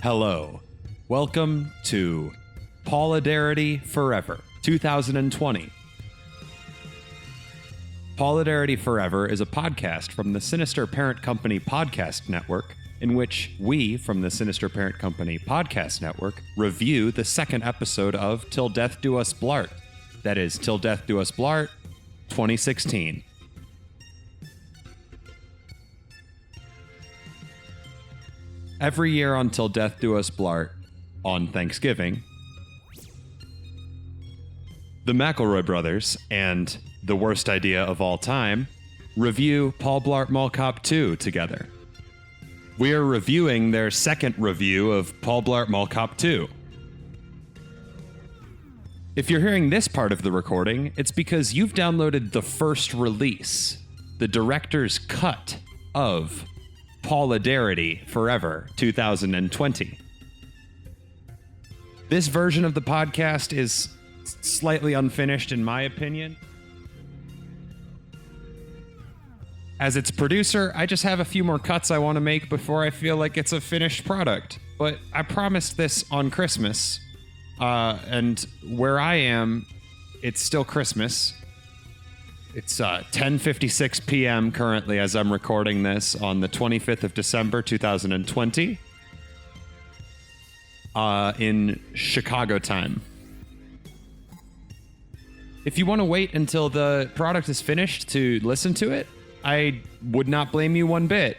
Hello. Welcome to Paulidarity Forever 2020. Paulidarity Forever is a podcast from the Sinister Parent Company podcast network, in which we, from the Sinister Parent Company podcast network, review the second episode of Till Death Do Us Blart. That is, Till Death Do Us Blart 2016. Every year on Till Death Do Us Blart, on Thanksgiving, the McElroy brothers and The Worst Idea of All Time review Paul Blart Mall Cop 2 together. We are reviewing their second review of Paul Blart Mall Cop 2. If you're hearing this part of the recording, it's because you've downloaded the first release, the director's cut of Paulidarity Forever 2020. This version of the podcast is slightly unfinished in my opinion. As its producer, I just have a few more cuts I want to make before I feel like it's a finished product. But I promised this on Christmas, and where I am, it's still Christmas. It's 10:56 p.m. currently as I'm recording this on the 25th of December, 2020, in Chicago time. If you want to wait until the product is finished to listen to it, I would not blame you one bit.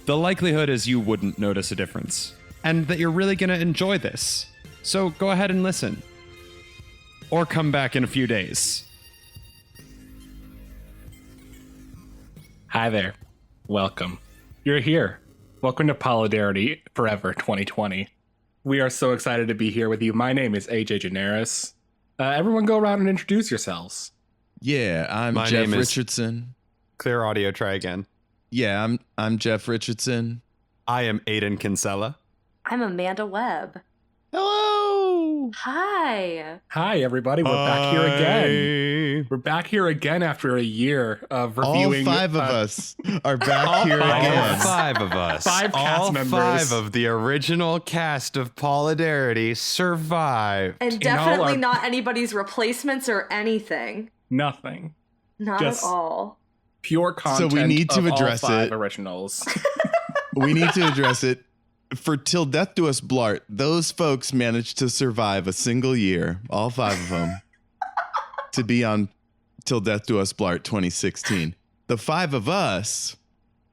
The likelihood is you wouldn't notice a difference, and that you're really going to enjoy this. So go ahead and listen. Or come back in a few days. Hi there. Welcome. You're here. Welcome to Paulidarity Forever 2020. We are so excited to be here with you. My name is AJ Generis. Everyone go around and introduce yourselves. Yeah, I'm My Jeff name is- Richardson. Clear audio, try again. Yeah, I'm Jeff Richardson. I am Aiden Kinsella. I'm Amanda Webb. Hello. Hi. Hi, everybody. We're back here again. We're back here again after a year of reviewing. All five of us are back here All again. five of us. Five cast all members. five of the original cast of Paulidarity survived. And all definitely our- not anybody's replacements or anything. Nothing. Not Just- at all. Pure content. we need to of address all five it. originals. We need to address it. For Till Death Do Us Blart, those folks managed to survive a single year, all five of them, to be on Till Death Do Us Blart 2016. The five of us,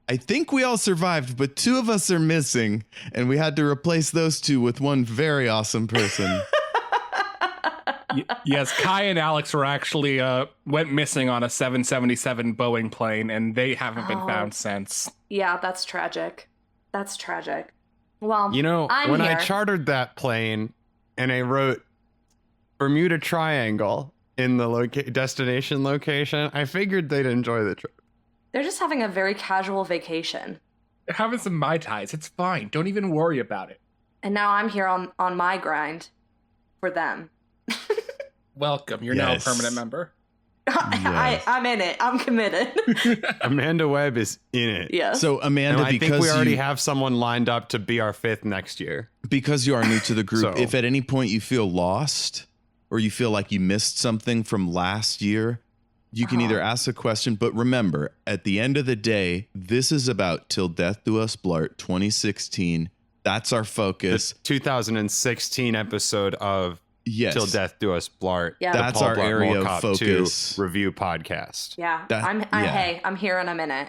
I think we all survived, but two of us are missing, and we had to replace those two with one very awesome person. Yes, Kai and Alex were actually went missing on a 777 Boeing plane, and they haven't been Oh. found since. Yeah, that's tragic. That's tragic. Well, You know, I'm when here. I chartered that plane and I wrote Bermuda Triangle in the destination location, I figured they'd enjoy the trip. They're just having a very casual vacation. They're having some Mai Tais. It's fine. Don't even worry about it. And now I'm here on my grind for them. Welcome. You're now a Yes. permanent member. Yes. I'm in it. I'm committed. Amanda Webb is in it. Yes. So And Amanda, I think because we already you, have someone lined up to be our fifth next year. because you are new to the group, So- if at any point you feel lost or you feel like you missed something from last year, you can either ask a question, but remember, at the end of the day, this is about Till Death Do Us Blart 2016. That's our The focus. 2016 episode of Yes. Till Death Do Us Blart. Yeah. the That's Paul our Blart area Mall of Cop focus. 2 review podcast. yeah. That- Hey, I'm here and I'm in it.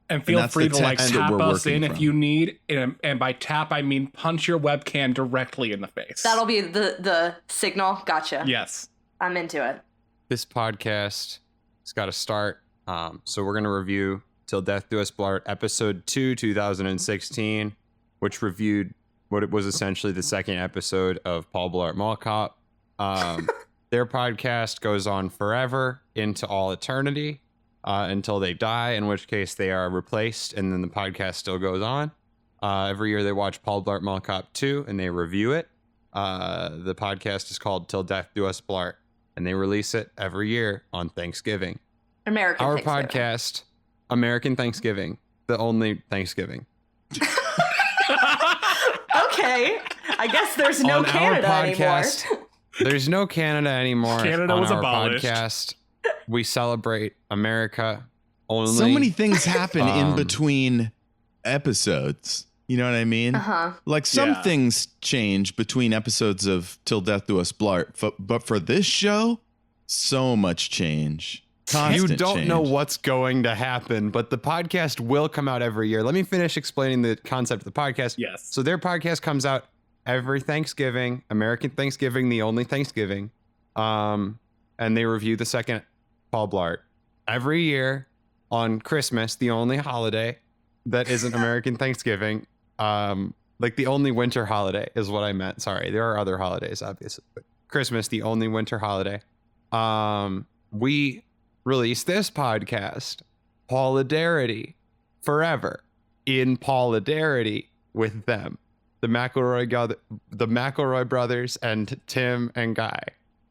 And feel that's free the to like text that tap we're us working in if from. you need. And by tap, I mean punch your webcam directly in the face. That'll be the signal. Gotcha. Yes. I'm into it. This podcast has got to start. So we're going to review Till Death Do Us Blart episode 2, 2016, which reviewed what it was essentially the second episode of Paul Blart Mall Cop. Their podcast goes on forever into all eternity until they die, in which case they are replaced, and then the podcast still goes on. Every year they watch Paul Blart Mall Cop 2 and they review it. The podcast is called Till Death Do Us Blart, and they release it every year on Thanksgiving. American Our Thanksgiving. podcast, American Thanksgiving, the only Thanksgiving. Okay. I guess there's no On Canada our anymore. podcast, there's no Canada anymore. Canada on was our abolished. podcast. We celebrate America only. So many things happen in Um, between episodes. You know what I mean? Uh-huh. Like some Yeah. things change between episodes of Till Death Do Us Blart, but for this show, so much change. Constant You don't change. know what's going to happen, but the podcast will come out every year. Let me finish explaining the concept of the podcast. Yes. So their podcast comes out every Thanksgiving, American Thanksgiving, the only Thanksgiving. And they review the second Paul Blart every year on Christmas, the only holiday that isn't American Thanksgiving. Like the only winter holiday is what I meant. Sorry, there are other holidays, obviously, but Christmas, the only winter holiday. We release this podcast, Paulidarity, forever in Paulidarity with them, the McElroy brothers, and Tim and Guy.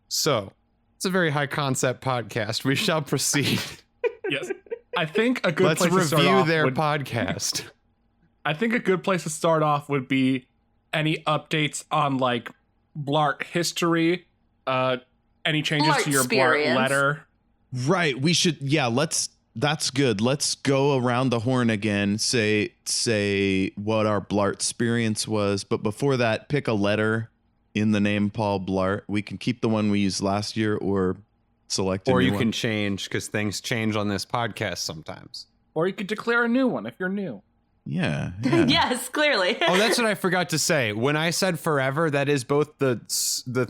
So it's a very high concept podcast. We shall proceed. Yes. I think a good Let's place to start review off their would, podcast. I think a good place to start off would be any updates on like Blart history, any changes Blart to your experience. Blart letter. Right. We should. Yeah. That's good. Let's go around the horn again. Say what our Blart experience was. But before that, pick a letter in the name Paul Blart. We can keep the one we used last year or select a Or new you one. can change because things change on this podcast sometimes. Or you could declare a new one if you're new. Yeah. Yes, clearly. Oh, that's what I forgot to say. When I said forever, that is both the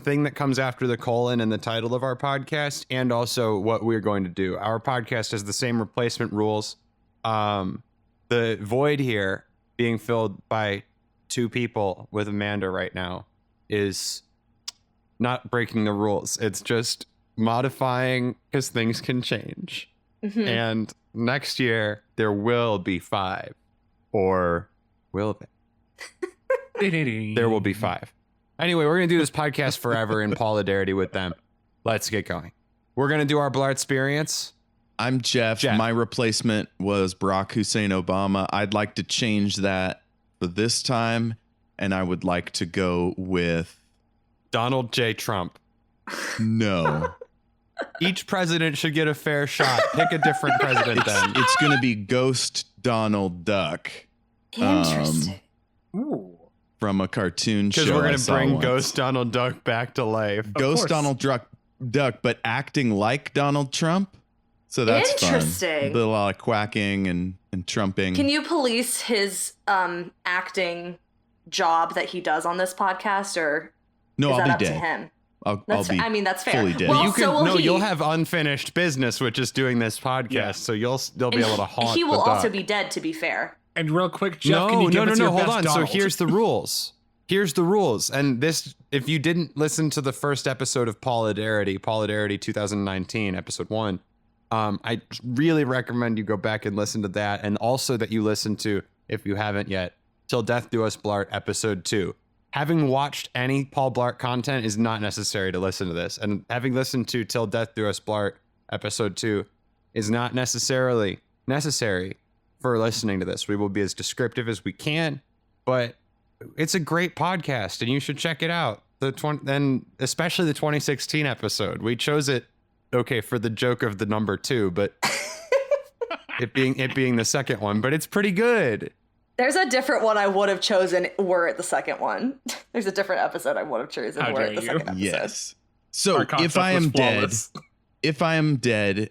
thing that comes after the colon and the title of our podcast, and also what we're going to do. Our podcast has the same replacement rules. The void here being filled by two people with Amanda right now is not breaking the rules. It's just modifying because things can change. Mhm. And next year there will be 5. Or will there? There will be 5. Anyway, we're going to do this podcast forever in Paulidarity with them. Let's get going. We're going to do our Blart experience. I'm Jeff. Jeff. My replacement was Barack Hussein Obama. I'd like to change that for this time, and I would like to go with Donald J. Trump. no. Each president should get a fair shot. Pick a different president then. It's going to be Ghost Donald Duck Interesting. Ooh. from a cartoon show. Because we're I going to saw bring once. Ghost Donald Duck back to life. Ghost course. Donald Duck, but acting like Donald Trump. So that's Interesting. fun. A lot of quacking and trumping. Can you police his acting job that he does on this podcast, or No, is I'll that be up to dead. him? I'll That's be I mean, that's fair. fully dead. Well, You can, so will no, he. you'll have unfinished business with just doing this podcast, Yeah. so you'll be and able to haunt he will the also duck. be dead, to be fair. And real quick, Jeff, can No, you give us your hold best on. Donald? So here's the rules. Here's the rules. And this, if you didn't listen to the first episode of Paulidarity 2019, episode 1, I really recommend you go back and listen to that. And also that you listen to, if you haven't yet, Till Death Do Us Blart, episode 2. Having watched any Paul Blart content is not necessary to listen to this. And having listened to Till Death Do Us Blart, episode 2, is not necessarily necessary for listening to this. We will be as descriptive as we can, but it's a great podcast and you should check it out. And especially the 2016 episode. We chose it, okay, for the joke of the number 2, but it being the second one, but it's pretty good. There's a different one I would have chosen were it the second one. There's a different episode I would have chosen How were dare it the you. second episode. Yes. So Our if concept I was am dead, flawless.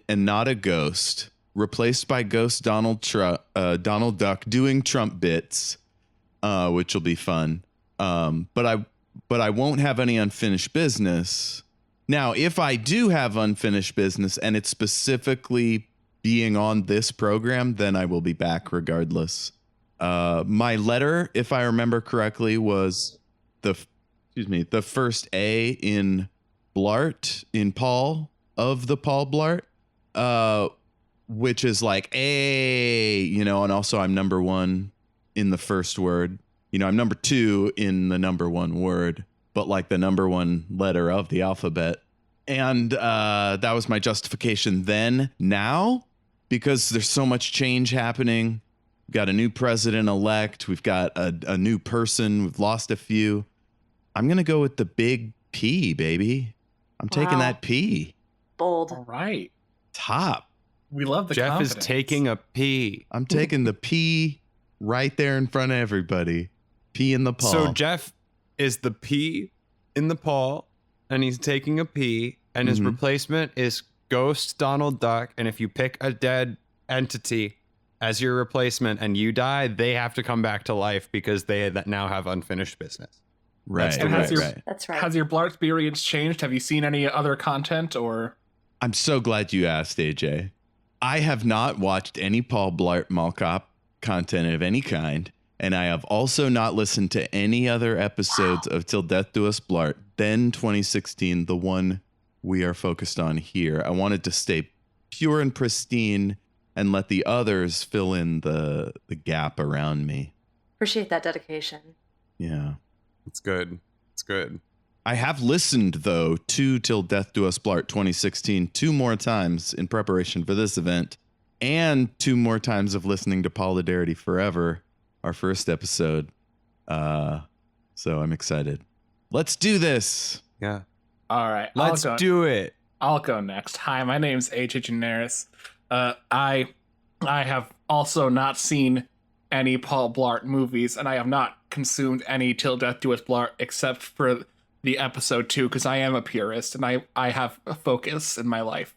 and not a ghost, replaced by Ghost Donald Duck doing Trump bits, which will be fun. But I won't have any unfinished business. Now, if I do have unfinished business and it's specifically being on this program, then I will be back regardless. My letter, if I remember correctly, was the first A in Blart, in Paul, of the Paul Blart, which is like A, and also I'm number 1 in the first word. I'm number 2 in the number 1 word, but like the number 1 letter of the alphabet. And that was my justification then. Now, because there's so much change happening, We've got a new president-elect. We've got a new person. We've lost a few. I'm going to go with the big P, baby. I'm taking that P. Bold. All right. Top. We love the Jeff confidence. is taking a pee. I'm taking the P right there in front of everybody. P in the paw. So Jeff is the P in the paw, and he's taking a pee, and his replacement is Ghost Donald Duck. And if you pick a dead entity as your replacement and you die, they have to come back to life because they now have unfinished business. Right, That's the right, rules. right. That's right. Has your Blart experience changed? Have you seen any other content or? I'm so glad you asked, AJ. I have not watched any Paul Blart Mall Cop content of any kind, and I have also not listened to any other episodes of Till Death Do Us Blart than 2016, the one we are focused on here. I wanted to stay pure and pristine and let the others fill in the gap around me. Appreciate that dedication. Yeah. It's good. It's good. I have listened, though, to Till Death Do Us Blart 2016 2 more times in preparation for this event, and 2 more times of listening to Paulidarity Forever, our first episode. So I'm excited. Let's do this. Yeah. All right. Let's do it. I'll go next. Hi, my name's AJ Generis. I have also not seen any Paul Blart movies, and I have not consumed any Till Death Do Us Blart except for the episode 2, because I am a purist and I have a focus in my life.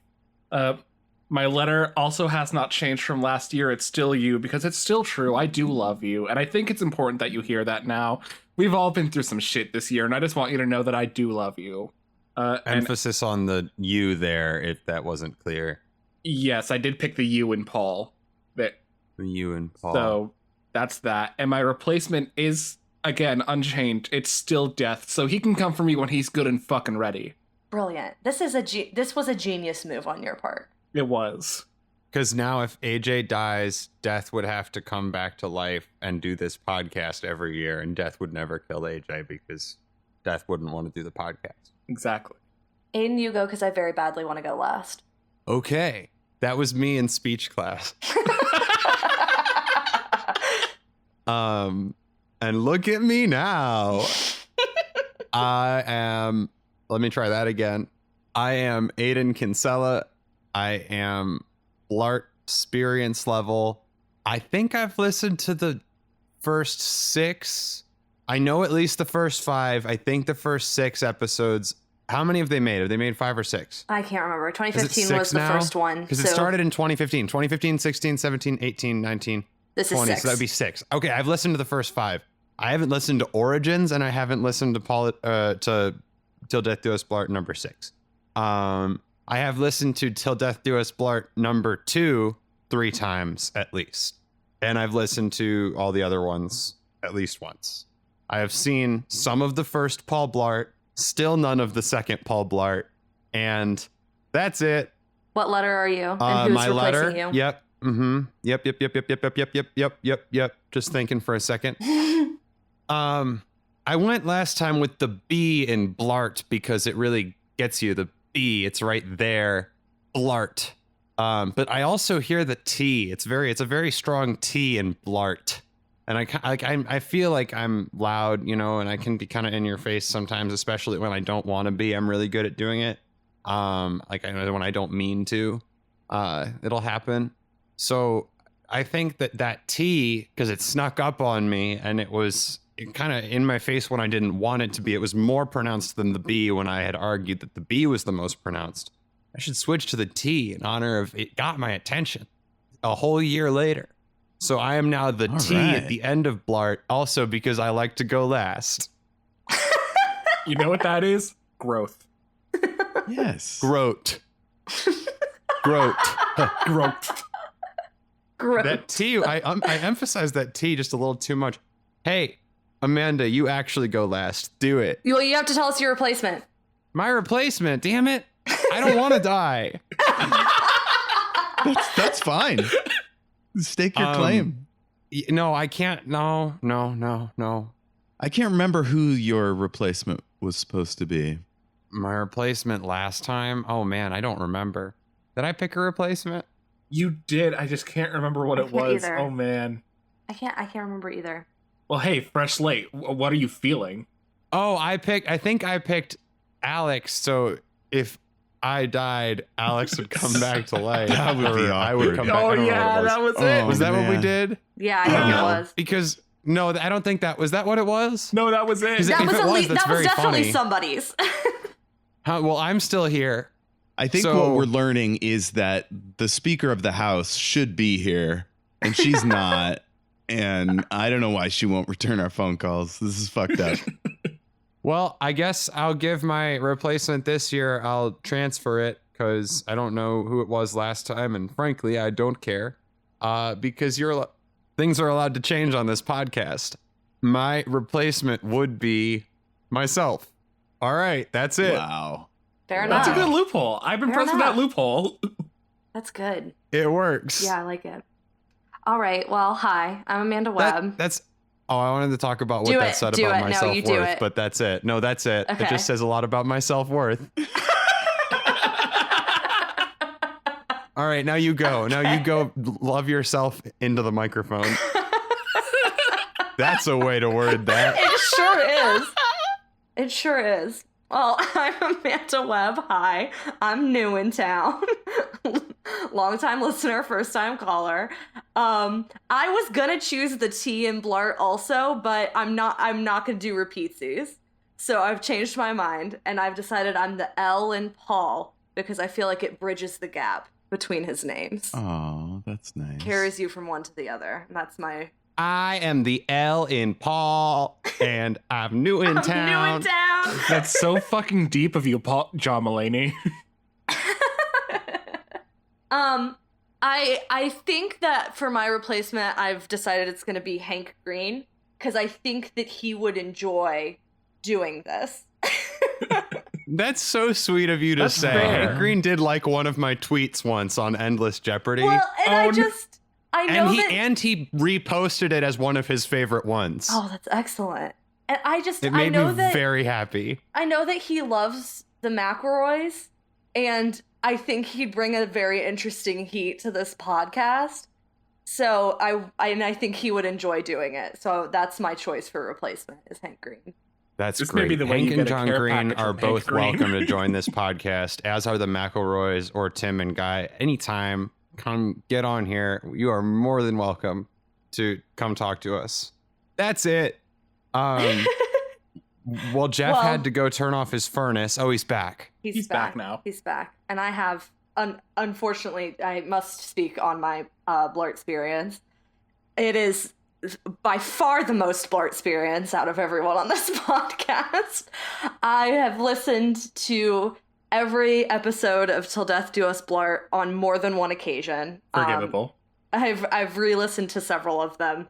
My letter also has not changed from last year. It's still you, because it's still true. I do love you, and I think it's important that you hear that now. We've all been through some shit this year, and I just want you to know that I do love you. Emphasis on the you there, if that wasn't clear. Yes, I did pick the you in Paul. The you and Paul. So that's that. And my replacement is, again, unchanged. It's still Death, so he can come for me when he's good and fucking ready. Brilliant. This was a genius move on your part. It was. Because now if AJ dies, Death would have to come back to life and do this podcast every year, and Death would never kill AJ because Death wouldn't want to do the podcast. Exactly. Aiden, you go, because I very badly want to go last. Okay. That was me in speech class. And look at me now. Let me try that again. I am Aiden Kinsella. I am Blart experience level. I think I've listened to the first 6. I know at least the first 5. I think the first 6 episodes. How many have they made? Have they made 5 or 6? I can't remember. 2015 was the now? first one. Because it started in 2015. 2015, 16, 17, 18, 19, This 20. is 6. So that would be 6. Okay, I've listened to the first 5. I haven't listened to Origins, and I haven't listened to Till Death Do Us Blart number 6. I have listened to Till Death Do Us Blart number 2 3 times at least. And I've listened to all the other ones at least once. I have seen some of the first Paul Blart, still none of the second Paul Blart, and that's it. What letter are you? And who's my replacing letter. you? Yep. Mm-hmm. Yep. Just thinking for a second. I went last time with the B in Blart because it really gets you. The B, it's right there. Blart. But I also hear the T. It's a very strong T in Blart. And I feel like I'm loud, and I can be kind of in your face sometimes, especially when I don't want to be. I'm really good at doing it. Like I know when I don't mean to, it'll happen. So I think that T, because it snuck up on me and it was kind of in my face when I didn't want it to be. It was more pronounced than the B when I had argued that the B was the most pronounced. I should switch to the T in honor of it got my attention a whole year later. So I am now the T at the end of Blart, also because I like to go last. You know what that is? Growth. Yes. Groat. Growth. That T, I emphasize that T just a little too much. Hey, Amanda, you actually go last. Do it. You have to tell us your replacement. My replacement, damn it. I don't want to die. That's fine. Stake your claim. No, I can't. No. I can't remember who your replacement was supposed to be. My replacement last time? Oh, man, I don't remember. Did I pick a replacement? You did. I just can't remember what it was. Either. Oh, man. I can't remember either. Well, hey, fresh slate. What are you feeling? Oh, I think I picked Alex. So if I died, Alex would come back to life. That would be or I would come awkward. back. I Oh don't know yeah, what it that was Oh, it. Was that what we man. did? Yeah, I think it was. Because no, I don't think that was that what it was. No, that was it. Is it- That if was it at was, least that's that was very definitely funny. somebody's. Well, I'm still here. I think So- what we're learning is that the Speaker of the House should be here, and she's not. And I don't know why she won't return our phone calls. This is fucked up. Well, I guess I'll give my replacement this year. I'll transfer it because I don't know who it was last time, and frankly, I don't care. Because things are allowed to change on this podcast. My replacement would be myself. All right, that's it. Wow. Fair enough. That's a good loophole. I'm impressed with that enough. loophole. That's good. It works. Yeah, I like it. All right. Well, hi. I'm Amanda Webb. That's. Oh, I wanted to talk about what Do that it, said do about it. my No, you do self-worth, it. but that's it. No, that's it. It Okay. just says a lot about my self-worth. All right, now you go. Now you go love yourself into the microphone. That's a way to word that. It sure is. It sure is. Well, I'm Amanda Webb. Hi. I'm new in town. Long-time listener, first-time caller. I was gonna choose the T in Blart also, but I'm not gonna do repeatsies. So I've changed my mind, and I've decided I'm the L in Paul because I feel like it bridges the gap between his names. Oh, that's nice. Carries you from one to the other. And that's my I am the L in Paul, and I'm new in town. new in town. That's so fucking deep of you, Paul, John Mulaney. I think that for my replacement, I've decided it's going to be Hank Green because I think that he would enjoy doing this. That's so sweet of you to That's say. fair. Hank Green did like one of my tweets once on Endless Jeopardy. Well, and Oh, I know and that. he reposted it as one of his favorite ones. Oh, that's excellent. And It I made know me that very happy. I know that he loves the McElroys, and I think he'd bring a very interesting heat to this podcast. So I think he would enjoy doing it. So that's my choice for replacement is Hank Green. That's This may great. be the way Hank you and get a John care Green package are from Hank both Green. welcome to join this podcast, as are the McElroys or Tim and Guy. Anytime, come get on here. You are more than welcome to come talk to us. That's it. Well, Jeff Well- had to go turn off his furnace. Oh, he's back. He's back now. He's back. And I have, unfortunately, I must speak on my Blart experience. It is by far the most Blart experience out of everyone on this podcast. I have listened to every episode of Till Death Do Us Blart on more than one occasion. Forgivable. I've re-listened to several of them,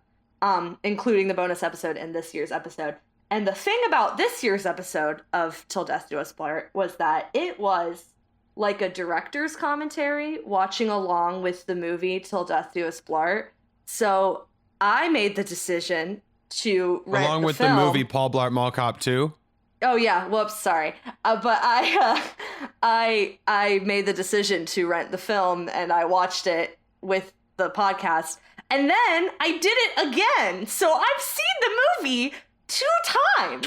including the bonus episode and this year's episode. And the thing about this year's episode of Till Death Do Us Blart was that it was like a director's commentary watching along with the movie Till Death Do Us Blart. So I made the decision to rent Along the with film. the movie Paul Blart Mall Cop 2. Oh yeah, whoops, sorry. But I made the decision to rent the film and I watched it with the podcast. And then I did it again. So I've seen the movie 2 times.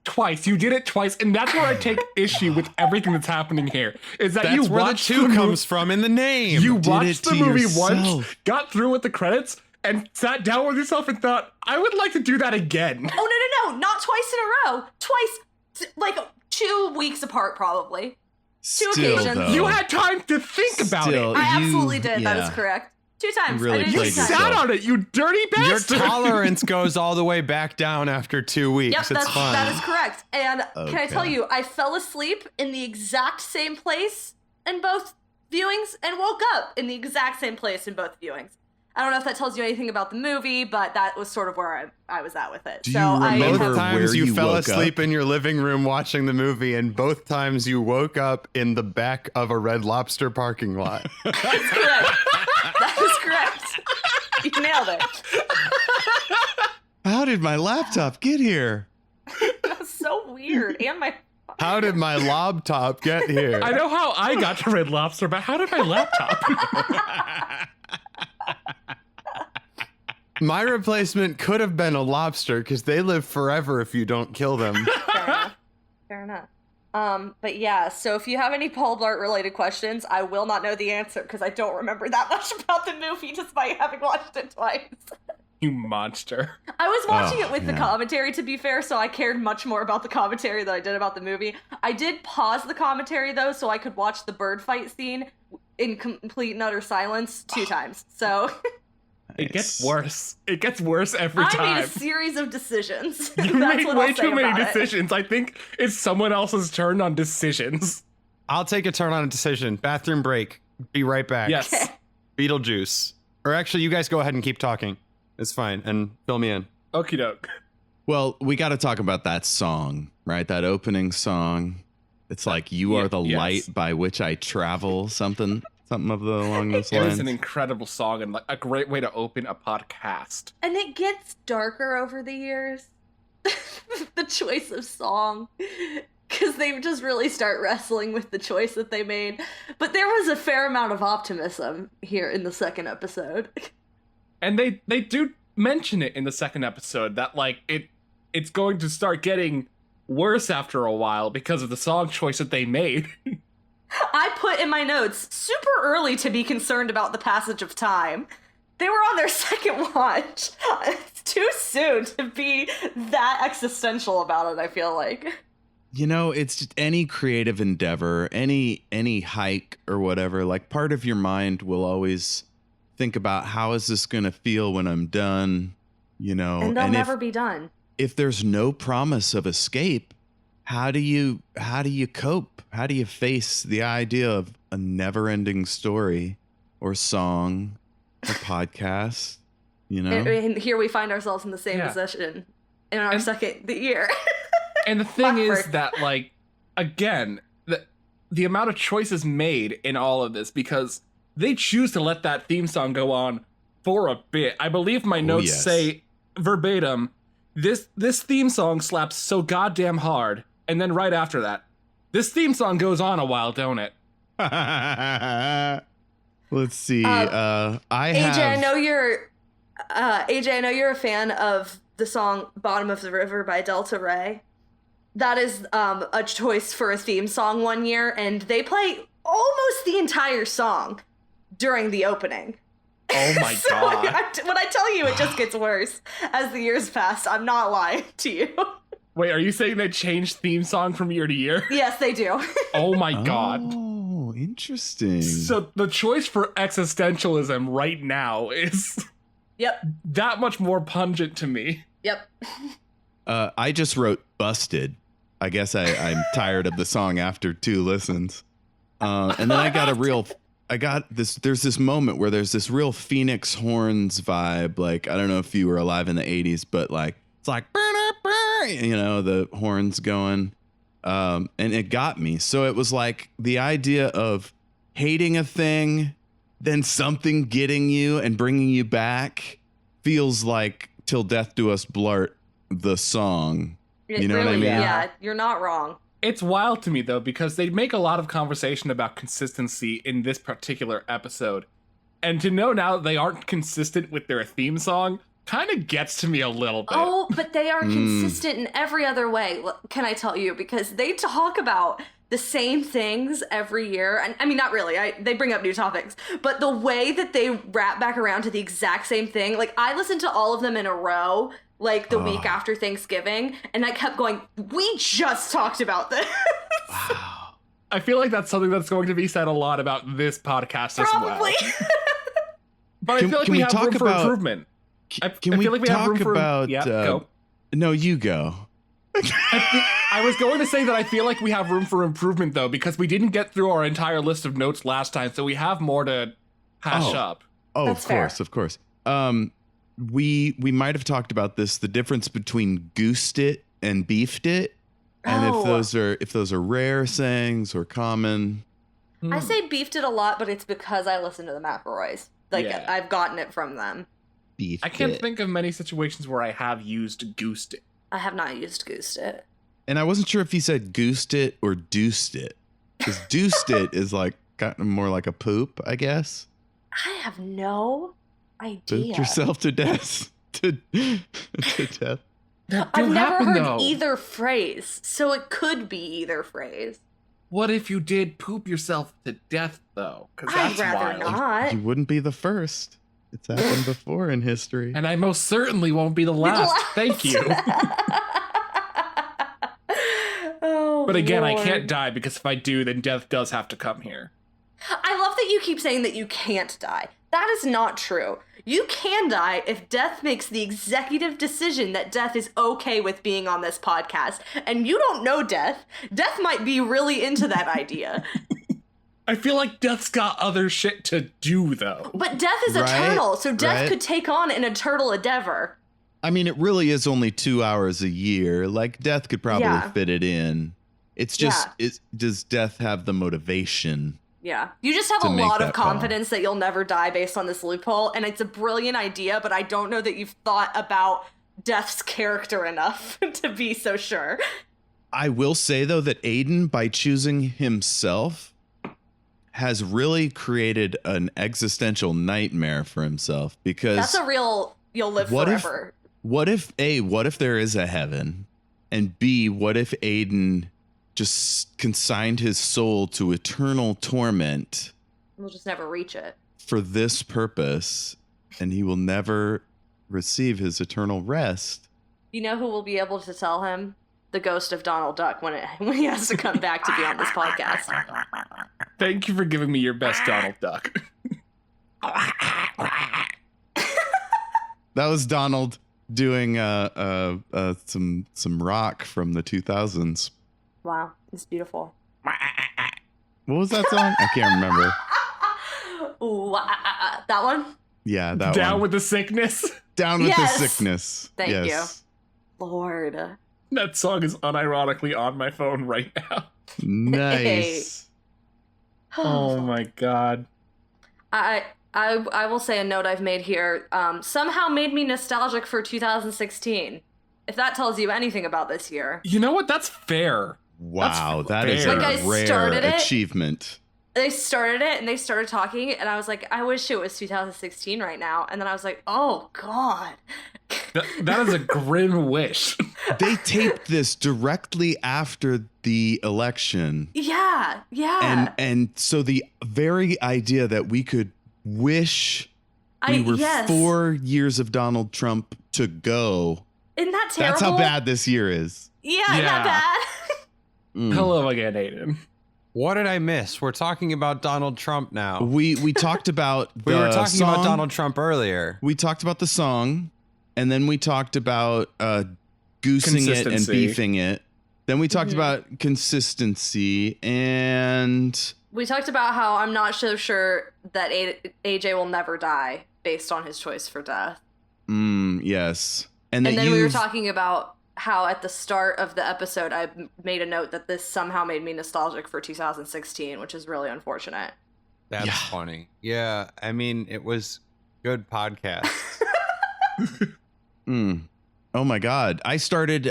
Twice. You did it twice, and that's where I take issue with everything that's happening here. Is that That's you where the watched 2 the comes from in the name. You did it watched the to movie yourself. once, got through with the credits, and sat down with yourself and thought, I would like to do that again. Oh, no, not twice in a row. Twice, like 2 weeks apart, probably. 2 Still, occasions. though, You had time to think about Still, it. I you- absolutely did. That yeah. is correct. 2 times. Really I did it played 2 times. yourself. Sat on it, you dirty Your bastard. tolerance goes all the way back down after 2 weeks. Yep, It's fine. that is correct. And can I tell Okay. you, I fell asleep in the exact same place in both viewings and woke up in the exact same place in both viewings. I don't know if that tells you anything about the movie, but that was sort of where I was at with it. Do so you I remember Both have, times where you you fell woke asleep up? in your living room watching the movie, and both times you woke up in the back of a Red Lobster parking lot. that's correct. That is correct. You nailed it. How did my laptop get here? That was so weird. And my How did my lob top get here? I know how I got to Red Lobster, but how did my laptop? My replacement could have been a lobster because they live forever if you don't kill them. Fair enough. But yeah, so if you have any Paul Blart related questions, I will not know the answer because I don't remember that much about the movie despite having watched it twice. You monster. I was watching it with the commentary, to be fair, so I cared much more about the commentary than I did about the movie. I did pause the commentary, though, so I could watch the bird fight scene in complete and utter silence 2 times. So It gets worse. It gets worse every time. I made a series of decisions. You made way too many decisions. I think it's someone else's turn on decisions. I'll take a turn on a decision. Bathroom break. Be right back. Yes. Okay. Beetlejuice. Or actually, you guys go ahead and keep talking. It's fine. And fill me in. Okie doke. Well, we got to talk about that song, right? That opening song. It's like, you are the light by which I travel, something along those It lines. is an incredible song and like a great way to open a podcast. And it gets darker over the years. The choice of song. Because they just really start wrestling with the choice that they made. But there was a fair amount of optimism here in the second episode. And they do mention it in the second episode that like it's going to start getting worse after a while because of the song choice that they made. I put in my notes, super early to be concerned about the passage of time. They were on their second watch. It's too soon to be that existential about it, I feel like. You know, it's just any creative endeavor, any hike or whatever, like part of your mind will always think about how is this going to feel when I'm done, you know? And they'll never be done. If there's no promise of escape, how do you cope? How do you face the idea of a never-ending story or song or podcast, you know? And here we find ourselves in the same position in our second year. And the thing is that, like, again, the amount of choices made in all of this, because they choose to let that theme song go on for a bit. I believe my notes say verbatim, this theme song slaps so goddamn hard, and then right after that, this theme song goes on a while, don't it? Let's see. I know you're a fan of the song "Bottom of the River" by Delta Ray. That is a choice for a theme song one year, and they play almost the entire song during the opening. Oh my So god. when I tell you it just gets worse as the years pass, I'm not lying to you. Wait, are you saying they change theme song from year to year? Yes, they do. Oh my god. Oh, interesting. So the choice for existentialism right now is Yep. that much more pungent to me. Yep. I just wrote "busted." I guess I'm tired of the song after 2 listens. And then there's this moment where there's this real Phoenix Horns vibe. Like, I don't know if you were alive in the 80s, but like, it's like, you know, the horns going. And it got me. So it was like the idea of hating a thing, then something getting you and bringing you back feels like "Till Death Do Us Blart," the song. You know what I mean? Yeah, you're not wrong. It's wild to me, though, because they make a lot of conversation about consistency in this particular episode. And to know now that they aren't consistent with their theme song kind of gets to me a little bit. Oh, but they are consistent in every other way, can I tell you? Because they talk about the same things every year. And I mean, not really. They bring up new topics. But the way that they wrap back around to the exact same thing, like, I listened to all of them in a row, like, the week after Thanksgiving, and I kept going, we just talked about this. Wow. I feel like that's something that's going to be said a lot about this podcast Probably. as well. But I feel like we have room for improvement. Can we talk about... Yeah, go. No, you go. I was going to say that I feel like we have room for improvement, though, because we didn't get through our entire list of notes last time, so we have more to hash up. Oh, That's of course. We might have talked about this, the difference between goosed it and beefed it, and if those are rare sayings or common. I say beefed it a lot, but it's because I listen to the McElroys. Like, Yeah. I've gotten it from them. Beefed I can't it. think of many situations where I have used goosed it. I have not used goosed it. And I wasn't sure if he said goosed it or deuced it, because deuced it is like kind of more like a poop, I guess. I have no idea. Poop yourself to death. to death. I've never heard either phrase, so it could be either phrase. What if you did poop yourself to death, though? Because I'd that's rather wild. not. You wouldn't be the first. It's happened before in history. And I most certainly won't be the last. Thank you. Oh, But again, Lord. I can't die because if I do, then death does have to come here. I love that you keep saying that you can't die. That is not true. You can die if Death makes the executive decision that Death is okay with being on this podcast. And you don't know Death. Death might be really into that idea. I feel like Death's got other shit to do, though. But Death is Right, eternal, so Death right. could take on an eternal endeavor. I mean, it really is only 2 hours a year. Like, Death could probably Yeah. fit it in. It's just, does Death have the motivation? Yeah. You just have To a make lot of that call. confidence that you'll never die based on this loophole, and it's a brilliant idea, but I don't know that you've thought about Death's character enough to be so sure. I will say, though, that Aiden, by choosing himself, has really created an existential nightmare for himself. Because That's a real, you'll live What if- forever. what if there is a heaven? And B, what if Aiden just consigned his soul to eternal torment We'll just never reach it. for this purpose, and he will never receive his eternal rest? You know who will be able to tell him? The ghost of Donald Duck when he has to come back to be on this podcast. Thank you for giving me your best Donald Duck. That was Donald doing some rock from the 2000s. Wow, it's beautiful. What was that song? I can't remember. Ooh, that one? Yeah, that Down one. with the sickness. Down with Yes. the sickness. Thank yes. Lord. That song is unironically on my phone right now. Nice. Oh my god. I will say a note I've made here somehow made me nostalgic for 2016. If that tells you anything about this year. You know what? That's fair. Wow, That's that is fair. a Like, I rare started it. achievement. They started it and they started talking and I was like, I wish it was 2016 right now. And then I was like, oh God. That is a grim wish. They taped this directly after the election. Yeah, yeah. And so the very idea that we could wish we were yes. 4 years of Donald Trump to go. Isn't that terrible? That's how bad this year is. Yeah, isn't that bad? Mm. Hello again, Aiden. What did I miss? We're talking about Donald Trump now. We talked about We were the talking about song. Donald Trump earlier. We talked about the song, and then we talked about goosing it and Consistency. beefing it. Then we talked Mhm. about consistency, and We talked about how I'm not so sure that AJ will never die based on his choice for death. yes, and And that then we were you've- talking about how at the start of the episode I made a note that this somehow made me nostalgic for 2016, which is really unfortunate. That's Yeah. funny. Yeah, I mean, it was good podcast. Oh my God, I started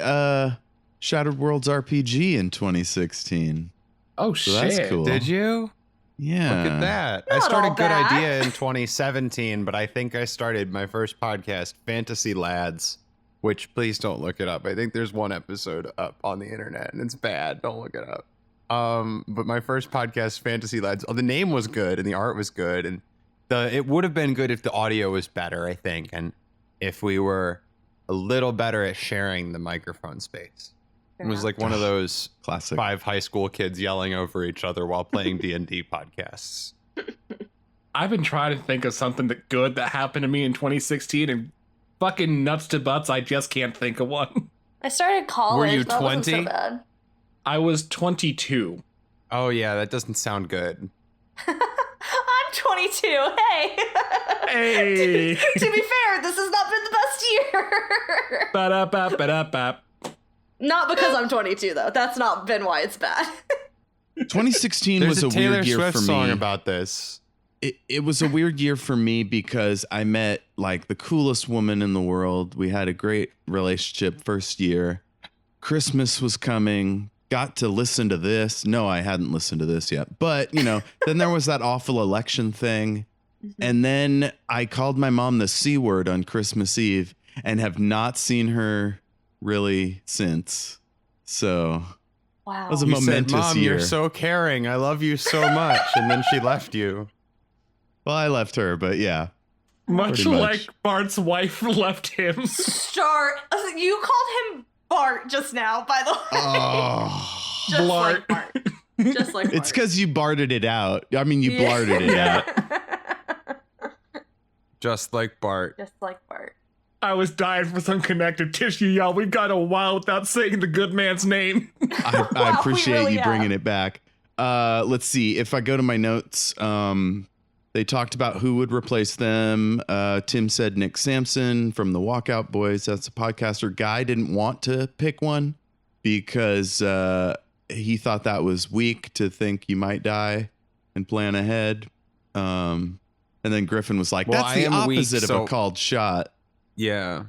Shattered Worlds RPG in 2016. Oh So shit. that's cool. Did you? Yeah, Look at that. I Not started all Good bad. Idea in 2017, but I think I started my first podcast, Fantasy Lads, which please don't look it up. I think there's one episode up on the internet and it's bad. Don't look it up. But my first podcast, Fantasy Lads, the name was good and the art was good. And it would have been good if the audio was better, I think. And if we were a little better at sharing the microphone space. It was like one of those classic. 5 high school kids yelling over each other while playing D&D podcasts. I've been trying to think of something good that happened to me in 2016 and fucking nuts to butts, I just can't think of one. I started college. Were you that wasn't 20? so bad. I was 22. Oh yeah, that doesn't sound good. I'm 22. Hey. Hey. to be fair, this has not been the best year. Ba-da-ba-ba-da-ba. Not because I'm 22 though. That's not been why it's bad. 2016 There's was a a Taylor weird year Swift for song me. about this. It was a weird year for me because I met like the coolest woman in the world. We had a great relationship first year. Christmas was coming. Got to listen to this. No, I hadn't listened to this yet. But, then there was that awful election thing. And then I called my mom the C word on Christmas Eve and have not seen her really since. So Wow. that was a You said, momentous Mom, year. you're so caring. I love you so much. And then she left you. Well, I left her, but yeah. Much Pretty much. like Bart's wife left him. Start. You called him Bart just now, by the way. Oh. Just Blart. like Bart. Just like Bart. It's because you barted it out. I mean, you blarted it out. Just like Bart. Just like Bart. I was dying for some connective tissue, y'all. We've got a while without saying the good man's name. I Wow, we appreciate really you bringing have. it back. Let's see. If I go to my notes, they talked about who would replace them. Tim said Nick Sampson from the Walkout Boys. That's a podcaster. Guy didn't want to pick one because he thought that was weak to think you might die and plan ahead. And then Griffin was like, Well, that's I the am weak, opposite of so- a called shot. Yeah.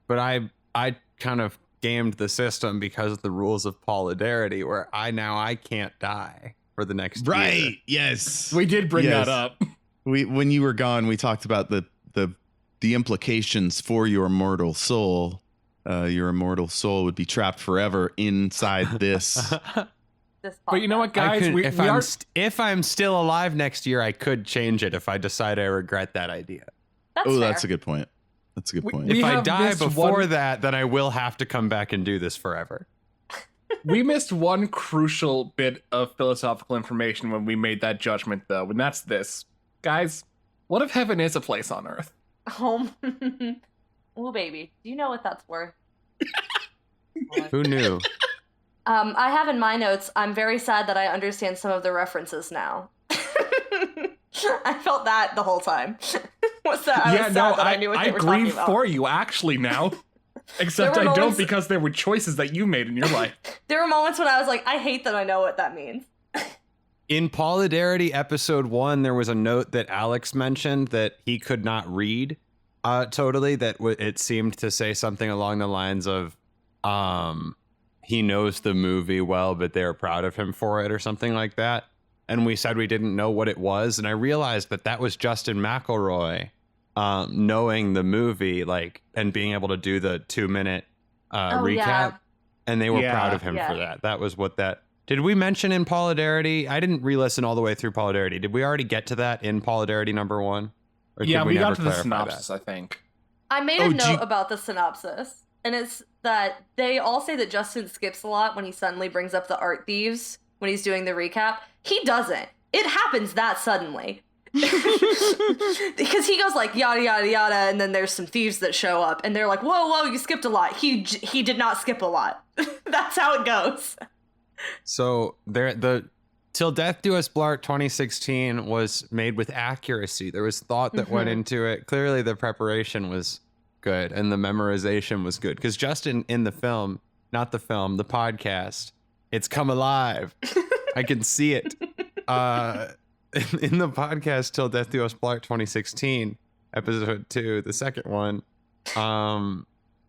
But I kind of gamed the system because of the rules of Paulidarity, where I can't die for the next year. Right. Yes. We did bring Yes. that up. When you were gone, we talked about the implications for your immortal soul. Your immortal soul would be trapped forever inside this. This But you know what, podcast. guys? If I'm still alive next year, I could change it if I decide I regret that idea. That's Oh, fair. that's a good point. That's a good point. We If I have die missed before one- that, then I will have to come back and do this forever. We missed one crucial bit of philosophical information when we made that judgment, though, and that's this. Guys, what if heaven is a place on Earth? Oh, ooh, baby. Do you know what that's worth? Who knew? I have in my notes, I'm very sad that I understand some of the references now. I felt that the whole time. What's that? I was sad that I knew what they were talking grieve about. for you, actually, now. Except There I were don't moments- because there were choices that you made in your life. There were moments when I was like, I hate that I know what that means. In Paulidarity episode 1, there was a note that Alex mentioned that he could not read. Totally, that it seemed to say something along the lines of, he knows the movie well, but they're proud of him for it, or something like that. And we said we didn't know what it was, and I realized that was Justin McElroy, knowing the movie, like, and being able to do the 2-minute recap, yeah. and they were Yeah. proud of him Yeah. for that. That was what that. Did we mention in Paulidarity? I didn't re-listen all the way through Paulidarity. Did we already get to that in Paulidarity number 1? Or Yeah, did we never got to the clarify synopsis, that? I think. I made Oh, a do note you- about the synopsis, and it's that they all say that Justin skips a lot when he suddenly brings up the art thieves when he's doing the recap. He doesn't. It happens that suddenly. Because he goes like yada yada yada, and then there's some thieves that show up, and they're like, whoa, you skipped a lot. He did not skip a lot. That's how it goes. So the Till Death Do Us Blart 2016 was made with accuracy. There was thought that went into it. Clearly the preparation was good and the memorization was good. Because Justin in the film, not the film, the podcast, it's come alive. I can see it. In the podcast Till Death Do Us Blart 2016, episode 2, the second one,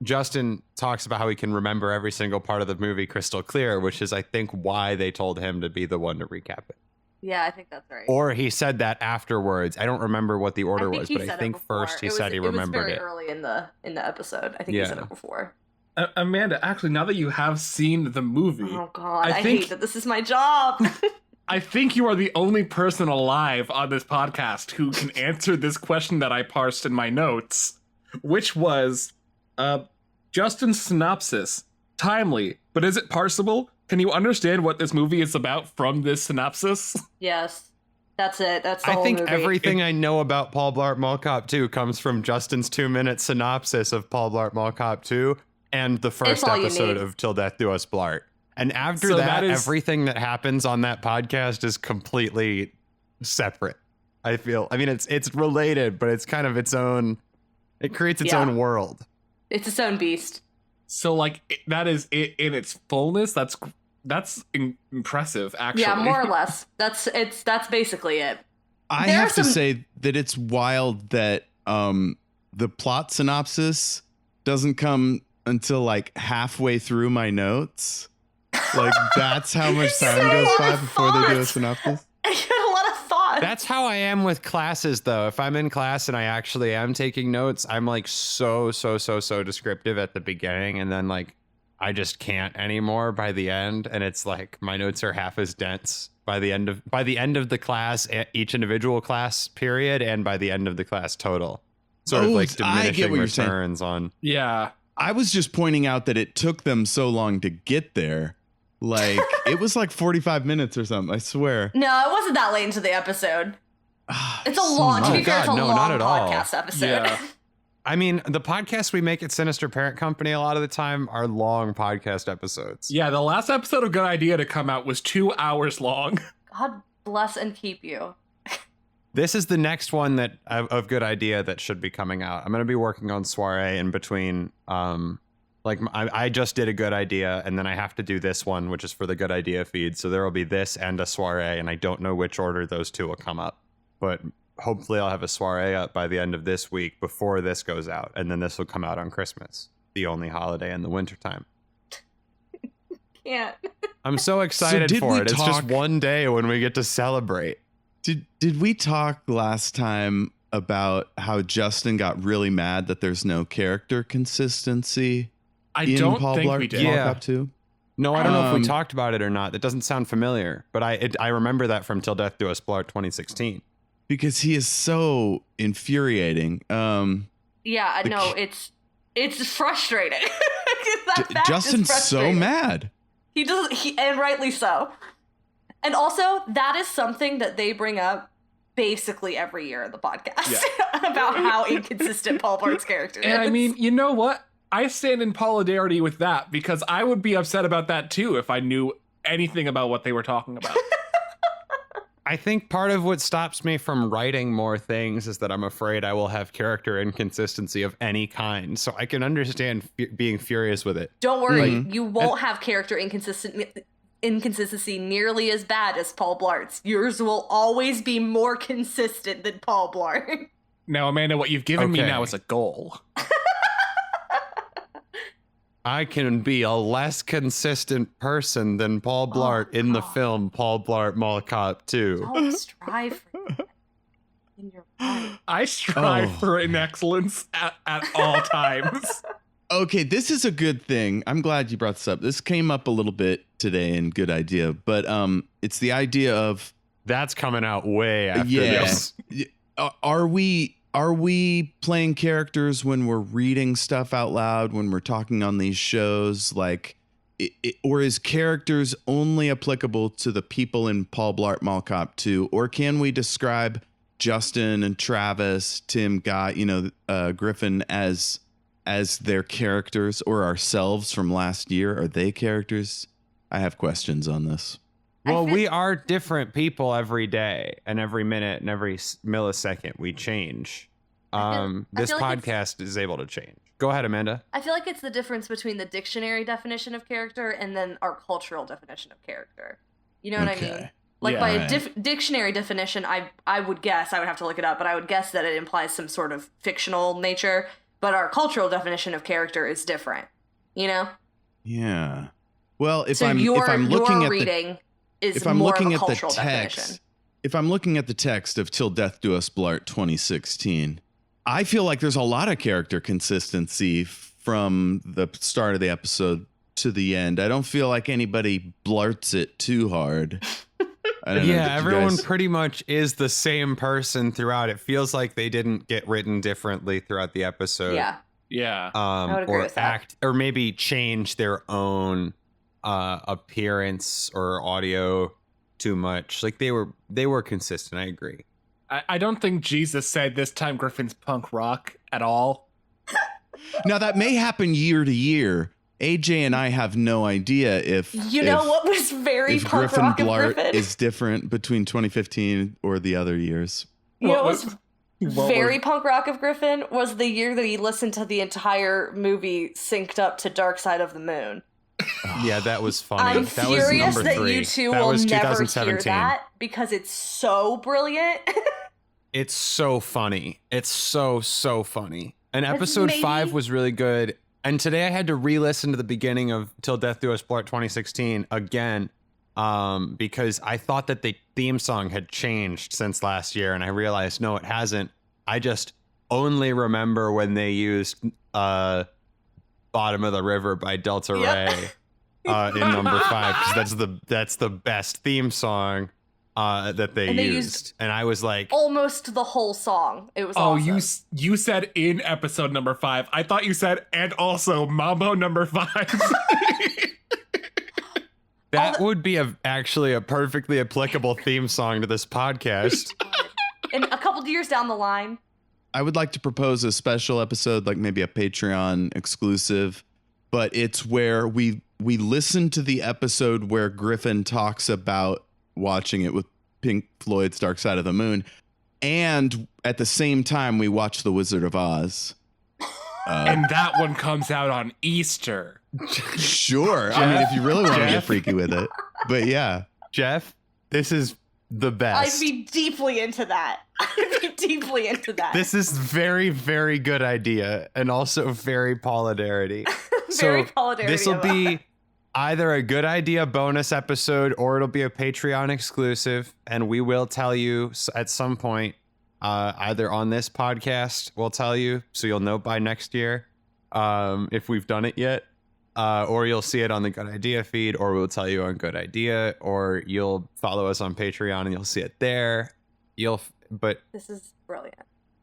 Justin talks about how he can remember every single part of the movie crystal clear, which is, I think, why they told him to be the one to recap it. Yeah, I think that's right. Or he said that afterwards. I don't remember what the order was, he but I said it think before. first he It was- said he remembered It was it. very early in the episode. I think he said Yeah. it before. Amanda, actually, now that you have seen the movie, Oh god, I I think- hate that this is my job. I think you are the only person alive on this podcast who can answer this question that I parsed in my notes, which was, Justin's synopsis. Timely, but is it parsable? Can you understand what this movie is about from this synopsis? Yes, that's it. That's the I whole think movie. everything I know about Paul Blart Mall Cop 2 comes from Justin's 2-minute synopsis of Paul Blart Mall Cop 2 and the first all you episode need. of Till Death Do Us Blart. And after So that, that is- everything that happens on that podcast is completely separate. I feel. I mean, it's related, but it's kind of its own. It creates its Yeah. own world. It's its own beast. So, like, that is it in its fullness. That's impressive, actually. Yeah, more or less. That's basically it. I There have are to some- say that it's wild that the plot synopsis doesn't come until like halfway through my notes. Like that's how much You time had a goes lot by of before they do a thoughts. synopsis. I had a lot of thoughts. God. That's how I am with classes, though. If I'm in class and I actually am taking notes, I'm like so descriptive at the beginning, and then like I just can't anymore by the end, and it's like my notes are half as dense by the end of the class, each individual class period, and by the end of the class total. Sort of like I get diminishing what you're saying. returns on. Yeah. I was just pointing out that it took them so long to get there. Like, it was like 45 minutes or something, I swear. No, it wasn't that late into the episode. It's a So long, to much. be fair, it's a no, long not at all. podcast episode. Yeah. I mean, the podcasts we make at Sinister Parent Company a lot of the time are long podcast episodes. Yeah, the last episode of Good Idea to come out was 2 hours long. God bless and keep you. This is the next one that of Good Idea that should be coming out. I'm going to be working on Soiree in between. I just did a Good Idea, and then I have to do this one, which is for the Good Idea feed. So there will be this and a Soiree, and I don't know which order those two will come up. But hopefully I'll have a Soiree up by the end of this week before this goes out, and then this will come out on Christmas, the only holiday in the wintertime. Can't. I'm so excited did for we it. It's just talk- one day when we get to celebrate. Did we talk last time about how Justin got really mad that there's no character consistency I in don't Paul think Blart we did. Yeah. Mall Cop 2? No, I don't know if we Um, talked about it or not. That doesn't sound familiar, but I remember that from Till Death Do Us Blart 2016. Because he is so infuriating. Yeah, The no, it's frustrating. That fact is Justin's so frustrating. mad. He does, and rightly so. And also, that is something that they bring up basically every year in the podcast about how inconsistent Paul Blart's character is. And I mean, you know what? I stand in Paulidarity with that because I would be upset about that too if I knew anything about what they were talking about. I think part of what stops me from writing more things is that I'm afraid I will have character inconsistency of any kind. So I can understand being furious with it. Don't worry, Mhm. you won't have character inconsistency nearly as bad as Paul Blart's. Yours will always be more consistent than Paul Blart. Now, Amanda, what you've given me Okay. now is a goal. I can be a less consistent person than Paul Blart in the God. film Paul Blart Mall Cop 2. Don't strive for that in your mind. I strive Oh. for an excellence at all times. Okay, this is a good thing. I'm glad you brought this up. This came up a little bit today in Good Idea, but it's the idea of That's coming out way after Yeah. this. are we playing characters when we're reading stuff out loud, when we're talking on these shows, like or is characters only applicable to the people in Paul Blart Mall Cop 2, or can we describe Justin and Travis, Tim, Guy, Griffin as their characters, or ourselves from last year? Are they characters? I have questions on this. Well, we are different people every day and every minute and every millisecond. We change. I This feel like podcast is able to change. Go ahead, Amanda. I feel like it's the difference between the dictionary definition of character and then our cultural definition of character. You know what I mean? Okay. Like Yeah. by a Right. dictionary definition, I would guess, I would have to look it up, but I would guess that it implies some sort of fictional nature. But our cultural definition of character is different. You know? Yeah. Well, if So I'm your looking at reading is if I'm more looking of a at the cultural definition. text, if I'm looking at the text of Till Death Do Us Blart 2016, I feel like there's a lot of character consistency from the start of the episode to the end. I don't feel like anybody blarts it too hard. I don't know, did Yeah, you everyone guys- pretty much is the same person throughout. It feels like they didn't get written differently throughout the episode. Yeah. Yeah. I would agree Or with that. act, or maybe change their own appearance or audio too much. Like they were consistent. I agree. I don't think Jesus said this time Griffin's punk rock at all. Now that may happen year to year. AJ and I have no idea if You know what was very if punk Griffin rock of Blart Griffin? is different between 2015 or the other years. You know What what was- was what very was- punk rock of Griffin was the year that he listened to the entire movie synced up to Dark Side of the Moon. Yeah, that was funny. I'm that was furious number that 3. you two that will was never hear 2017. that because it's so brilliant. It's so funny. It's so funny. And episode maybe- 5 was really good. And today I had to re-listen to the beginning of Till Death Do Us Blart 2016 again. because I thought that the theme song had changed since last year, and I realized no, it hasn't. I just only remember when they used "Bottom of the River" by Delta Ray in number 5, because that's the best theme song that they used, and I was like, almost the whole song. It was awesome. You said in episode number 5. I thought you said and also Mambo number 5. That would be actually a perfectly applicable theme song to this podcast. And a couple of years down the line, I would like to propose a special episode, like maybe a Patreon exclusive, but it's where we listen to the episode where Griffin talks about watching it with Pink Floyd's Dark Side of the Moon, and at the same time we watch The Wizard of Oz. And that one comes out on Easter. Sure. I mean, if you really want to get freaky with it. But yeah. Jeff, this is the best. I'd be deeply into that. This is very, very good idea, and also very Paulidarity. Very Paulidarity. This will be either a good idea bonus episode, or it'll be a Patreon exclusive, and we will tell you at some point, either on this podcast, we'll tell you, so you'll know by next year if we've done it yet, or you'll see it on the Good Idea feed, or we'll tell you on Good Idea, or you'll follow us on Patreon and you'll see it there. But this is brilliant.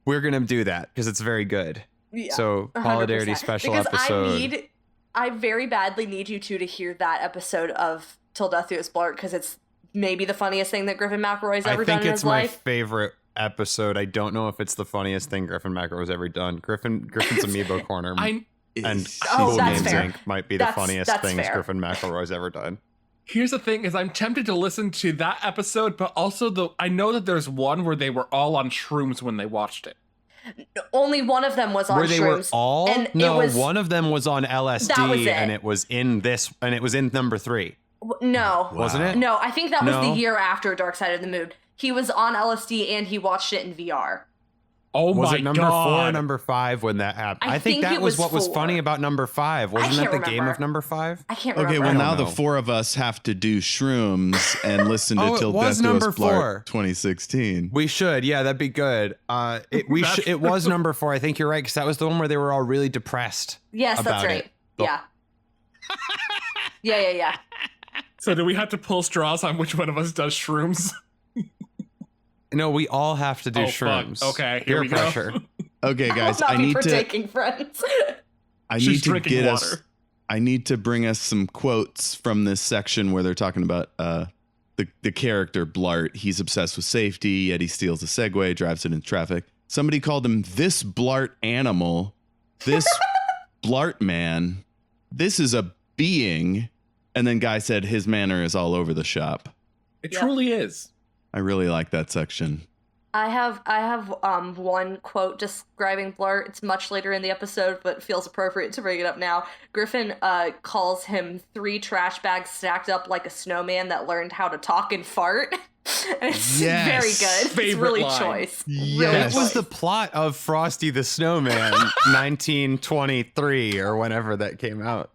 We're gonna do that because it's very good. Yeah, so Paulidarity special because episode. I very badly need you two to hear that episode of Till Death Do Us Blart, because it's maybe the funniest thing that Griffin McElroy's ever done in his life. I think it's my favorite episode. I don't know if it's the funniest thing Griffin McElroy's ever done. Griffin's Amiibo Corner and Cool Names Inc. might be the funniest things Griffin McElroy's ever done. Here's the thing: is I'm tempted to listen to that episode, but also I know that there's one where they were all on shrooms when they watched it. Only one of them was on shrooms. Where they were all? And no, one of them was on LSD, and it was in number 3. No. Wasn't it? No, I think that was the year after Dark Side of the Moon. He was on LSD and he watched it in VR. Oh was my it number God. 4 or number 5 when that happened? I think that was what was funny about number 5. Wasn't that the game of number 5? I can't remember. Okay, well now the 4 of us have to do shrooms and listen to Till Death Do Us Blart 2016. We should, yeah, that'd be good. It was number 4. I think you're right, because that was the one where they were all really depressed. Yes, that's right. Yeah. Yeah. So do we have to pull straws on which one of us does shrooms? No, we all have to do shrooms. Fuck. Okay, here we go. Okay, guys, I need to. Friends. I need to get us. I need to bring us some quotes from this section where they're talking about the character Blart. He's obsessed with safety, yet he steals a Segway, drives it in traffic. Somebody called him this Blart animal, this Blart man. This is a being. And then guy said his manner is all over the shop. It truly is. I really like that section. I have one quote describing Blart. It's much later in the episode, but it feels appropriate to bring it up now. Griffin calls him 3 trash bags stacked up like a snowman that learned how to talk and fart. And it's very good. Favorite it's really line. Choice. Yes. That was the plot of Frosty the Snowman, 1923 or whenever that came out.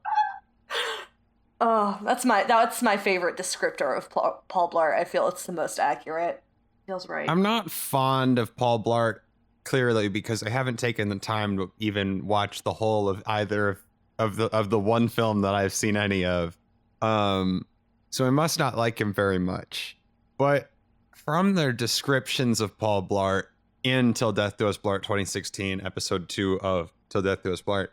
Oh, that's my favorite descriptor of Paul Blart. I feel it's the most accurate. Feels right. I'm not fond of Paul Blart, clearly, because I haven't taken the time to even watch the whole of either of the one film that I've seen any of. So I must not like him very much. But from their descriptions of Paul Blart in Till Death Do Us Blart 2016, episode 2 of Till Death Do Us Blart,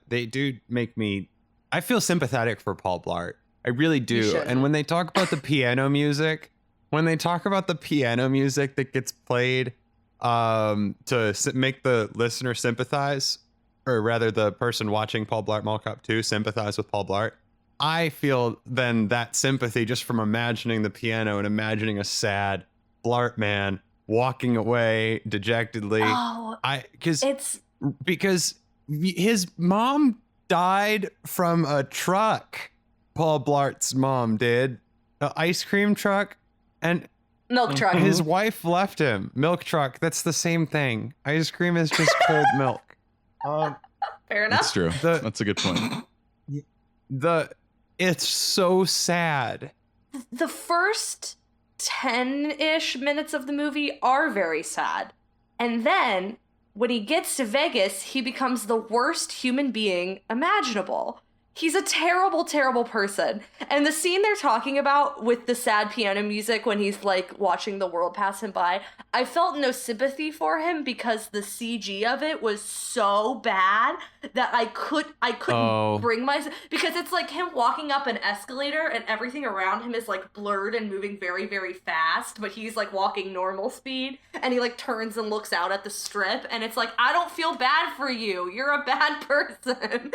they do make me. I feel sympathetic for Paul Blart. I really do. And when they talk about the piano music, that gets played to make the listener sympathize, or rather the person watching Paul Blart Mall Cop 2 sympathize with Paul Blart, I feel then that sympathy just from imagining the piano and imagining a sad Blart man walking away dejectedly. Oh, because his mom died from a truck. Paul Blart's mom did. An ice cream truck. And milk truck. His wife left him. Milk truck. That's the same thing. Ice cream is just cold milk. Fair enough. That's true. That's a good point. It's so sad the first 10-ish minutes of the movie are very sad. And then when he gets to Vegas, he becomes the worst human being imaginable. He's a terrible, terrible person. And the scene they're talking about with the sad piano music when he's like watching the world pass him by, I felt no sympathy for him because the CG of it was so bad that I couldn't bring myself, because it's like him walking up an escalator and everything around him is like blurred and moving very, very fast, but he's like walking normal speed and he like turns and looks out at the strip and it's like, I don't feel bad for you. You're a bad person.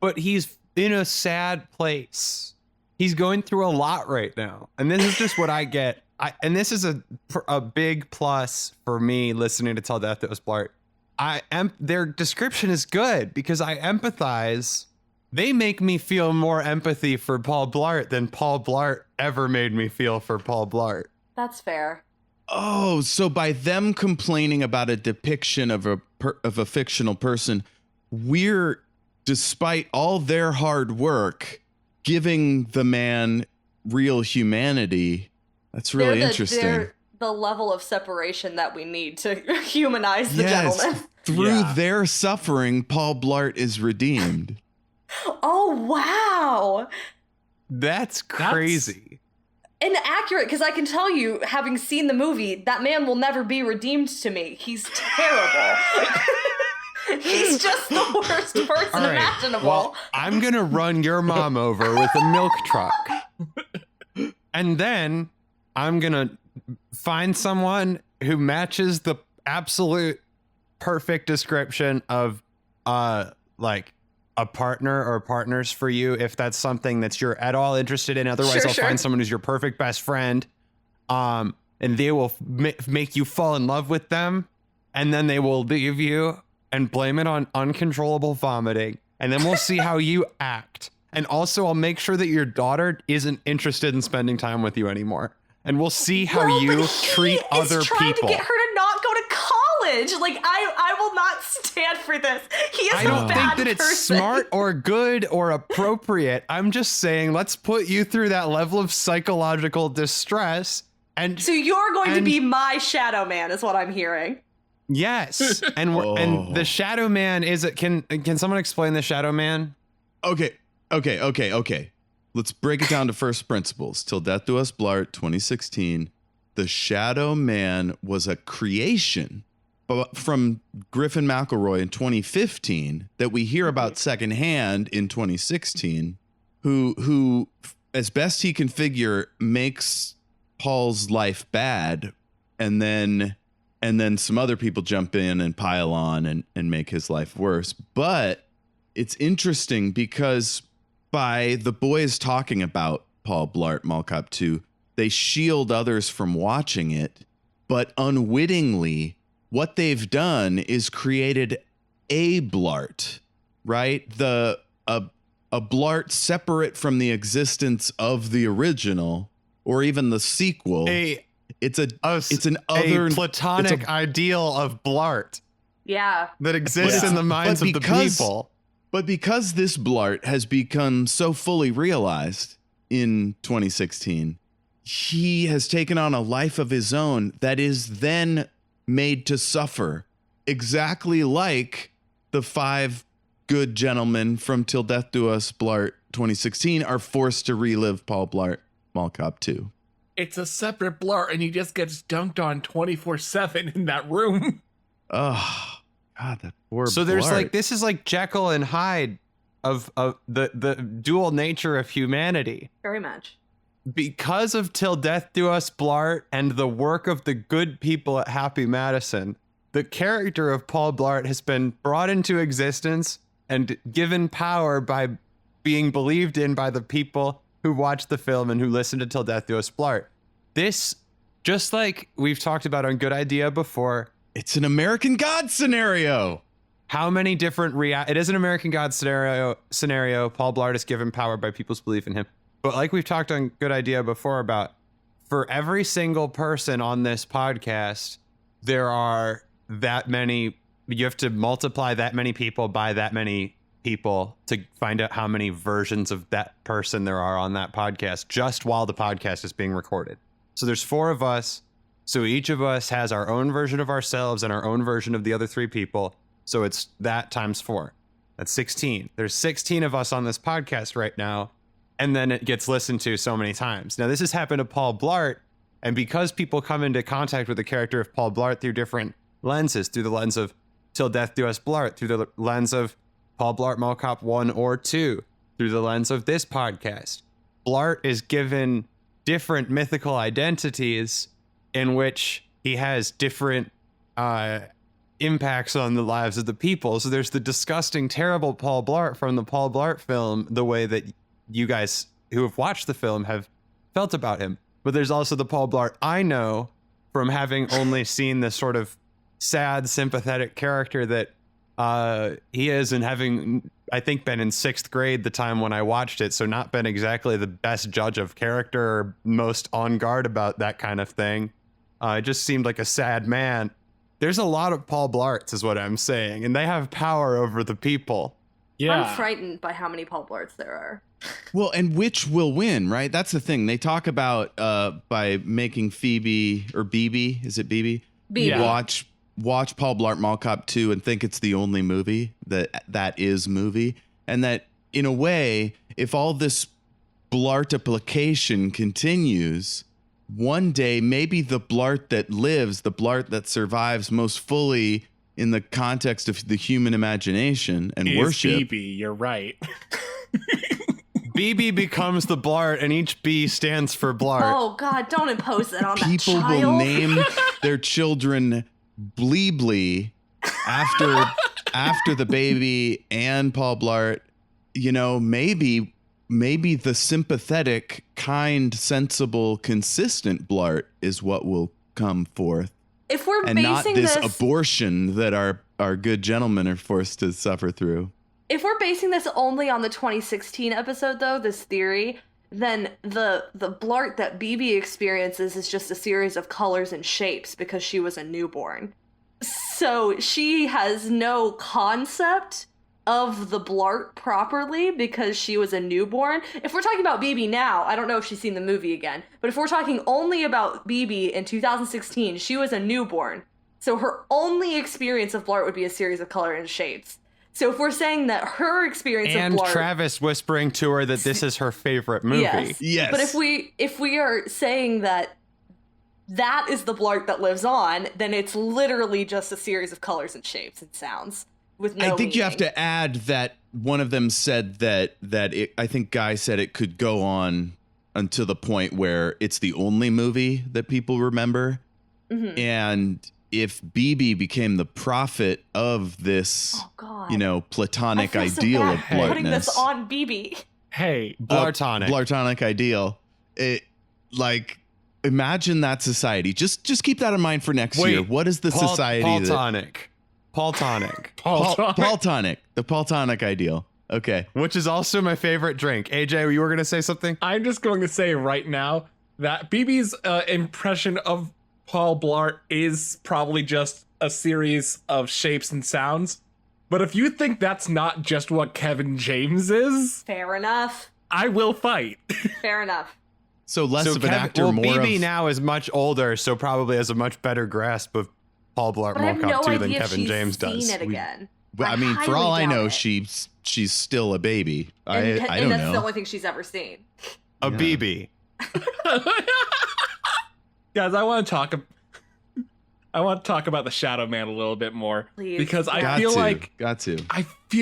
But he's in a sad place. He's going through a lot right now. And this is just what I get. And this is a big plus for me listening to Till Death Do Us Blart. Their description is good because I empathize. They make me feel more empathy for Paul Blart than Paul Blart ever made me feel for Paul Blart. That's fair. Oh, so by them complaining about a depiction of a fictional person, we're, despite all their hard work, giving the man real humanity. That's really interesting. They're the level of separation that we need to humanize the gentleman. Through their suffering, Paul Blart is redeemed. Oh, wow. That's crazy. Inaccurate, because I can tell you, having seen the movie, that man will never be redeemed to me. He's terrible. He's just the worst person imaginable. Well, I'm going to run your mom over with a milk truck. And then I'm going to find someone who matches the absolute perfect description of like a partner or partners for you, if that's something that you're at all interested in. Otherwise, I'll find someone who's your perfect best friend. And they will make you fall in love with them. And then they will leave you and blame it on uncontrollable vomiting. And then we'll see how you act. And also, I'll make sure that your daughter isn't interested in spending time with you anymore. And we'll see how you treat other people. He's trying to get her to not go to college. Like, I will not stand for this. He is a bad person. I don't think that it's smart or good or appropriate. I'm just saying, let's put you through that level of psychological distress. And so you're going to be my shadow man, is what I'm hearing. Yes, and and the Shadow Man is it? Can someone explain the Shadow Man? Okay. Let's break it down to first principles. Till Death Do Us Blart, 2016. The Shadow Man was a creation from Griffin McElroy in 2015 that we hear about secondhand in 2016. Who, as best he can figure, makes Paul's life bad, and then some other people jump in and pile on and make his life worse. But it's interesting because by the boys talking about Paul Blart Mall Cop 2, they shield others from watching it. But unwittingly, what they've done is created a Blart, right? A Blart separate from the existence of the original or even the sequel. It's an platonic ideal of Blart. Yeah. That exists in the minds of the people. But because this Blart has become so fully realized in 2016, he has taken on a life of his own that is then made to suffer, exactly like the 5 good gentlemen from Till Death Do Us Blart 2016 are forced to relive Paul Blart Mall Cop 2. It's a separate Blart, and he just gets dunked on 24/7 in that room. Oh, God, that poor So Blart. there's like, this is like Jekyll and Hyde of the dual nature of humanity. Very much. Because of Till Death Do Us Blart and the work of the good people at Happy Madison, the character of Paul Blart has been brought into existence and given power by being believed in by the people who watch the film and who listen to Till Death Do Us Blart. This, just like we've talked about on Good Idea before, it's an American God scenario. How many different it is an American God scenario. Paul Blart is given power by people's belief in him. But like we've talked on Good Idea before about, for every single person on this podcast, there are that many, you have to multiply that many people by that many people to find out how many versions of that person there are on that podcast just while the podcast is being recorded. So there's 4 of us. So each of us has our own version of ourselves and our own version of the other 3 people. So it's that times 4. That's 16. There's 16 of us on this podcast right now. And then it gets listened to so many times. Now, this has happened to Paul Blart. And because people come into contact with the character of Paul Blart through different lenses, through the lens of Till Death Do Us Blart, through the lens of Paul Blart Mall Cop 1 or 2, through the lens of this podcast, Blart is given different mythical identities in which he has different impacts on the lives of the people. So there's the disgusting, terrible Paul Blart from the Paul Blart film, the way that you guys who have watched the film have felt about him. But there's also the Paul Blart I know from having only seen this sort of sad, sympathetic character that he is, and having, I think, been in 6th grade the time when I watched it, so not been exactly the best judge of character or most on guard about that kind of thing. It just seemed like a sad man. There's a lot of Paul Blarts, is what I'm saying, and they have power over the people. Yeah. I'm frightened by how many Paul Blarts there are. Well, and which will win, right? That's the thing. They talk about by making Phoebe or BB, is it BB? BB. Yeah. Watch Paul Blart Mall Cop 2 and think it's the only movie that is movie. And that, in a way, if all this Blartiplication continues, one day maybe the Blart that lives, the Blart that survives most fully in the context of the human imagination and Is worship. Phoebe, you're right. BB becomes the Blart, and each B stands for Blart. Oh God, don't impose that on that People child. will name their children Bleebly after the baby and Paul Blart. You know, maybe the sympathetic, kind, sensible, consistent Blart is what will come forth, If we're and not basing this this abortion that our good gentlemen are forced to suffer through. If we're basing this only on the 2016 episode, though, this theory, then the Blart that BB experiences is just a series of colors and shapes because she was a newborn. So she has no concept of the Blart properly because she was a newborn. If we're talking about BB now, I don't know if she's seen the movie again, but if we're talking only about BB in 2016, she was a newborn. So her only experience of Blart would be a series of color and shapes. So if we're saying that her experience And of Blart, Travis whispering to her that this is her favorite movie. Yes. But if we are saying that is the Blart that lives on, then it's literally just a series of colors and shapes and sounds with no I think you have meaning. to add that one of them said that it, I think Guy said it could go on until the point where it's the only movie that people remember. Mhm. And if BB became the prophet of this, Oh God. you know, I platonic feel so ideal bad of putting this Blartness, on BB. Hey, Blartonic. Blartonic ideal, it, like, imagine that society. Just keep that in mind for next year. What is the society that Paultonic. Paultonic, the Paultonic ideal? Okay. Which is also my favorite drink. AJ, you were going to say something? I'm just going to say right now that BB's impression of Paul Blart is probably just a series of shapes and sounds. But if you think that's not just what Kevin James is, Fair enough. I will fight. Fair enough. So less of an Kevin- actor, well, more BB of now is much older, so probably has a much better grasp of Paul Blart But I have Mall no Cop 2 idea than if Kevin she's James seen does. it again. Well, I mean, for highly all I doubt know, it. she's still a baby. I And don't that's the know. only thing she's ever seen. A Yeah. BB. Guys, I want to talk about the Shadow Man a little bit more. Please. Because I Got feel to,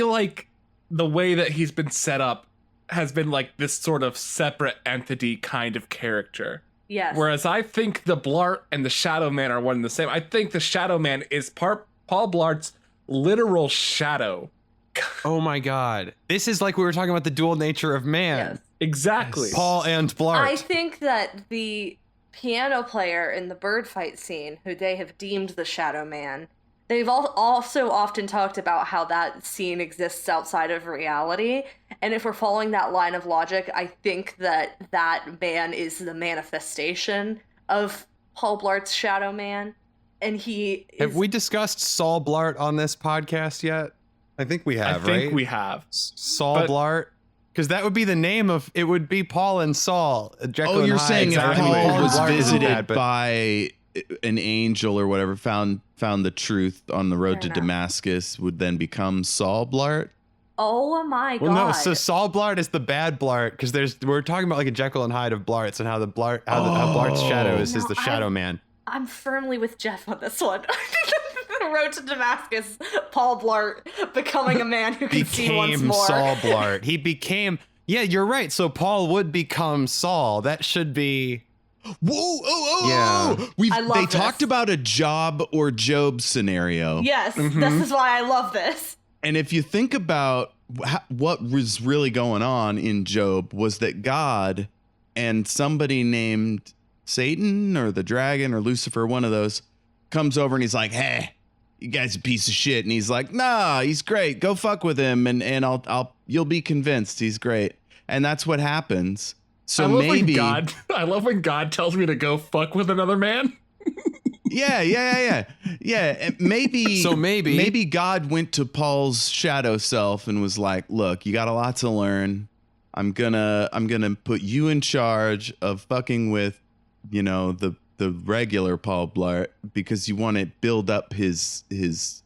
like the way that he's been set up has been like this sort of separate entity kind of character. Yes. Whereas I think the Blart and the Shadow Man are one and the same. I think the Shadow Man is Paul Blart's literal shadow. Oh my god. This is like we were talking about the dual nature of man. Yes. Exactly. Paul and Blart. I think that the piano player in the bird fight scene, who they have deemed the Shadow Man, they've also often talked about how that scene exists outside of reality. And if we're following that line of logic, I think that that man is the manifestation of Paul Blart's Shadow Man. And he is... Have we discussed Saul Blart on this podcast yet? I think we I have, think right? we have. Saul But- Blart. Because that would be the name of it. Would be Paul and Saul. Jekyll Oh, and you're Hyde. saying if exactly. Paul Paul was Blart isn't visited bad, but- by an angel or whatever, found the truth on the road Fair to enough. Damascus, would then become Saul Blart? Oh my god. Well, no. So Saul Blart is the bad Blart because we're talking about like a Jekyll and Hyde of Blarts and how how Blart's shadow is No, the Shadow Man. I'm firmly with Jeff on this one. Road to Damascus, Paul Blart becoming a man who can see once Became more. Saul Blart. He became. Yeah, you're right. So Paul would become Saul. That should be. Whoa! Oh! Yeah. We've I love they this. talked about a Job or Job scenario. Yes, Mhm. this is why I love this. And if you think about what was really going on in Job, was that God and somebody named Satan or the dragon or Lucifer, one of those, comes over and he's like, "Hey, you guy's a piece of shit." And he's like, "Nah, he's great. Go fuck with him, and you'll be convinced he's great." And that's what happens. So I love maybe, I love when God tells me to go fuck with another man. yeah. And maybe Maybe God went to Paul's shadow self and was like, "Look, you got a lot to learn. I'm gonna put you in charge of fucking with, the regular Paul Blart because you want to build up his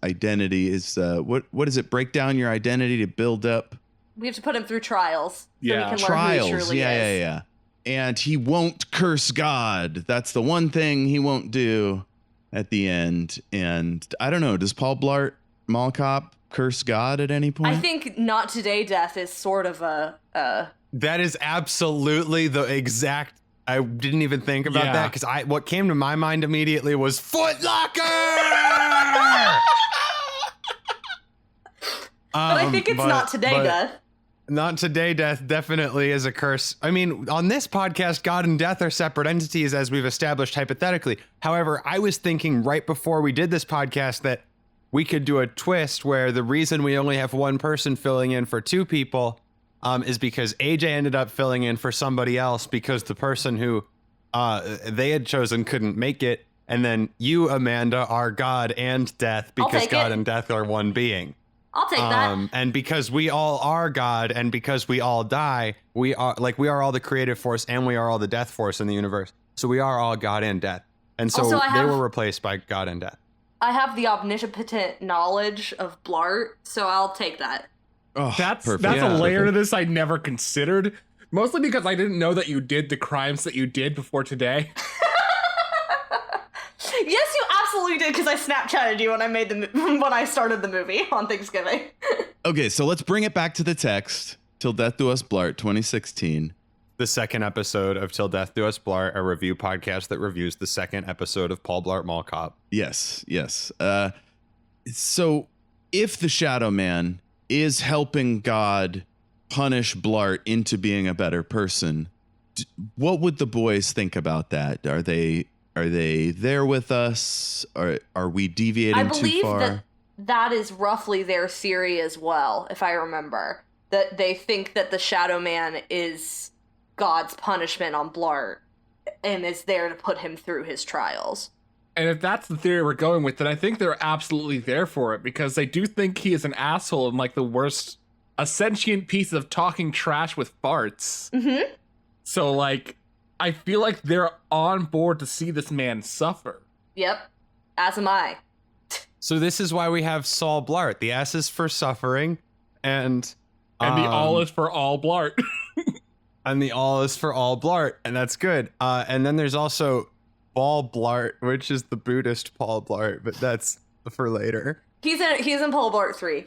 identity. His what is it? Break down your identity to build up We have to put him through trials. Yeah. So we can learn who trials. he truly Yeah. is. And he won't curse God. That's the one thing he won't do at the end. And I don't know. Does Paul Blart Mall Cop curse God at any point? I think Not Today Death is sort of a That is absolutely the exact. I didn't even think about Yeah. that because what came to my mind immediately was Foot Locker. But I think it's Not Today Death. Not Today Death definitely is a curse. I mean, on this podcast, God and death are separate entities, as we've established hypothetically. However, I was thinking right before we did this podcast that we could do a twist where the reason we only have one person filling in for two people is because AJ ended up filling in for somebody else because the person who they had chosen couldn't make it. And then you, Amanda, are God and death because take God it. and death are one being. I'll take that. And because we all are God and because we all die, we are all the creative force and we are all the death force in the universe. So we are all God and death. And so Also, they were replaced by God and death. I have the omnipotent knowledge of Blart, so I'll take that. Oh, That's perfect. a layer to this I never considered. Mostly because I didn't know that you did the crimes that you did before today. Yes, you absolutely did, because I Snapchatted you when I made when I started the movie on Thanksgiving. Okay, so let's bring it back to the text. Till Death Do Us Blart 2016. The second episode of Till Death Do Us Blart, a review podcast that reviews the second episode of Paul Blart Mall Cop. Yes. So if the Shadow Man is helping God punish Blart into being a better person, what would the boys think about that? Are they there with us? Are we deviating I too believe far? that is roughly their theory as well, if I remember. That they think that the Shadow Man is God's punishment on Blart and is there to put him through his trials. And if that's the theory we're going with, then I think they're absolutely there for it because they do think he is an asshole and like the worst, a sentient piece of talking trash with farts. Mm-hmm. So like, I feel like they're on board to see this man suffer. Yep. As am I. So this is why we have Saul Blart. The S is for suffering, and the all is for all Blart. and the all is for all Blart, and that's good. And then there's also Paul Blart, which is the Buddhist Paul Blart, but that's for later. He's in Paul Blart 3.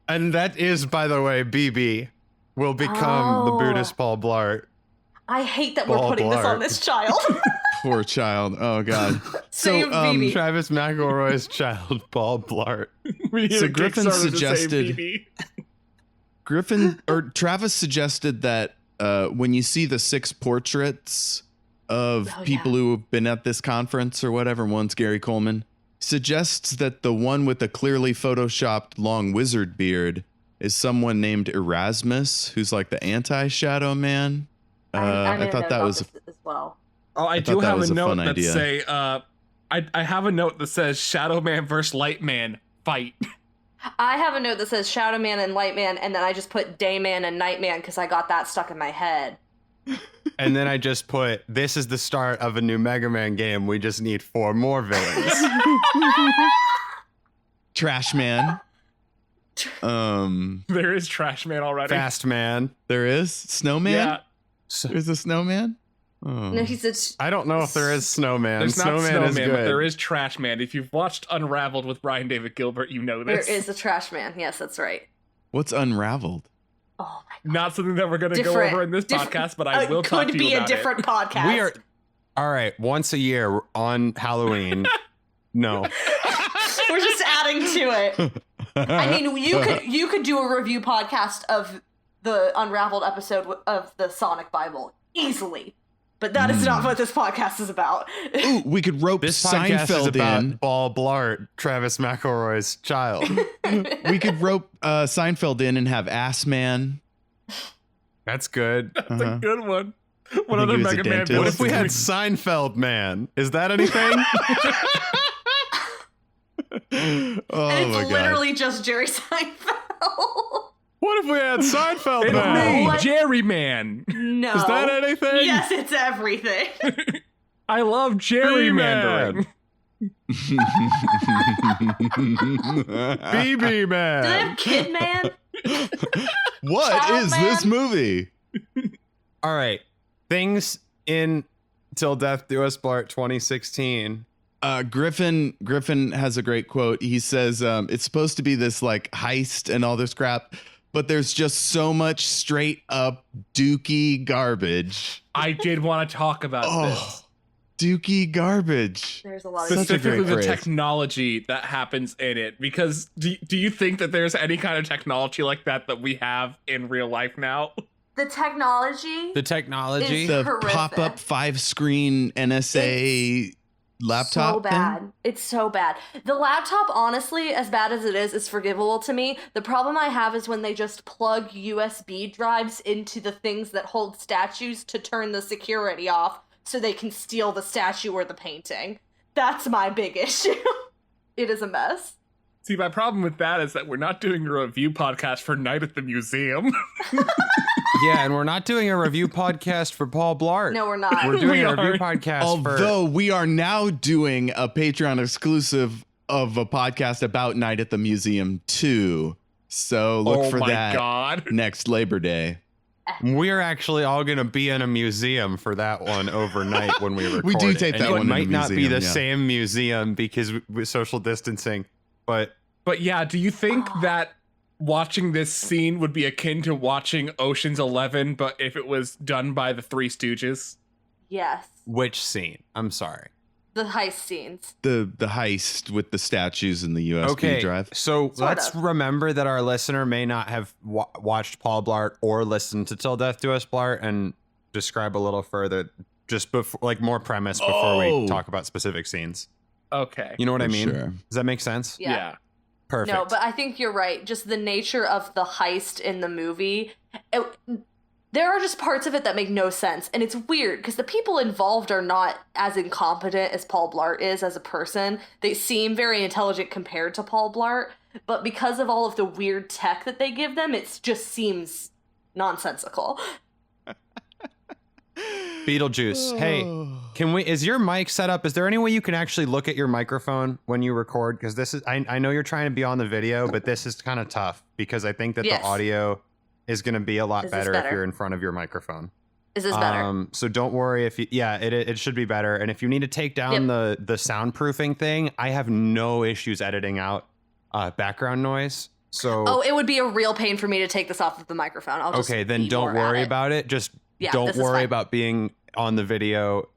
And that is, by the way, BB will become the Oh. Buddhist Paul Blart. I hate that Paul we're putting this on Blart. this child. Poor child. Oh God. Save BB. Travis McElroy's child, Paul Blart. We need So a Griffin Kickstarter to save suggested- BB. Travis suggested that when you see the 6 portraits of Oh, people yeah. who have been at this conference or whatever, one's Gary Coleman, suggests that the one with the clearly photoshopped long wizard beard is someone named Erasmus, who's like the anti-Shadow Man. I made a thought note that about was this as well. Oh, I thought do that have was a a note fun that idea. say, I have a note that says Shadow Man versus Light Man fight. I have a note that says Shadow Man and Light Man, and then I just put Day Man and Night Man because I got that stuck in my head. And then I just put, this is the start of a new Mega Man game. We just need 4 more villains. Trash Man. There is Trash Man already. Fast Man. There is Snowman. Yeah. There's a Snowman. Oh. No, he's a I don't know if there is Snowman. There's not Snowman is Snowman, good. but there is Trash Man. If you've watched Unraveled with Brian David Gilbert, you know there this. is a Trash Man. Yes, that's right. What's Unraveled? Oh my god. Not something that we're going to go over in this podcast, but I will talk to you about Could be a different podcast. We are all right. Once a year on Halloween. No. We're just adding to it. I mean, you could do a review podcast of the Unraveled episode of the Sonic Bible easily, but that is not what this podcast is about. Ooh, we could rope This podcast is Seinfeld about in. Paul Blart, Travis McElroy's child. We could rope Seinfeld in and have Ass Man. That's good. That's a good one. What I other think he was a Mega Man dentist. What if we had villains? Seinfeld Man? Is that anything? Oh And it's my god. literally just Jerry Seinfeld. What if we had Seinfeld It's Man? me, What? Jerry Man. No. Is that anything? Yes, it's everything. I love gerrymandering. BB Do they Man. have Kid Man? What Child is Man? this movie? All right. Things in Till Death Do Us Blart 2016. Griffin has a great quote. He says it's supposed to be this like heist and all this crap, but there's just so much straight up dookie garbage. I did want to talk about Oh, this. dookie garbage. There's a lot of Such a Specifically great the phrase. technology that happens in it. Because do you think that there's any kind of technology like that we have in real life now? the technology. The technology. The horrific. pop-up 5-screen NSA laptop so bad. thing? It's so bad. The laptop, honestly, as bad as it is forgivable to me. The problem I have is when they just plug USB drives into the things that hold statues to turn the security off so they can steal the statue or the painting. That's my big issue. It is a mess. See, my problem with that is that we're not doing a review podcast for Night at the Museum. Yeah, and we're not doing a review podcast for Paul Blart. No, we're not. We're doing We a review are. podcast Although we are now doing a Patreon exclusive of a podcast about Night at the Museum 2. So look oh for my that god. next Labor Day. We're actually all going to be in a museum for that one overnight when we record. We do it. tape And that it one in a might not be museum, the yeah. same museum because with social distancing, but But yeah, do you think that watching this scene would be akin to watching Ocean's 11, but if it was done by the Three Stooges? Yes. which scene? I'm sorry. The heist scenes. The heist with the statues and the USB Okay, drive. so Sort let's of. remember that our listener may not have watched Paul Blart or listened to Till Death Do Us Blart, and describe a little further, just before, like more premise before Oh. we talk about specific scenes. Okay. You know what I For mean? sure. Does that make sense? Yeah. Perfect. No, but I think you're right. Just the nature of the heist in the movie. There are just parts of it that make no sense. And it's weird because the people involved are not as incompetent as Paul Blart is as a person. They seem very intelligent compared to Paul Blart. But because of all of the weird tech that they give them, it just seems nonsensical. Beetlejuice. Hey, can we? Is your mic set up? Is there any way you can actually look at your microphone when you record? Because this is, I know you're trying to be on the video, but this is kind of tough because I think that Yes. the audio is going to be a lot Is this better if better? you're in front of your microphone. Is this better? So don't worry if you, yeah, it should be better. And if you need to take down the soundproofing thing, I have no issues editing out background noise. So Oh, it would be a real pain for me to take this off of the microphone. I'll just okay, then be don't more at worry it. about it. Just Yeah, don't this is worry fine. about being on the video.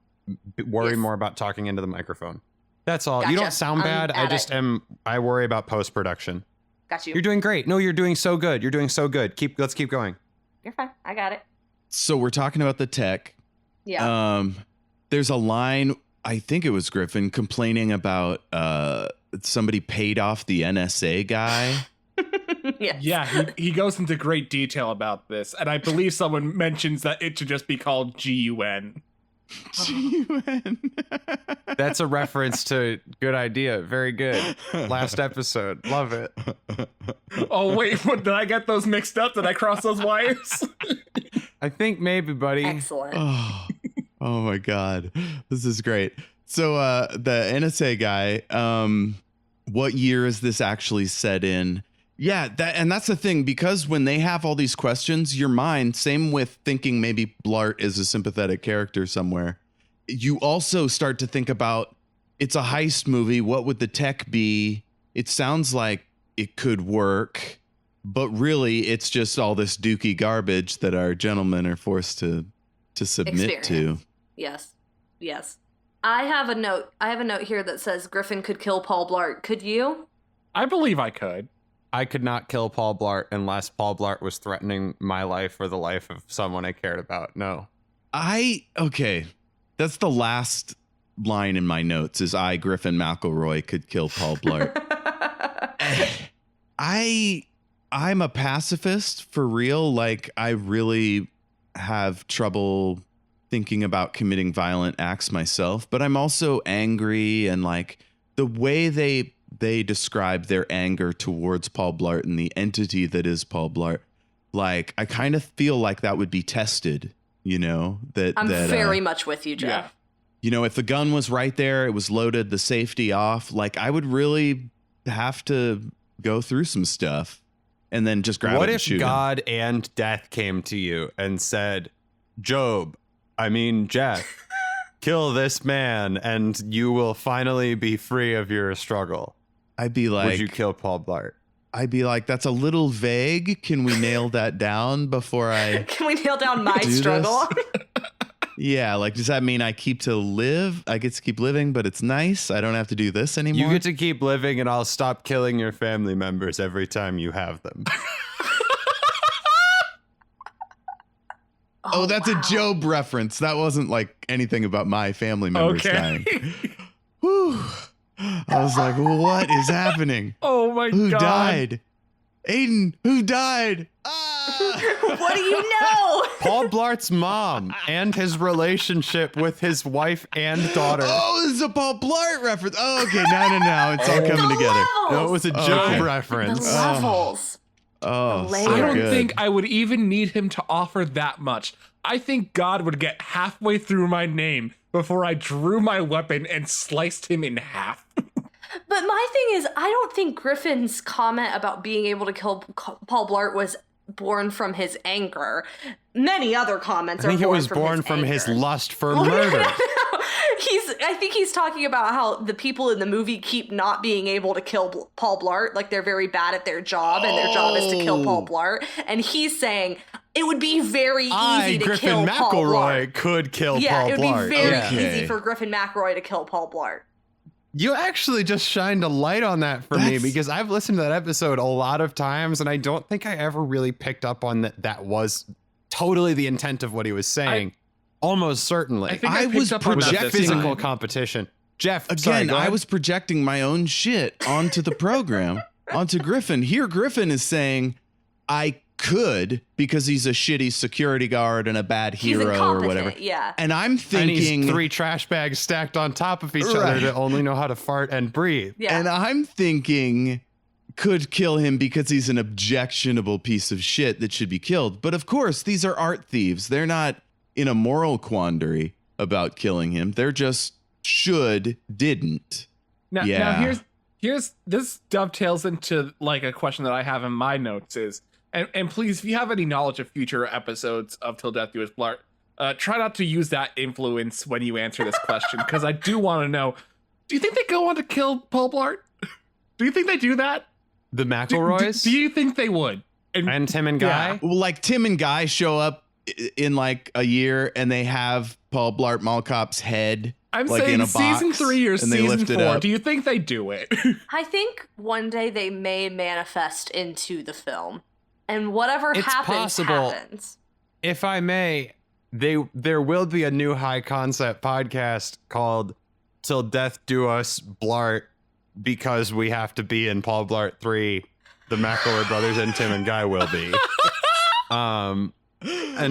Worry Yes. more about talking into the microphone. That's all. You don't Gotcha. sound I'm bad. I at just it. am. I worry about post production. Got you. You're doing great. No, you're doing so good. You're doing so good. Let's keep going. You're fine. I got it. So we're talking about the tech. Yeah. There's a line, I think it was Griffin, complaining about somebody paid off the NSA guy. Yes. Yeah, he goes into great detail about this, and I believe someone mentions that it should just be called GUN. G-U-N. That's a reference to Good Idea. Very good. Last episode. Love it. Oh, wait, what, did I get those mixed up? Did I cross those wires? I think maybe, buddy. Excellent. Oh my God. This is great. So the NSA guy, what year is this actually set in? Yeah, that's the thing, because when they have all these questions, your mind, same with thinking maybe Blart is a sympathetic character somewhere, you also start to think about, it's a heist movie. What would the tech be? It sounds like it could work, but really it's just all this dookie garbage that our gentlemen are forced to submit to. Yes. I have a note here that says Griffin could kill Paul Blart. Could you? I believe I could. I could not kill Paul Blart unless Paul Blart was threatening my life or the life of someone I cared about. No. Okay. That's the last line in my notes is Griffin McElroy could kill Paul Blart. I'm a pacifist for real. Like, I really have trouble thinking about committing violent acts myself, but I'm also angry, and like the way they describe their anger towards Paul Blart and the entity that is Paul Blart, like I kind of feel like that would be tested, you know, I'm very much with you, Jeff. Yeah. You know, if the gun was right there, it was loaded, the safety off, like I would really have to go through some stuff and then just grab it and shoot him. What if God and death came to you and said, Jeff, kill this man and you will finally be free of your struggle? I'd be like, would you kill Paul Blart? I'd be like, that's a little vague. Can we nail that down before I Can we nail down my struggle? Yeah, like, does that mean I get to keep living, but it's nice? I don't have to do this anymore? You get to keep living and I'll stop killing your family members every time you have them. Oh, that's a Job reference. That wasn't like anything about my family members dying. Whew. I was like, what is happening? Oh my God. Who died? Aiden, who died? Ah! What do you know? Paul Blart's mom and his relationship with his wife and daughter. Oh, this is a Paul Blart reference. Oh, okay, now it's all coming together. No, it was a Job The reference. levels. Oh, The so I don't good. think I would even need him to offer that much. I think God would get halfway through my name before I drew my weapon and sliced him in half. But my thing is, I don't think Griffin's comment about being able to kill Paul Blart was born from his anger. Many other comments I think are it born was from born his from his anger. lust for murder. I think he's talking about how the people in the movie keep not being able to kill Paul Blart. Like, they're very bad at their job, and their job is to kill Paul Blart. And he's saying it would be very easy to kill Griffin Paul McElroy Blart. could kill Yeah, Paul it would Blart. be very Okay. easy for Griffin McElroy to kill Paul Blart. You actually just shined a light on that for me, That's- because I've listened to that episode a lot of times, and I don't think I ever really picked up on that was totally the intent of what he was saying. Almost certainly. I think I I picked was up on that projecting- this time. Physical competition. Jeff, Again, sorry, go I ahead. was projecting my own shit onto the program, onto Griffin. Here, Griffin is saying, I could, because he's a shitty security guard and a bad He's hero or incompetent, whatever. yeah. And I'm And thinking, he's 3 trash bags stacked on top of each Right. other that only know how to fart and breathe. Yeah. and I'm thinking, could kill him because he's an objectionable piece of shit that should be killed. But of course, these are art thieves. They're not in a moral quandary about killing him. They're just didn't. Now Yeah. here's this dovetails into like a question that I have in my notes is, and please, if you have any knowledge of future episodes of Till Death Do Us Blart, try not to use that influence when you answer this question, because I do want to know, do you think they go on to kill Paul Blart? Do you think they do that? The Do McElroys you think they would? and Tim and Guy. Yeah. Well, like Tim and Guy show up in like a year and they have Paul Blart Mall Cop's head. I'm like, saying in a season box, 3 or and they season lift it 4. up. Do you think they do it? I think one day they may manifest into the film. And whatever It's happens, possible. happens. If I may, there will be a new high concept podcast called Till Death Do Us Blart, because we have to be in Paul Blart 3. The McElroy brothers and Tim and Guy will be. And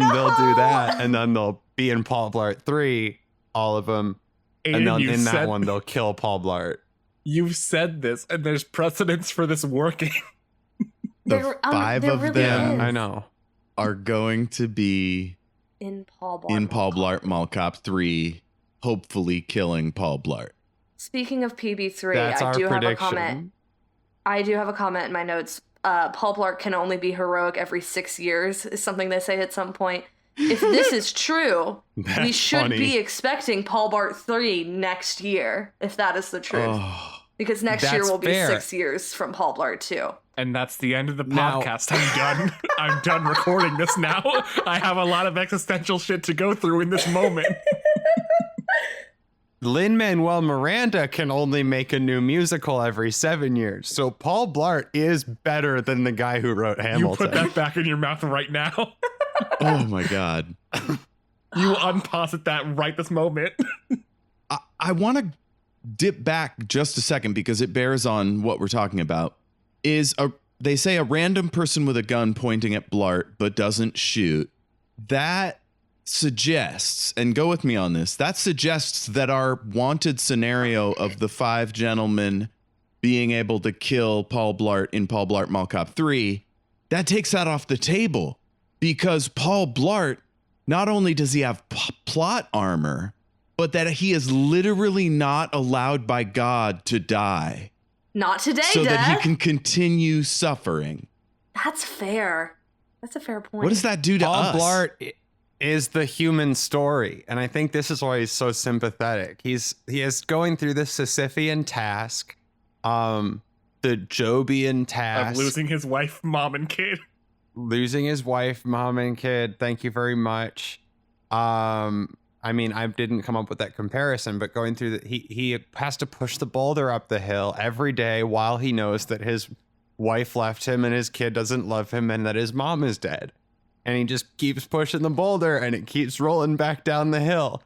they'll do that, and then they'll be in Paul Blart 3. all of them. Aiden, And you in that said, one, they'll kill Paul Blart. You've said this, and there's precedence for this working. The five there of really them is. I know. are going to be in Paul Blart. Paul Blart Mall Cop 3, hopefully killing Paul Blart. Speaking of PB3, That's I our do have a prediction. comment. I do have a comment in my notes. Paul Blart can only be heroic every 6 years, is something they say at some point. If this is true, we That's should funny. be expecting Paul Blart 3 next year, if that is the truth. Oh, Because next year That's will be fair. 6 years from Paul Blart 2. And that's the end of the Now- podcast. I'm done. I'm done recording this now. I have a lot of existential shit to go through in this moment. Lin-Manuel Miranda can only make a new musical every 7 years. So Paul Blart is better than the guy who wrote Hamilton. You put that back in your mouth right now. oh my God. You unposit that right this moment. I want to dip back just a second because it bears on what we're talking about. They say a random person with a gun pointing at Blart but doesn't shoot. That suggests, and go with me on this, that suggests that our wanted scenario of the 5 gentlemen being able to kill Paul Blart in Paul Blart Mall Cop 3, that takes that off the table because Paul Blart, not only does he have plot armor, but that he is literally not allowed by God to die. Not today, So Dad. that he can continue suffering. That's fair. That's a fair point. What does that do to Paul us? Blart is the human story, and I think this is why he's so sympathetic. He is going through the Sisyphean task, the Jobian task Of losing his wife, mom, and kid. losing his wife, mom, and kid. Thank you very much. I mean, I didn't come up with that comparison, but going through he has to push the boulder up the hill every day while he knows that his wife left him and his kid doesn't love him and that his mom is dead. And he just keeps pushing the boulder and it keeps rolling back down the hill.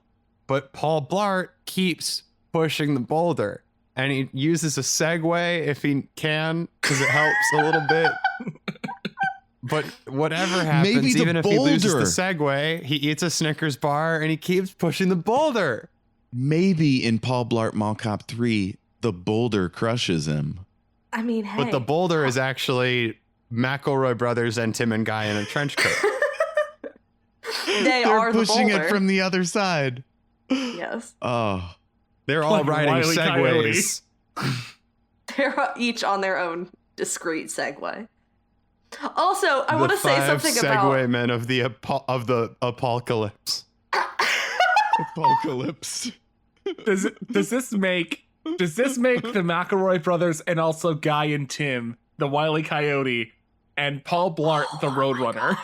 But Paul Blart keeps pushing the boulder and he uses a Segway if he can because it helps a little bit. But whatever happens, Maybe the even if he loses the boulder. Segway, he eats a Snickers bar and he keeps pushing the boulder. Maybe in Paul Blart Mall Cop 3, the boulder crushes him. I mean, hey. But the boulder is actually McElroy brothers and Tim and Guy in a trench coat. They They're are the pushing boulder. it from the other side. Yes. Oh, They're all Like riding Wile E. Coyote. Segways. They're each on their own discreet segue. Also, I want to The say 5 something Segway about... men of the apocalypse. apocalypse. Does this make the McElroy brothers and also Guy and Tim, the Wile E. Coyote, and Paul Blart, the Roadrunner?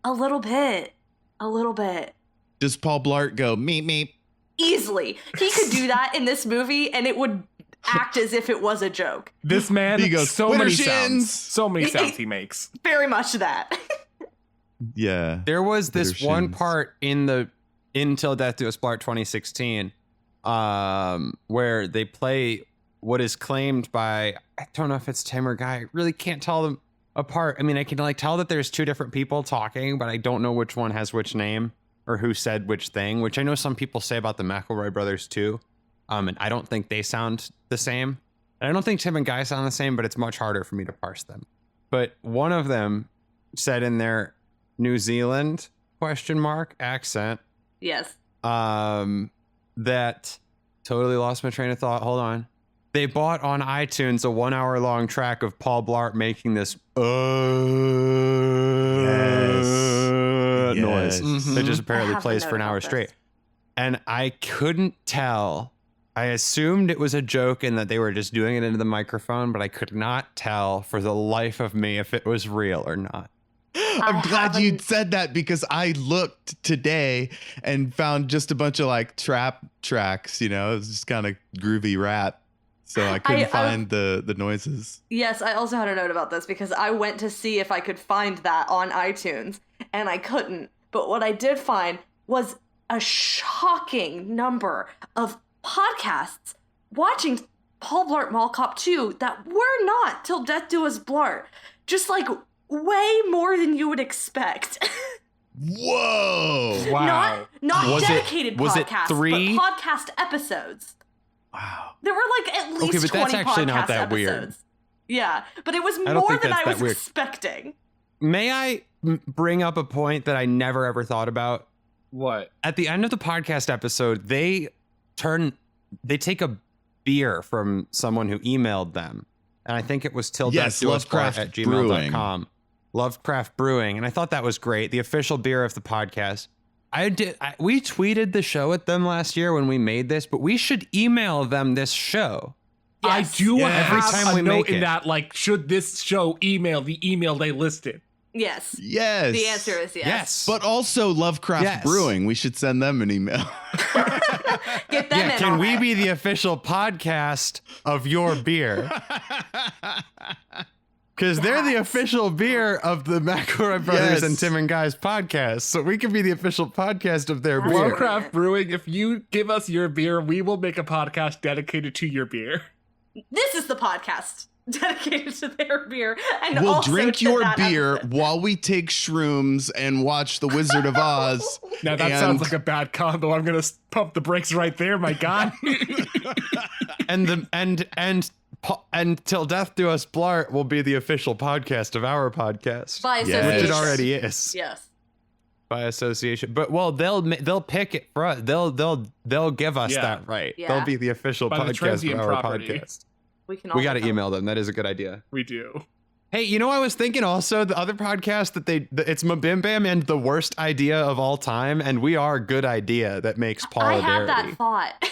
A little bit. A little bit. Does Paul Blart go, meep, meep? Easily. He could do that in this movie and it would act as if it was a joke. This man, He goes, so "Winter many shins!" sounds he makes. Very much that. Yeah. There was this Bitter one shins. part in Till Death Do Us Blart 2016 where they play what is claimed by, I don't know if it's Tim or Guy. I really can't tell them apart. I mean, I can tell that there's 2 different people talking, but I don't know which one has which name or who said which thing, which I know some people say about the McElroy brothers too. And I don't think they sound the same. And I don't think Tim and Guy sound the same, but it's much harder for me to parse them. But one of them said in their New Zealand accent, Yes. that totally lost my train of thought. Hold on. They bought on iTunes a 1 hour long track of Paul Blart making this noise Yes. that just I apparently have plays to for an know hour about straight. this. And I couldn't tell. I assumed it was a joke and that they were just doing it into the microphone, but I could not tell for the life of me if it was real or not. I'm glad you haven't- said that because I looked today and found just a bunch of like trap tracks, you know, it was just kind of groovy rap. So I couldn't find the noises. Yes, I also had a note about this because I went to see if I could find that on iTunes and I couldn't. But what I did find was a shocking number of podcasts watching Paul Blart Mall Cop 2 that were not Till Death Do Us Blart. Just like way more than you would expect. Whoa. Wow. Not Was dedicated was it podcasts, 3? but podcast episodes. Wow. There were like at least Okay, but 20 that's actually podcast not that episodes. weird. Yeah, but it was don't more think than that's I that was weird. expecting. May I bring up a point that I never ever thought about? What? At the end of the podcast episode, they take a beer from someone who emailed them. And I think it was Yes, Lovecraft at Brewing. gmail.com. Lovecraft Brewing. And I thought that was great. The official beer of the podcast. We tweeted the show at them last year when we made this, but we should email them this show. Yes. I do Yeah. have Every time a we note make in it. that, like, should this show email the email they listed? Yes. Yes. The answer is yes. Yes. But also Lovecraft Yes. Brewing. We should send them an email. Get them Yeah, in can on we it. be the official podcast of your beer? Because they're the Yes. official beer of the McElroy Brothers Yes. and Tim and Guys podcast. So we can be the official podcast of their That's beer. Lovecraft Brewing, if you give us your beer, we will make a podcast dedicated to your beer. This is the podcast dedicated to their beer. And We'll also drink to your that beer episode. while we take shrooms and watch The Wizard of Oz. Now that And- sounds like a bad combo. I'm gonna pump the brakes right there, my God. and Till Death Do Us Blart will be the official podcast of our podcast, By Yes. association. which it already is Yes. by association. But well, they'll pick it for us. They'll give us Yeah. that right. Yeah. They'll be the official By the podcast transient of our property. podcast. We can all We got to become- email them. That is a good idea. We do. Hey, you know, I was thinking also the other podcast it's MBMBaM and the worst idea of all time, and we are a good idea that makes I had that Paulidarity. thought.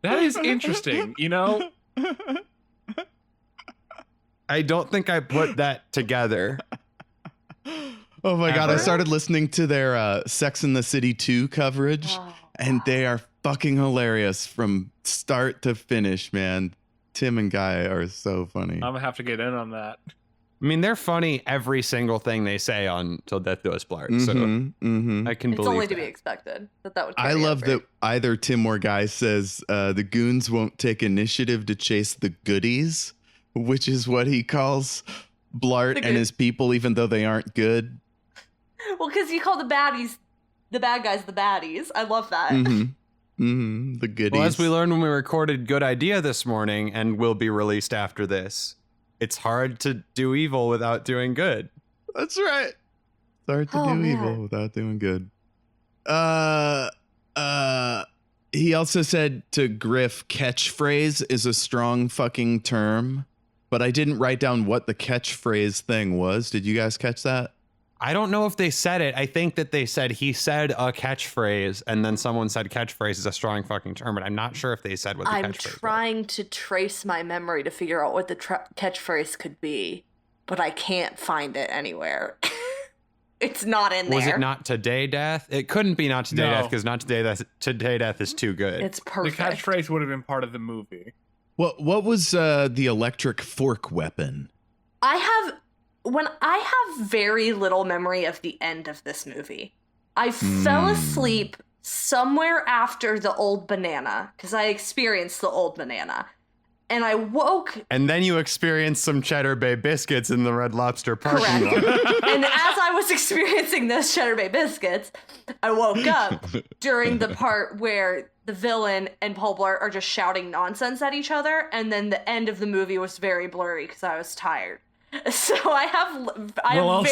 That is interesting. You know, I don't think I put that together. Oh my God. I Ever? started listening to their Sex and the City 2 coverage, Oh, and wow. they are fucking hilarious from start to finish, man. Tim and Guy are so funny. I'm gonna have to get in on that. I mean, they're funny every single thing they say on Till Death Do Us Blart. So I can It's believe only that. to be expected that would. I carry love over. that either Tim or Guy says the goons won't take initiative to chase the goodies, which is what he calls Blart The and good- his people, even though they aren't good. Well, because you call the baddies, the bad guys, the baddies. I love that. The goodies. Well, as we learned when we recorded Good Idea this morning and will be released after this, it's hard to do evil without doing good. That's right. It's hard to Oh, do man. evil without doing good. He also said to Griff, catchphrase is a strong fucking term, but I didn't write down what the catchphrase thing was. Did you guys catch that? I don't know if they said it. I think that they said he said a catchphrase, and then someone said catchphrase is a strong fucking term, but I'm not sure if they said what the I'm catchphrase was. trying to trace my memory to figure out what the catchphrase could be, but I can't find it anywhere. It's not in there. Was it not Today Death? It couldn't be Not Today No. Death because Not Today Death. Today Death is too good. It's The perfect. catchphrase would have been part of the movie. What was the electric fork weapon? I have very little memory of the end of this movie. I fell asleep somewhere after the old banana because I experienced the old banana. And I woke And then you experienced some Cheddar Bay biscuits in the Red Lobster parking correct. lot. And as I was experiencing those Cheddar Bay biscuits, I woke up during the part where the villain and Paul Blart are just shouting nonsense at each other, and then the end of the movie was very blurry because I was tired. So I have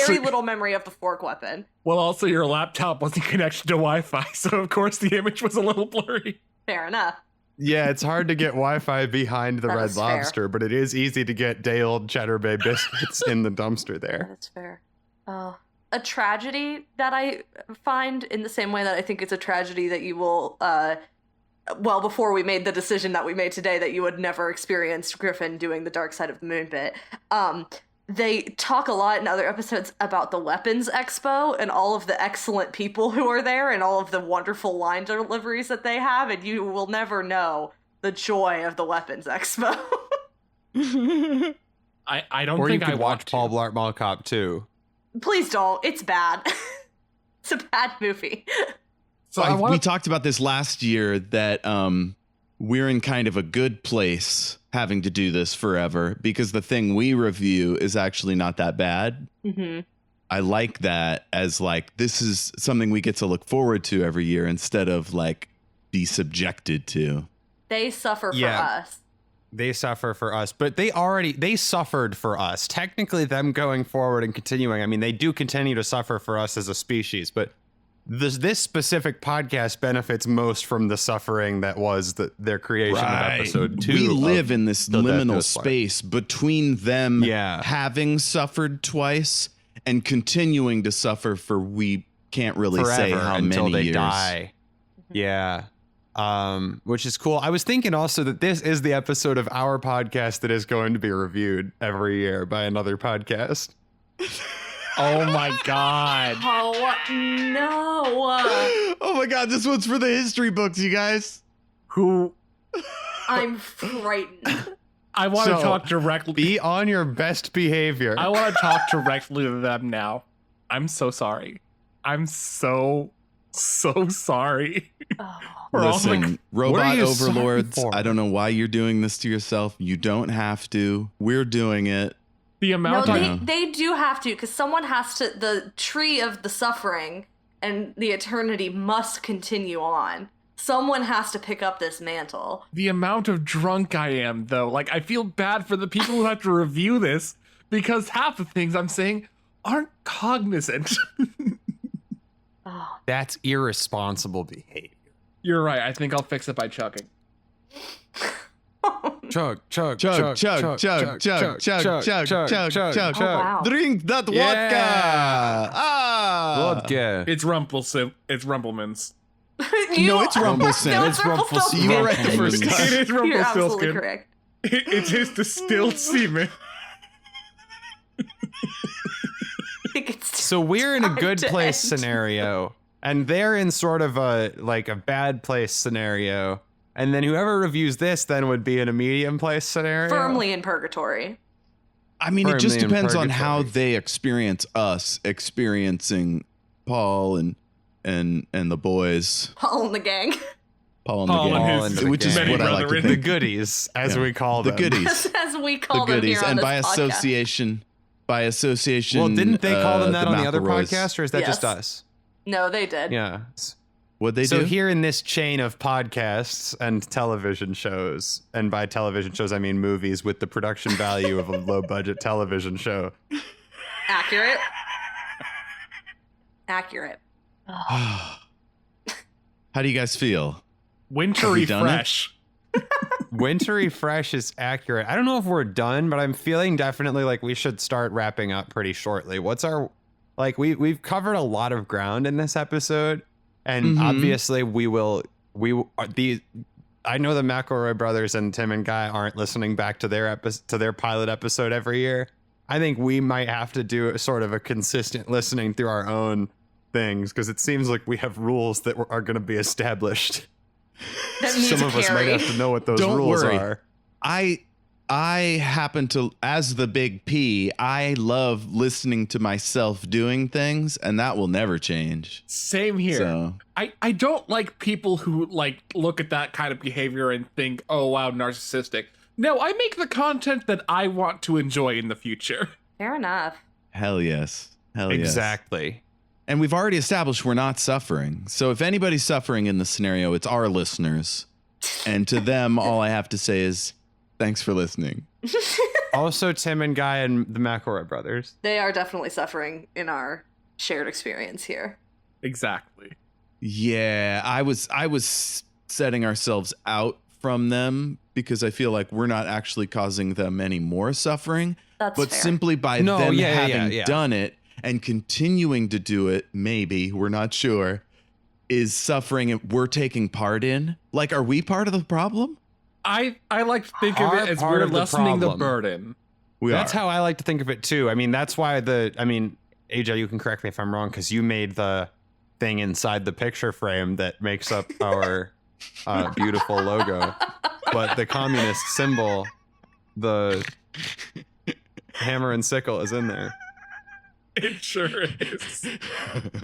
very little memory of the fork weapon. Well, also your laptop wasn't connected to Wi-Fi, so of course the image was a little blurry. Fair enough. Yeah, it's hard to get Wi-Fi behind the That Red is fair. Lobster, but it is easy to get day-old Cheddar Bay biscuits in the dumpster there. That's fair. A tragedy that I find in the same way that I think it's a tragedy that you will, well, before we made the decision that we made today that you would never experience Griffin doing the Dark Side of the Moon bit. They talk a lot in other episodes about the Weapons Expo and all of the excellent people who are there and all of the wonderful line deliveries that they have, and you will never know the joy of the Weapons Expo. I don't Or you think I could want watch to. Paul Blart Mall Cop 2. Please don't. It's bad. It's a bad movie. So I want we talked about this last year that we're in kind of a good place having to do this forever because the thing we review is actually not that bad. Mm-hmm. I like that as like, this is something we get to look forward to every year instead of like be subjected to. They suffer for Yeah. us. They suffer for us, but they suffered for us. Technically, them going forward and continuing, I mean, they do continue to suffer for us as a species, but this specific podcast benefits most from the suffering that was their creation of episode 2. We live in this Till Death Do liminal Us Part. space between them having suffered twice and continuing to suffer for we can't really Forever say how until many they years. die. Yeah. Which is cool. I was thinking also that this is the episode of our podcast that is going to be reviewed every year by another podcast. Oh my God. Oh, no. Oh my God, this one's for the history books, you guys. Who? I'm frightened. I want to So, talk directly. Be on your best behavior. I want to talk directly to them now. I'm so sorry. I'm so sorry. Oh. We're all Listen, like, what are robot you sorry overlords, for? I don't know why you're doing this to yourself. You don't have to. We're doing it. the No, amount of they do have to, because someone has to, the tree of the suffering and the eternity must continue on. Someone has to pick up this mantle. the amount of drunk I am, though. Like, I feel bad for the people who have to review this because half the things I'm saying aren't cognizant. Oh. That's irresponsible behavior. You're right. I think I'll fix it by chugging. Chug, chug, Chug, chug, chug, chug, chug, chug, chug, chug. Oh, wow. Drink that vodka. Yeah. Ah. Vodka. It's Rumpelmans. No, it's Rumpelstiltskin. No, It's Rumpelstiltskin. You were right the first It time. is You're absolutely Rumpelstiltskin. correct. It's his distilled semen. I think it's So we're in a time good to place end. scenario, and they're in sort of a bad place scenario. And then whoever reviews this then would be in a medium place scenario. firmly in purgatory. I mean, it just Firmly in depends on how purgatory. they experience us experiencing Paul and the boys. Paul and the gang. Paul Paul and and the his gang, which is many what I like to brethren. The think. goodies, as Yeah. we call The them. goodies. As we The call them goodies, here on and this by podcast. association. Well, didn't they call them that on the other McElroys. podcast, or is that Yes. just us? No, they did. Yeah. What'd they So do? here in this chain of podcasts and television shows, and by television shows I mean movies with the production value of a low budget television show. Accurate. Accurate. How do you guys feel? Wintry Have we done it? fresh. Wintry fresh is accurate. I don't know if we're done, but I'm feeling definitely like we should start wrapping up pretty shortly. What's our we've covered a lot of ground in this episode, and obviously I know the McElroy brothers and Tim and Guy aren't listening back to their pilot episode every year. I think we might have to do sort of a consistent listening through our own things, because it seems like we have rules that are going to be established. That needs Some of us might carry. have to know what those Don't rules worry. are. I happen to, as the big P, I love listening to myself doing things, and that will never change. Same here. So I don't like people who like look at that kind of behavior and think, oh wow, narcissistic. No, I make the content that I want to enjoy in the future. Fair enough. hell yes. Hell yes. Exactly. And we've already established we're not suffering. So if anybody's suffering in this scenario, it's our listeners. And to them, all I have to say is thanks for listening. Also, Tim and Guy and the McElroy brothers. They are definitely suffering in our shared experience here. Exactly. Yeah, I was setting ourselves out from them because I feel like we're not actually causing them any more suffering. That's But fair. simply by No, them yeah, having yeah. done it and continuing to do it, maybe, we're not sure, is suffering and we're taking part in. Like, are we part of the problem? I like to think of Are it as part we're of the lessening the problem. burden. That's how I like to think of it too. I mean, that's why AJ, you can correct me if I'm wrong, because you made the thing inside the picture frame that makes up our beautiful logo. But the communist symbol, the hammer and sickle, is in there. It sure is.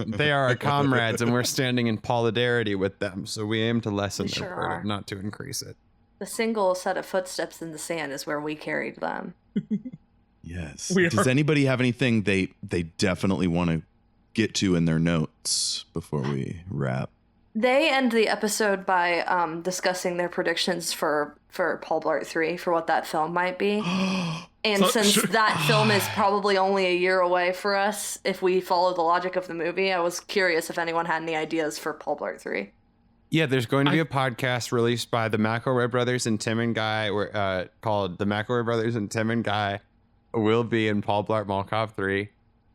They are our comrades, and we're standing in Paulidarity with them. So we aim to lessen We their sure burden, are. not to increase it. The single set of footsteps in the sand is where we carried them. Yes. We Does are- anybody have anything they definitely want to get to in their notes before we wrap? They end the episode by discussing their predictions for Paul Blart 3, for what that film might be. And So- since that film is probably only a year away for us, if we follow the logic of the movie, I was curious if anyone had any ideas for Paul Blart 3. Yeah, there's going to be a podcast released by the McElroy brothers and Tim and Guy, called "The McElroy Brothers and Tim and Guy Will Be in Paul Blart Mall Cop 3."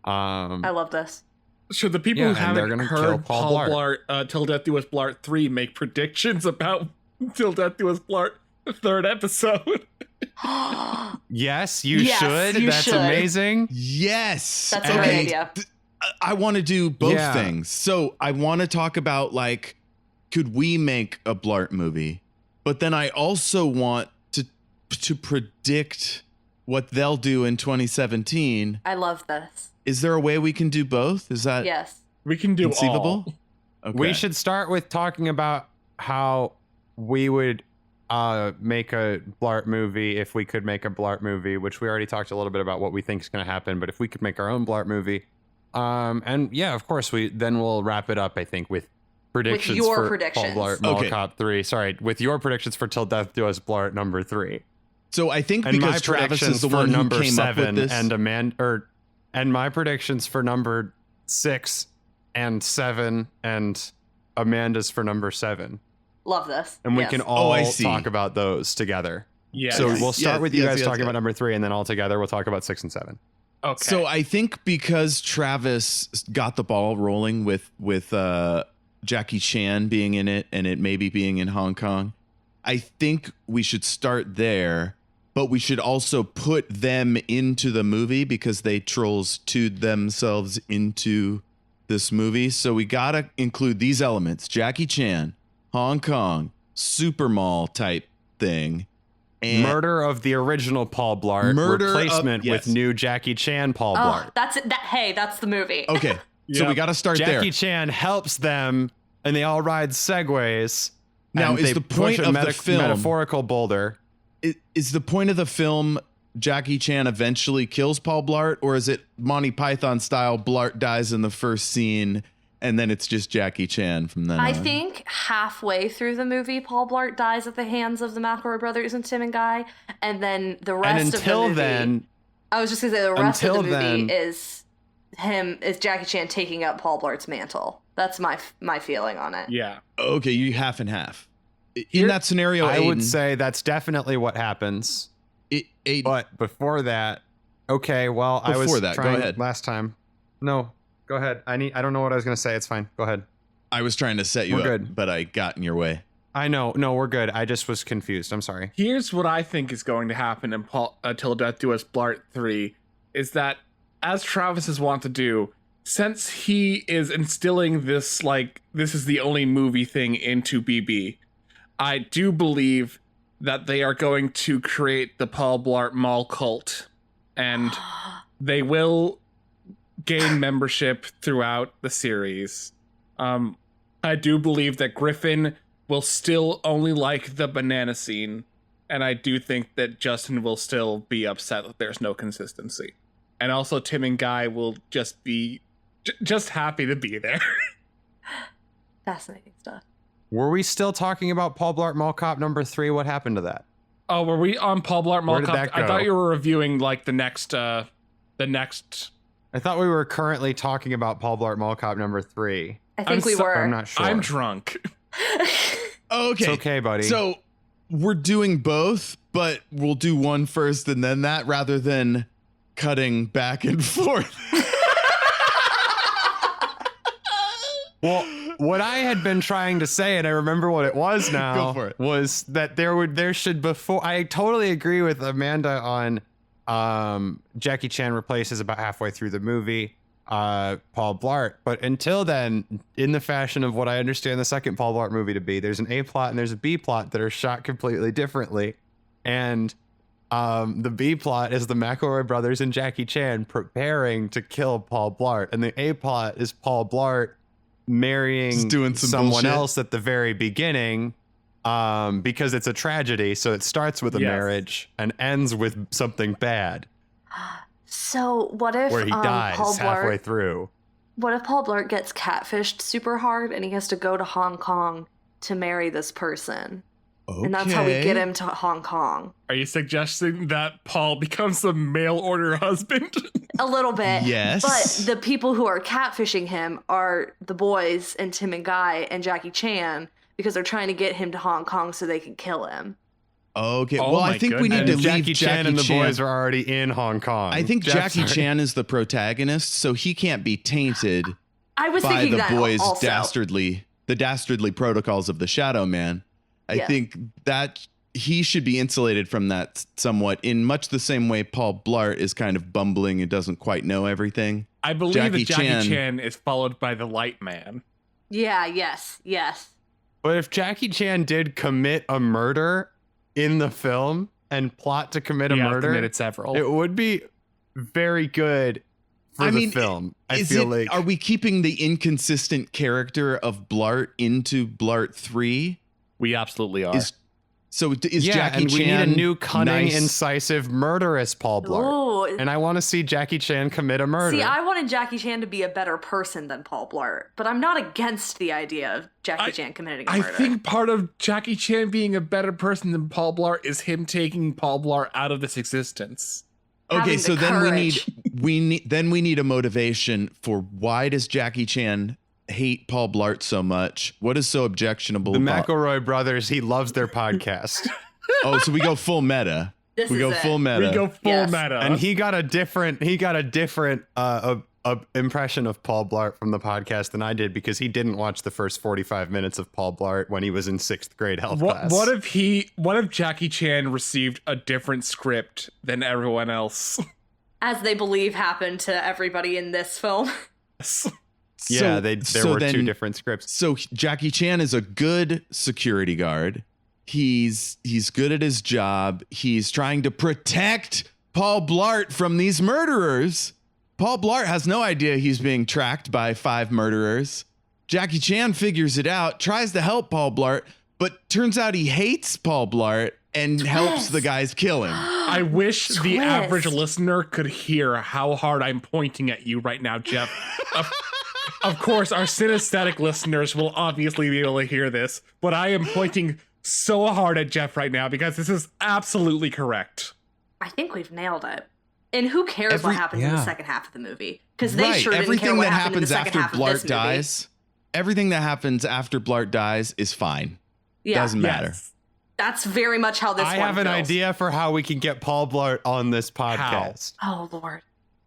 I love this. Should the people Yeah, who and they're haven't gonna kill heard Paul Paul Blart, Till Death Do Us Blart 3 make predictions about Till Death Do Us Blart, the third episode? Yes, you Yes, should. you That's should. amazing. Yes. That's a And great idea. I want to do both Yeah. things. So I want to talk about, like, could we make a Blart movie? But then I also want to predict what they'll do in 2017. I love this. Is there a way we can do both? Is that Yes. We can do conceivable? all. Okay. We should start with talking about how we would make a Blart movie if we could make a Blart movie, which we already talked a little bit about what we think is going to happen. But if we could make our own Blart movie, and yeah, of course, we'll wrap it up. I think with predictions your for predictions. Paul Blart Mall Okay. Cop 3. Sorry, with your predictions for Till Death Do Us Blart number 3. So I think And my because Travis predictions is the for one who number came up with 7 this. and my predictions for number 6 and 7 and Amanda's for number 7. Love this. And we Yes. can all I see. talk about those together. Yeah. So Yes. we'll start Yes, with you yes, guys yes, talking yes. about number 3, and then all together we'll talk about 6 and 7. okay. So I think because Travis got the ball rolling with Jackie Chan being in it and it maybe being in Hong Kong, I think we should start there, but we should also put them into the movie because they trolls to themselves into this movie. So we gotta include these elements: Jackie Chan, Hong Kong, super mall type thing. And Murder of the original Paul Blart, Murder of- replacement yes. with new Jackie Chan Paul Oh, Blart. that's it. Hey, that's the movie. Okay, so Yeah. we gotta start Jackie there. Chan helps them, and they all ride segways. Now, and is they the push point a of the film- metaphorical boulder? Is the point of the film Jackie Chan eventually kills Paul Blart, or is it Monty Python style? Blart dies in the first scene, and then it's just Jackie Chan from then I on? think halfway through the movie, Paul Blart dies at the hands of the McElroy brothers and Tim and Guy, and then the rest And of the until movie. then, I was just gonna say the rest of the until movie then- is Jackie Chan taking up Paul Blart's mantle. That's my feeling on it. yeah. Okay, you half and half. In Here- that scenario, I would Aiden, say that's definitely what happens. Aiden, But before that, okay, well, I was Before that, go trying ahead. last time. No, go ahead. I don't know what I was going to say. It's fine. Go ahead. I was trying to set you We're up, good. but I got in your way. I know. No, we're good. I just was confused. I'm sorry. Here's what I think is going to happen in Till Death Do Us Blart 3 is that, as Travis is wont to do, since he is instilling this, like, this is the only movie thing into BB, I do believe that they are going to create the Paul Blart Mall cult, and they will gain membership throughout the series. I do believe that Griffin will still only like the banana scene, and I do think that Justin will still be upset that there's no consistency. And also Tim and Guy will just be just happy to be there. Fascinating stuff. Were we still talking about Paul Blart Mall Cop number 3? What happened to that? Oh, were we on Paul Blart Mall Where did Cop? that I go? thought you were reviewing like the next I thought we were currently talking about Paul Blart Mall Cop number 3. I think we were. I'm not sure. I'm drunk. Okay, It's okay, buddy. so we're doing both, but we'll do one first and then that, rather than cutting back and forth. well, what I had been trying to say, and I remember what it was now, Go for it. was that there should before. I totally agree with Amanda on Jackie Chan replaces about halfway through the movie Paul Blart, but until then, in the fashion of what I understand the second Paul Blart movie to be, there's an A plot and there's a B plot that are shot completely differently, and the B plot is the McElroy brothers and Jackie Chan preparing to kill Paul Blart, and the A plot is Paul Blart marrying Just doing some someone bullshit. else at the very beginning, because it's a tragedy, so it starts with a Yes. marriage and ends with something bad. So what if where he dies Paul halfway Blart? through. What if Paul Blart gets catfished super hard and he has to go to Hong Kong to marry this person? Okay. And that's how we get him to Hong Kong. Are you suggesting that Paul becomes a mail order husband? A little bit. Yes. But the people who are catfishing him are the boys and Tim and Guy and Jackie Chan because they're trying to get him to Hong Kong so they can kill him. Okay. Oh Well, my I think we need goodness. to leave Jackie Chan and the boys are already in Hong Kong. I think Jeff's Jackie already- Chan is the protagonist, so he can't be tainted I was by thinking the that boys' also. dastardly protocols of the Shadow Man. I Yeah. think that he should be insulated from that somewhat, in much the same way Paul Blart is kind of bumbling and doesn't quite know everything. I believe Jackie that Jackie Chan- Chan is followed by the Light Man. Yeah, yes. But if Jackie Chan did commit a murder in the film and plot to commit a He has murder, committed several. it would be very good for the film. I feel like. Are we keeping the inconsistent character of Blart into Blart 3? We absolutely are. Is yeah, Jackie and Chan we need a new cunning, nice? incisive, murderous Paul Blart. Ooh. And I want to see Jackie Chan commit a murder. See, I wanted Jackie Chan to be a better person than Paul Blart, but I'm not against the idea of Jackie Chan committing a I murder. think part of Jackie Chan being a better person than Paul Blart is him taking Paul Blart out of this existence. Okay, having so the then courage. we need a motivation for why does Jackie Chan hate Paul Blart so much? What is so objectionable the about? McElroy brothers, he loves their podcast. Oh, so we go full meta. This we is go it. full meta. We go full Yes. meta. And he got a different impression of Paul Blart from the podcast than I did, because he didn't watch the first 45 minutes of Paul Blart when he was in 6th grade health class. What if Jackie Chan received a different script than everyone else? As they believe happened to everybody in this film. Yeah, there were two different scripts. So Jackie Chan is a good security guard. He's good at his job. He's trying to protect Paul Blart from these murderers. Paul Blart has no idea he's being tracked by 5 murderers. Jackie Chan figures it out, tries to help Paul Blart, but turns out he hates Paul Blart and helps the guys kill him. I wish the Twist. average listener could hear how hard I'm pointing at you right now, Jeff. Of course, our synesthetic listeners will obviously be able to hear this, but I am pointing so hard at Jeff right now because this is absolutely correct. I think we've nailed it. And who cares what happens in the yeah. second half of the movie? Because they Right, sure didn't care everything what that happened in the happens second after half of this Blart movie. dies, everything that happens after Blart dies is fine. Yeah, Doesn't matter. Yes. that's very much how this I one have an feels. idea for how we can get Paul Blart on this podcast. Oh, Lord.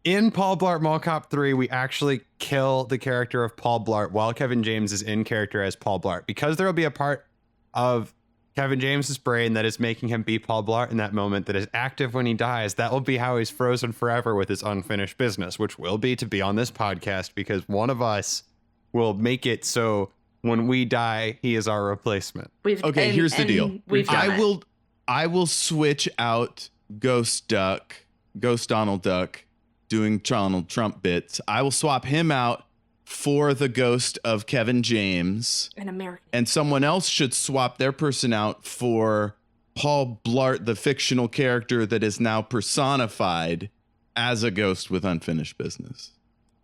In Paul Blart Mall Cop 3, we actually kill the character of Paul Blart while Kevin James is in character as Paul Blart, because there will be a part of Kevin James's brain that is making him be Paul Blart in that moment that is active when he dies. That will be how he's frozen forever with his unfinished business, which will be to be on this podcast, because one of us will make it so when we die, he is our replacement. Okay, here's the deal. We've done it. I will switch out Ghost Donald Duck doing Donald Trump bits. I will swap him out for the ghost of Kevin James. An American. And someone else should swap their person out for Paul Blart, the fictional character that is now personified as a ghost with unfinished business.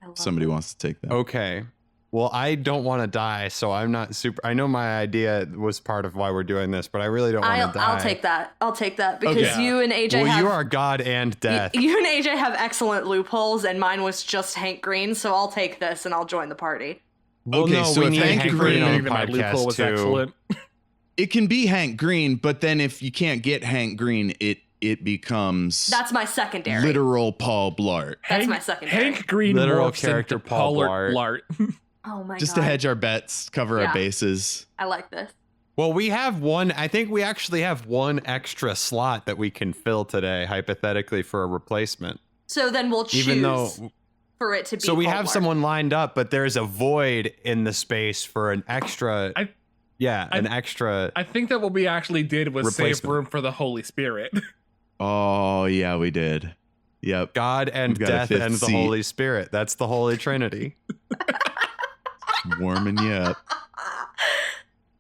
I love Somebody it. wants to take that. Okay. Well, I don't want to die, so I'm not super. I know my idea was part of why we're doing this, but I really don't want to die. I'll take that. I'll take that because Okay. you and AJ Well, have you are God and death. you and AJ have excellent loopholes, and mine was just Hank Green. So I'll take this and I'll join the party. Well, Okay, no, so we if need Hank Hank Green- Green on Maybe the my loophole podcast was too. excellent. It can be Hank Green, but then if you can't get Hank Green, it becomes That's my secondary. literal Paul Blart. That's my secondary. Hank Green Literal morphs character into Paul Blart. Oh my Just god. to hedge our bets, cover Yeah. our bases. I like this. Well, we have one. I think we actually have one extra slot that we can fill today, hypothetically, for a replacement. So then we'll choose Even though, for it to be. so we Paul have Blart. someone lined up, but there's a void in the space for an extra. I extra. I think that what we actually did was save Replacement. room for the Holy Spirit. Oh, yeah, we did. Yep. God and We've got a death fifth and the seat. Holy Spirit. That's the Holy Trinity. Warming you up.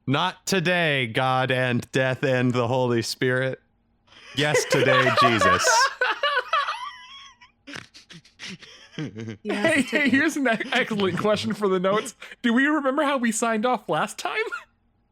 Not today, God and death and the Holy Spirit. Yes, today, Jesus. Hey, here's an excellent question for the notes. Do we remember how we signed off last time?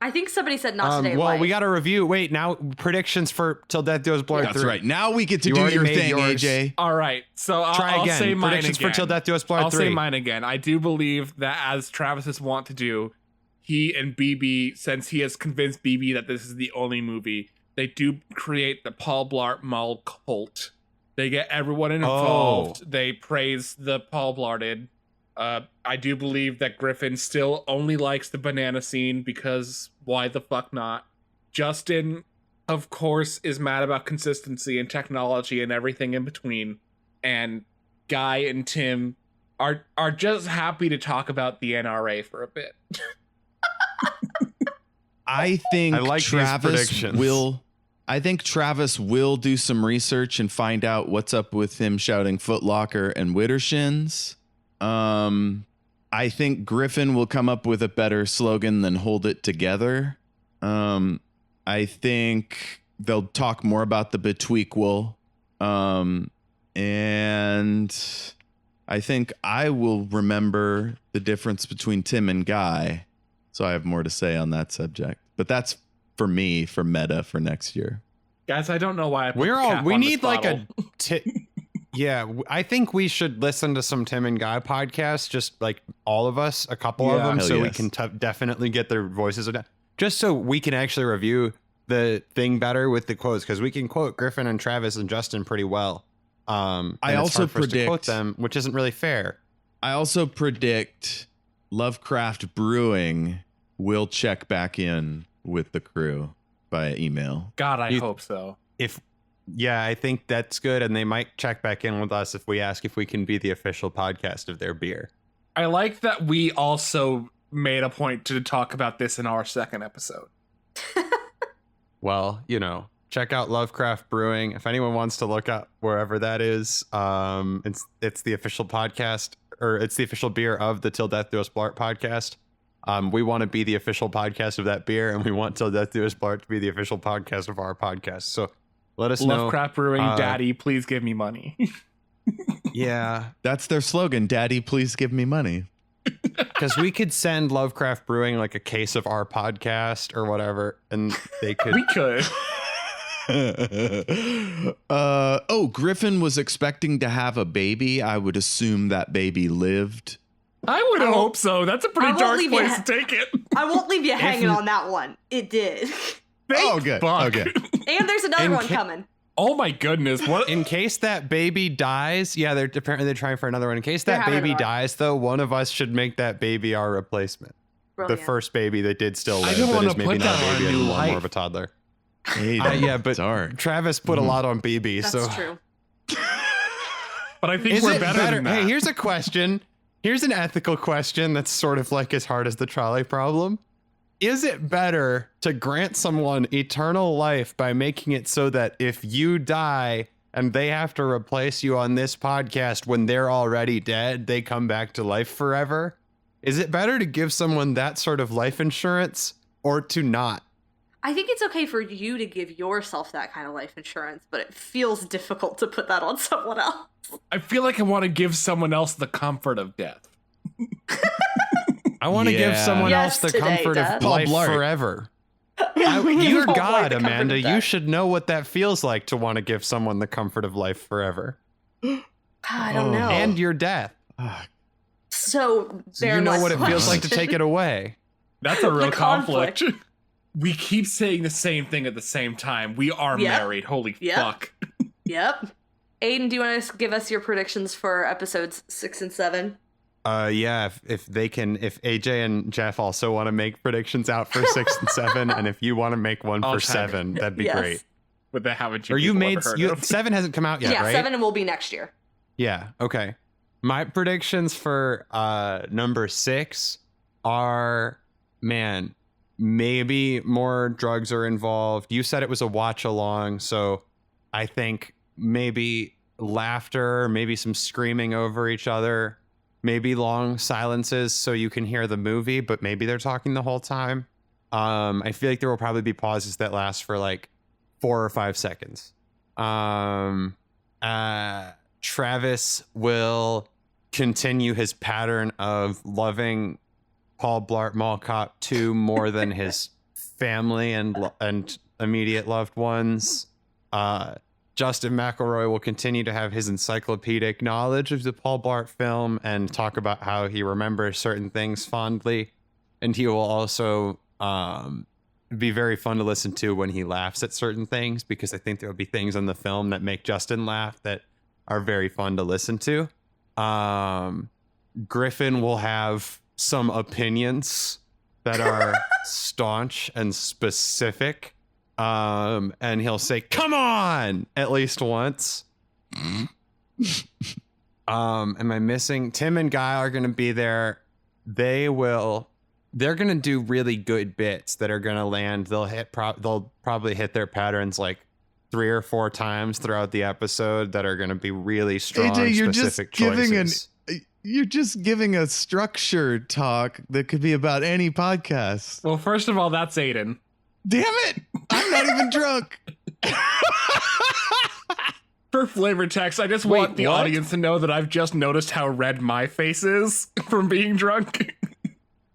I think somebody said not today. Well, life. we got to review. Wait, now predictions for Till Death Do Us Blart. That's 3. right. Now we get to You do already your made thing, yours. AJ. All right, so Try I'll again. say mine Predictions again. for Till Death Do Us Blart 3. I'll say mine again. I do believe that, as Travis's want to do, he and BB, since he has convinced BB that this is the only movie, they do create the Paul Blart Mall cult. They get everyone involved. They praise the Paul Blarted. I do believe that Griffin still only likes the banana scene because why the fuck not? Justin, of course, is mad about consistency and technology and everything in between. And Guy and Tim are just happy to talk about the NRA for a bit. I think I like these predictions. I think Travis will do some research and find out what's up with him shouting Foot Locker and Widdershins. I think Griffin will come up with a better slogan than Hold It Together. I think they'll talk more about the Betweequel. And I think I will remember the difference between Tim and Guy. So I have more to say on that subject. But that's for me, for meta for next year. Guys, I don't know why I put We're the all. cap We on this need like bottle. Yeah, I think we should listen to some Tim and Guy podcasts, just like all of us, a couple of Yeah. them, Hell so we yes. can definitely get their voices down, just so we can actually review the thing better with the quotes, because we can quote Griffin and Travis and Justin pretty well. And I it's also hard for us to quote predict- them, which isn't really fair. I also predict Lovecraft Brewing will check back in with the crew via email. God, I You- hope so. Yeah, I think that's good, and they might check back in with us if we ask if we can be the official podcast of their beer. I like that we also made a point to talk about this in our second episode. Well, check out Lovecraft Brewing. If anyone wants to look up wherever that is, it's the official podcast, or it's the official beer of the Till Death Do Us Blart podcast. We want to be the official podcast of that beer, and we want Till Death Do Us Blart to be the official podcast of our podcast. So let us know. Lovecraft Brewing, uh, Daddy, please give me money. Yeah, That's their slogan. Daddy, please give me money. because we could send Lovecraft Brewing like a case of our podcast or whatever, and they could. We could. Griffin was expecting to have a baby. I would assume that baby lived. I would hope so. That's a I pretty won't dark leave you place ha- to take it. I won't leave you hanging on that one. It did. Oh, good. Fuck. Okay. And there's another In one ca- coming. Oh my goodness. What? In case that baby dies, yeah, they're trying for another one. In case They're that having baby one. dies, though, one of us should make that baby our replacement. Brilliant. The first baby that did still live, don't that wanna is maybe put not that a on baby a new anymore, more life. of a toddler. Hey, Yeah, but dark. Travis put a lot on BB, That's so true. But I think is we're it better than that. Hey, here's a question. Here's an ethical question that's sort of like as hard as the trolley problem. Is it better to grant someone eternal life by making it so that if you die and they have to replace you on this podcast when they're already dead, they come back to life forever? Is it better to give someone that sort of life insurance or to not? I think it's okay for you to give yourself that kind of life insurance, but it feels difficult to put that on someone else. I feel like I want to give someone else the comfort of death. I want to give Yeah. someone Yes, else the today, comfort Dad. of Paul life Blart. forever. Give You're Paul Blart God, the comfort Amanda. of You death. should know what that feels like to want to give someone the comfort of life forever. I don't know. And your death. Ah, so So you very know much what it feels like to question. take it away. That's a real The conflict. conflict. We keep saying the same thing at the same time. We are Yep. married. Holy Yep. fuck. Yep. Aiden, do you want to give us your predictions for episodes 6 and 7? Yeah, if AJ and Jeff also want to make predictions out for 6 and 7, and if you want to make one I'll for chime in. 7, that'd be Yes. great. But they haven't you Or you people made ever heard you, of. 7 hasn't come out yet, Yeah, right? 7 will be next year. Yeah, okay. My predictions for number 6 are, man, maybe more drugs are involved. You said it was a watch along, so I think maybe laughter, maybe some screaming over each other, maybe long silences so you can hear the movie, but maybe they're talking the whole time. I feel like there will probably be pauses that last for like 4 or 5 seconds. Travis will continue his pattern of loving Paul Blart Mall Cop 2 more than his family and immediate loved ones. Justin McElroy will continue to have his encyclopedic knowledge of the Paul Blart film and talk about how he remembers certain things fondly. And he will also be very fun to listen to when he laughs at certain things, because I think there will be things in the film that make Justin laugh that are very fun to listen to. Griffin will have some opinions that are staunch and specific. And he'll say, "Come on," at least once. Am I missing? Tim and Guy are going to be there. They're going to do really good bits that are going to land. They'll probably hit their patterns like 3 or 4 times throughout the episode that are going to be really strong, AJ, specific choices. You're just giving a structured talk that could be about any podcast. Well, first of all, that's Aiden. Damn it! I'm not even drunk. For flavor text, I just want the audience to know that I've just noticed how red my face is from being drunk.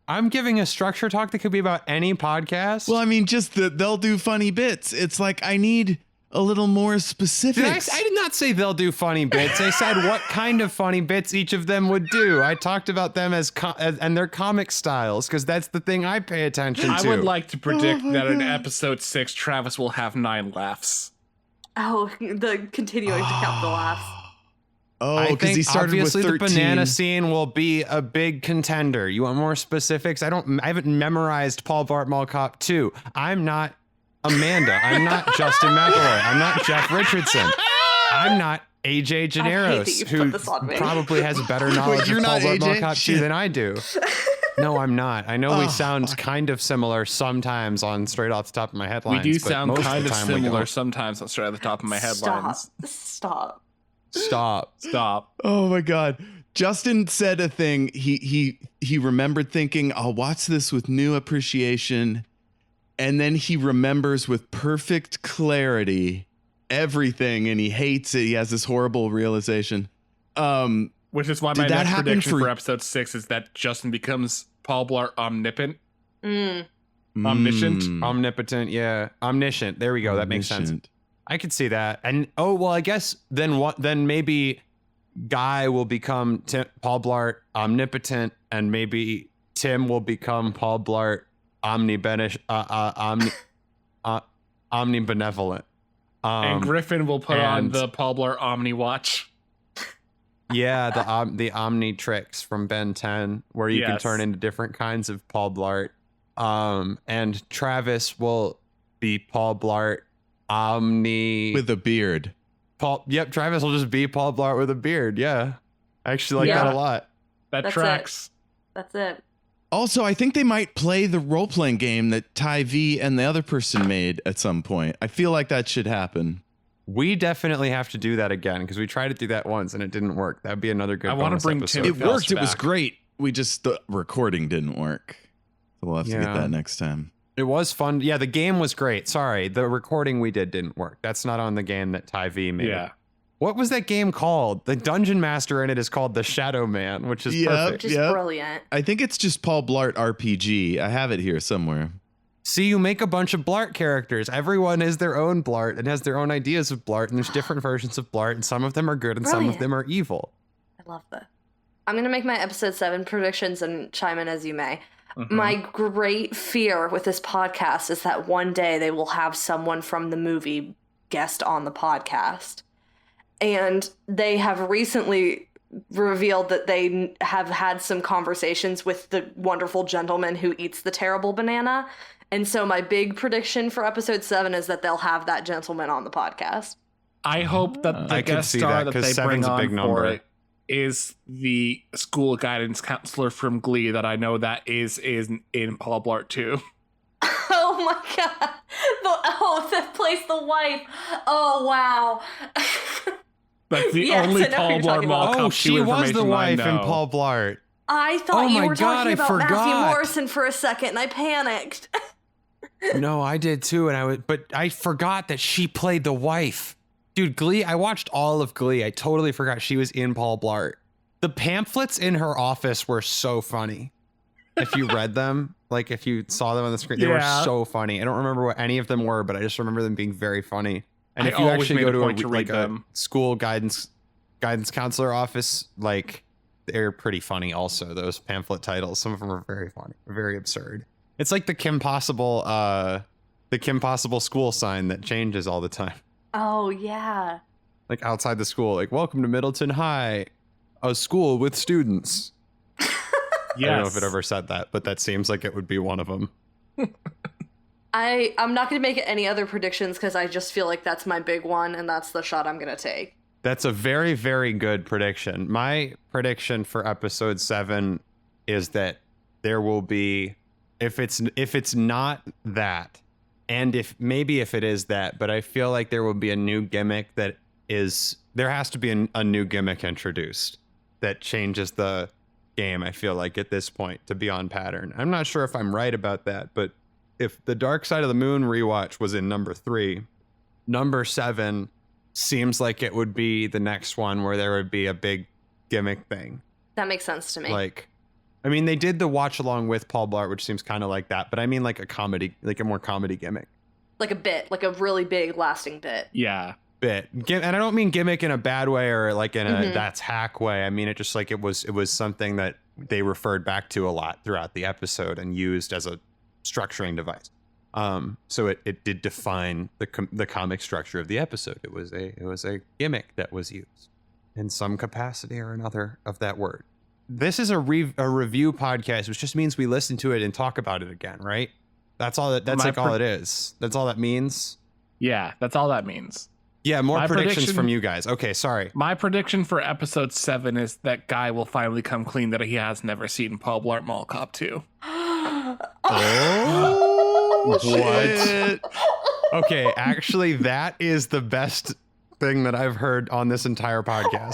I'm giving a structure talk that could be about any podcast. Well, I mean, just that they'll do funny bits. It's like, I need a little more specifics. I did not say they'll do funny bits. I said what kind of funny bits each of them would do. I talked about them as and their comic styles, because that's the thing I pay attention to. I would like to predict that in episode 6, Travis will have 9 laughs. Oh, the continuing to count the laughs. Oh, because he started with 13. The banana scene will be a big contender. You want more specifics? I haven't memorized Paul Blart Mall Cop 2. I'm not Amanda. I'm not Justin McElroy. I'm not Jeff Richardson. I'm not AJ Janeros, who probably has better knowledge of Paul Blart Mall Cop 2 than I do. No, I'm not. I know we sound kind of similar sometimes on Straight Off the Top of My Headlines. We do sound kind of similar sometimes on Straight Off the Top of My Headlines. Stop. Oh my God. Justin said a thing. He remembered thinking, I'll watch this with new appreciation. And then he remembers with perfect clarity everything, and he hates it. He has this horrible realization. Which is why my next prediction for episode 6 is that Justin becomes Paul Blart omnipotent. Omnipotent, yeah. Omniscient. There we go. That makes sense. I could see that. And I guess then maybe Guy will become Paul Blart omnipotent, and maybe Tim will become Paul Blart omnibenevolent. And Griffin will put on the Paul Blart Omni Watch. Yeah, the Omnitrix from Ben 10, where you can turn into different kinds of Paul Blart. And Travis will be Paul Blart with a beard. Travis will just be Paul Blart with a beard. Yeah, I actually like that a lot. That's tracks. That's it. Also, I think they might play the role-playing game that Ty V and the other person made at some point. I feel like that should happen. We definitely have to do that again, because we tried to do that once and it didn't work. That'd be another good bonus episode. It worked. It was great. The recording didn't work. So we'll have to get that next time. It was fun. Yeah, the game was great. Sorry, the recording we didn't work. That's not on the game that Ty V made. Yeah. What was that game called? The dungeon master in it is called the Shadow Man, which is perfect. Which is brilliant. I think it's just Paul Blart RPG. I have it here somewhere. See, you make a bunch of Blart characters. Everyone is their own Blart and has their own ideas of Blart, and there's different versions of Blart, and some of them are good and some of them are evil. I love that. I'm going to make my episode 7 predictions and chime in as you may. My great fear with this podcast is that one day they will have someone from the movie guest on the podcast. And they have recently revealed that they have had some conversations with the wonderful gentleman who eats the terrible banana. And so my big prediction for episode 7 is that they'll have that gentleman on the podcast. I hope that the guest star that they bring on for it is the school guidance counselor from Glee that I know that is in Paul Blart 2. Oh my God. That plays the wife. Oh, wow. That's the only Paul Blart Mall Cop 2 she was the wife in Paul Blart. I thought you were talking about Matthew Morrison for a second, and I panicked. No, I did too, but I forgot that she played the wife. Dude, Glee, I watched all of Glee. I totally forgot she was in Paul Blart. The pamphlets in her office were so funny. If you read them, like if you saw them on the screen, they were so funny. I don't remember what any of them were, but I just remember them being very funny. And if you actually go to a school guidance counselor office, like they're pretty funny also, those pamphlet titles. Some of them are very funny, very absurd. It's like the Kim Possible school sign that changes all the time. Oh, yeah. Like outside the school, like, welcome to Middleton High, a school with students. Yes. I don't know if it ever said that, but that seems like it would be one of them. I'm not going to make any other predictions because I just feel like that's my big one, and that's the shot I'm going to take. That's a very, very good prediction. My prediction for episode 7 is that there will be, if it's not that, and if it is that, but I feel like there will be a new gimmick there has to be a new gimmick introduced that changes the game, I feel like, at this point, to be on pattern. I'm not sure if I'm right about that, but if the Dark Side of the Moon rewatch was in number 3, number 7 seems like it would be the next one where there would be a big gimmick thing. That makes sense to me. Like, I mean, they did the watch along with Paul Blart, which seems kind of like that, but I mean like a comedy, like a more comedy gimmick. Like a bit, like a really big lasting bit. Yeah. Bit. And I don't mean gimmick in a bad way or like in a that's hack way. I mean, it just like it was something that they referred back to a lot throughout the episode and used as a structuring device. So it did define the comic structure of the episode. It was a gimmick that was used in some capacity or another of that word. This is a review podcast, which just means we listen to it and talk about it again, right? That's all that. That's like all it is. That's all that means. Yeah, that's all that means. Yeah, more predictions from you guys. Okay, sorry. My prediction for episode 7 is that Guy will finally come clean that he has never seen Paul Blart Mall Cop 2. What? Okay, actually, that is the best thing that I've heard on this entire podcast.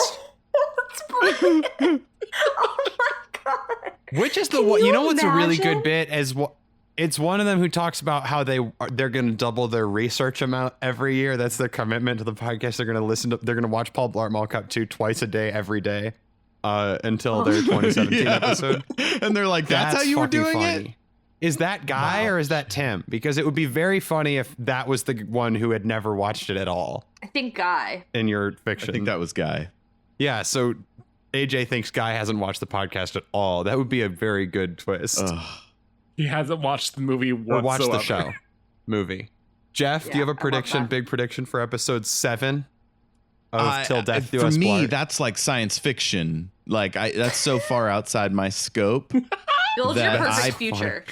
That's brilliant. Oh my god! Which is the one? You know what's a really good bit is what? It's one of them who talks about how they're going to double their research amount every year. That's their commitment to the podcast. They're going to watch Paul Blart Mall Cop 2 twice a day every day until their 2017 episode. And they're like, that's how you were doing it? Is that Guy or is that Tim? Because it would be very funny if that was the one who had never watched it at all. I think Guy. In your fiction. I think that was Guy. Yeah, so AJ thinks Guy hasn't watched the podcast at all. That would be a very good twist. He hasn't watched the movie whatsoever. Or watched the show. Movie. Jeff, do you have a prediction, big prediction for episode 7 of Till Death Do Us Part? For me, that's like science fiction. Like that's so far outside my scope. Build your perfect future.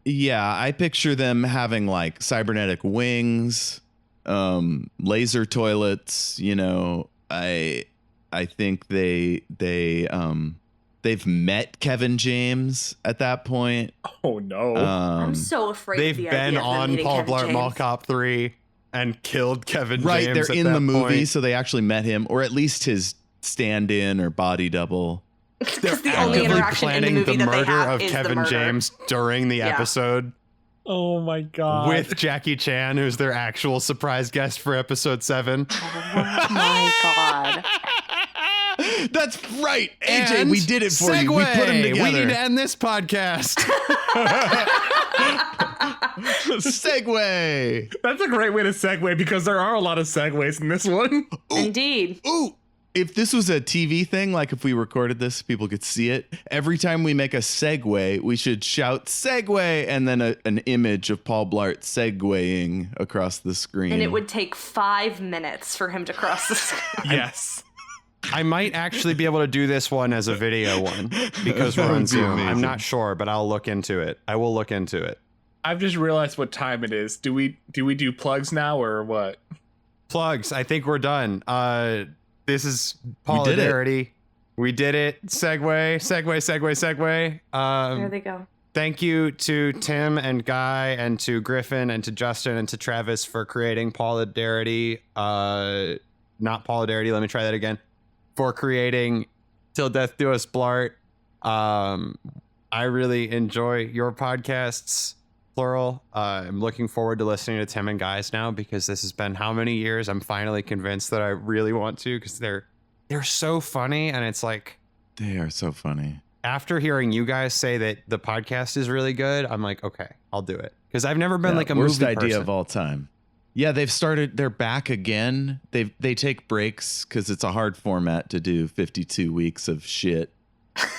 Yeah, I picture them having like cybernetic wings, laser toilets. You know, I think they've met Kevin James at that point. Oh no! I'm so afraid. They've been on Paul Blart Mall Cop 3 and killed Kevin James. Right, they're in the movie, point. So they actually met him, or at least his stand-in or body double. They're the only interaction planning in the movie the that murder they have of is Kevin the murder. James during the episode. Oh my god! With Jackie Chan, who's their actual surprise guest for episode 7. Oh my god! That's right, AJ. And we did it for you. We put them together. We need to end this podcast. Segue. That's a great way to segue because there are a lot of segues in this one. Ooh, Indeed. Ooh. If this was a TV thing, like if we recorded this, people could see it. Every time we make a segue, we should shout segue and then an image of Paul Blart segueing across the screen. And it would take 5 minutes for him to cross the screen. Yes. I might actually be able to do this one as a video one because we're on Zoom. amazing. I'm not sure, but I'll look into it. I will look into it. I've just realized what time it is. Do we do plugs now or what? Plugs. I think we're done. This is Paulidarity. We did it. Segue. There they go. Thank you to Tim and Guy and to Griffin and to Justin and to Travis for creating Paulidarity. Not Paulidarity. Let me try that again. For creating Till Death Do Us Blart. I really enjoy your podcasts, plural. I'm looking forward to listening to Tim and Guy's now because this has been how many years? I'm finally convinced that I really want to because they're so funny and it's like They are so funny. After hearing you guys say that the podcast is really good, I'm like, okay, I'll do it. Because I've never been like a worst movie idea person. of all time. Yeah, they're back again. They take breaks because it's a hard format to do 52 weeks of shit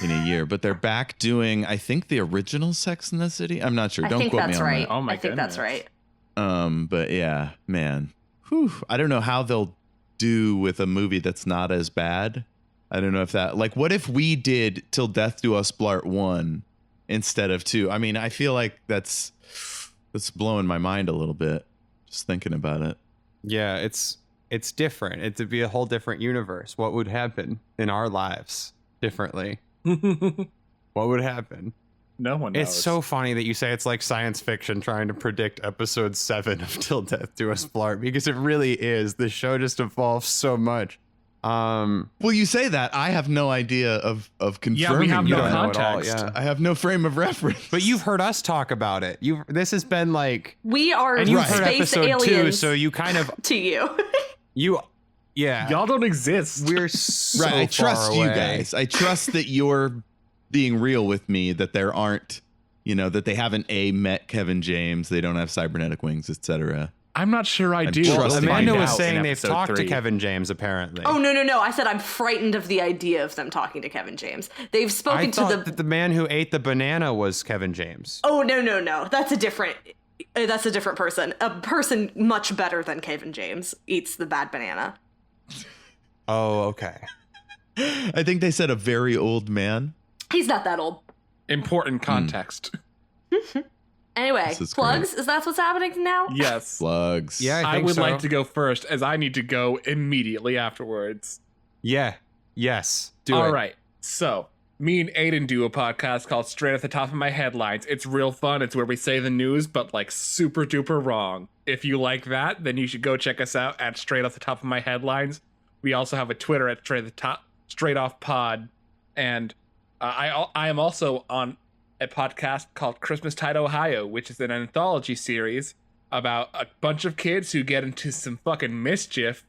in a year. But they're back doing, I think, the original Sex and the City. I'm not sure. Don't quote me on right. that. Oh my I think that's right. But yeah, man. Whew. I don't know how they'll do with a movie that's not as bad. I don't know if that, like, what if we did Till Death Do Us Blart 1 instead of 2? I mean, I feel like that's blowing my mind a little bit just thinking about it. Yeah, it's different. It'd be a whole different universe. What would happen in our lives differently? What would happen? No one knows. It's so funny that you say it's like science fiction trying to predict episode 7 of Till Death Do Us Blart, because it really is. The show just evolves so much. Well, you say that. I have no idea of confirming. Yeah, we have you no don't know at all, context. yeah. I have no frame of reference. But you've heard us talk about it. This has been like, We are and you've heard space episode 2, aliens so you kind of to you. yeah. Y'all don't exist. We're so Right, I far trust you away. guys. I trust that you're being real with me, that there aren't, that they haven't met Kevin James, they don't have cybernetic wings, etc. I'm not sure I do. Well, We'll Amanda find Amanda was out saying in they've episode talked to 3. Kevin James, apparently. Oh, no. I said I'm frightened of the idea of them talking to Kevin James. They've spoken I to thought that the man who ate the banana was Kevin James. Oh, no. That's a different person. A person much better than Kevin James eats the bad banana. Oh, okay. I think they said a very old man. He's not that old. Important context. Anyway, This is plugs? Is that what's happening now? Yes. Slugs. Yeah, I think would so. like to go first, as I need to go immediately afterwards. Yeah. Yes. Do it. All right. So, me and Aiden do a podcast called Straight Off the Top of My Headlines. It's real fun. It's where we say the news, but like super duper wrong. If you like that, then you should go check us out at Straight Off the Top of My Headlines. We also have a Twitter at Straight Off Pod, and I am also on a podcast called Christmastide Ohio, which is an anthology series about a bunch of kids who get into some fucking mischief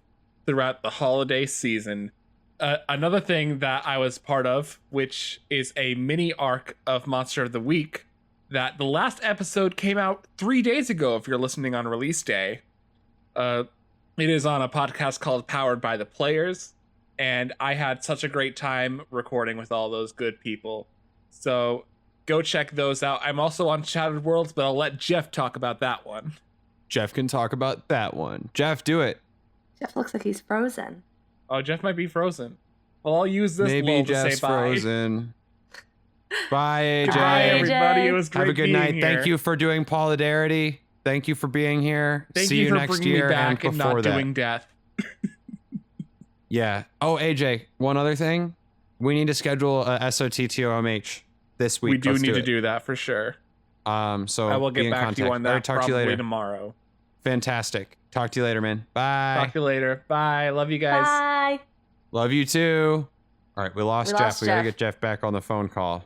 throughout the holiday season. Another thing that I was part of, which is a mini arc of Monster of the Week, that the last episode came out 3 days ago if you're listening on release day. It is on a podcast called Powered by the Players, and I had such a great time recording with all those good people. So go check those out. I'm also on Shattered Worlds, but I'll let Jeff talk about that one. Jeff can talk about that one. Jeff, do it. Jeff looks like he's frozen. Oh, Jeff might be frozen. Well, I'll use this Maybe lull to Jeff's say bye. frozen. Bye, AJ. Bye, AJ. everybody. It was great Have a good being night. here. Thank you for doing Paulidarity. Thank you for being here. Thank See you for next bringing year me back and and before not that. doing death. Yeah. Oh, AJ, one other thing. We need to schedule a SOTTOMH this week. We do Let's need to it. do that for sure. So I will be get in back contact. to you on All that right, talk to you probably later. tomorrow. Fantastic. Talk to you later, man. Bye. Talk to you later. Bye. Love you guys. Bye. Love you too. All right, we lost We Jeff. lost We gotta Jeff. get Jeff back on the phone call.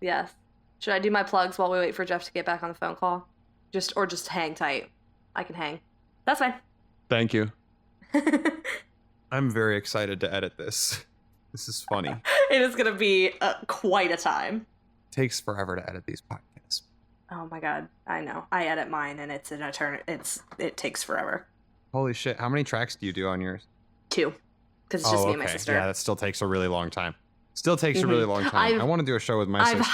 Yes. Should I do my plugs while we wait for Jeff to get back on the phone call? Just hang tight. I can hang. That's fine. Thank you. I'm very excited to edit this. This is funny. It is going to be quite a time. Takes forever to edit these podcasts. Oh my god, I know. I edit mine and it's an it takes forever. Holy shit. How many tracks do you do on yours? 2. Because it's just me and my sister. Yeah, that still takes a really long time. Still takes a really long time. I want to do a show with my sister. I've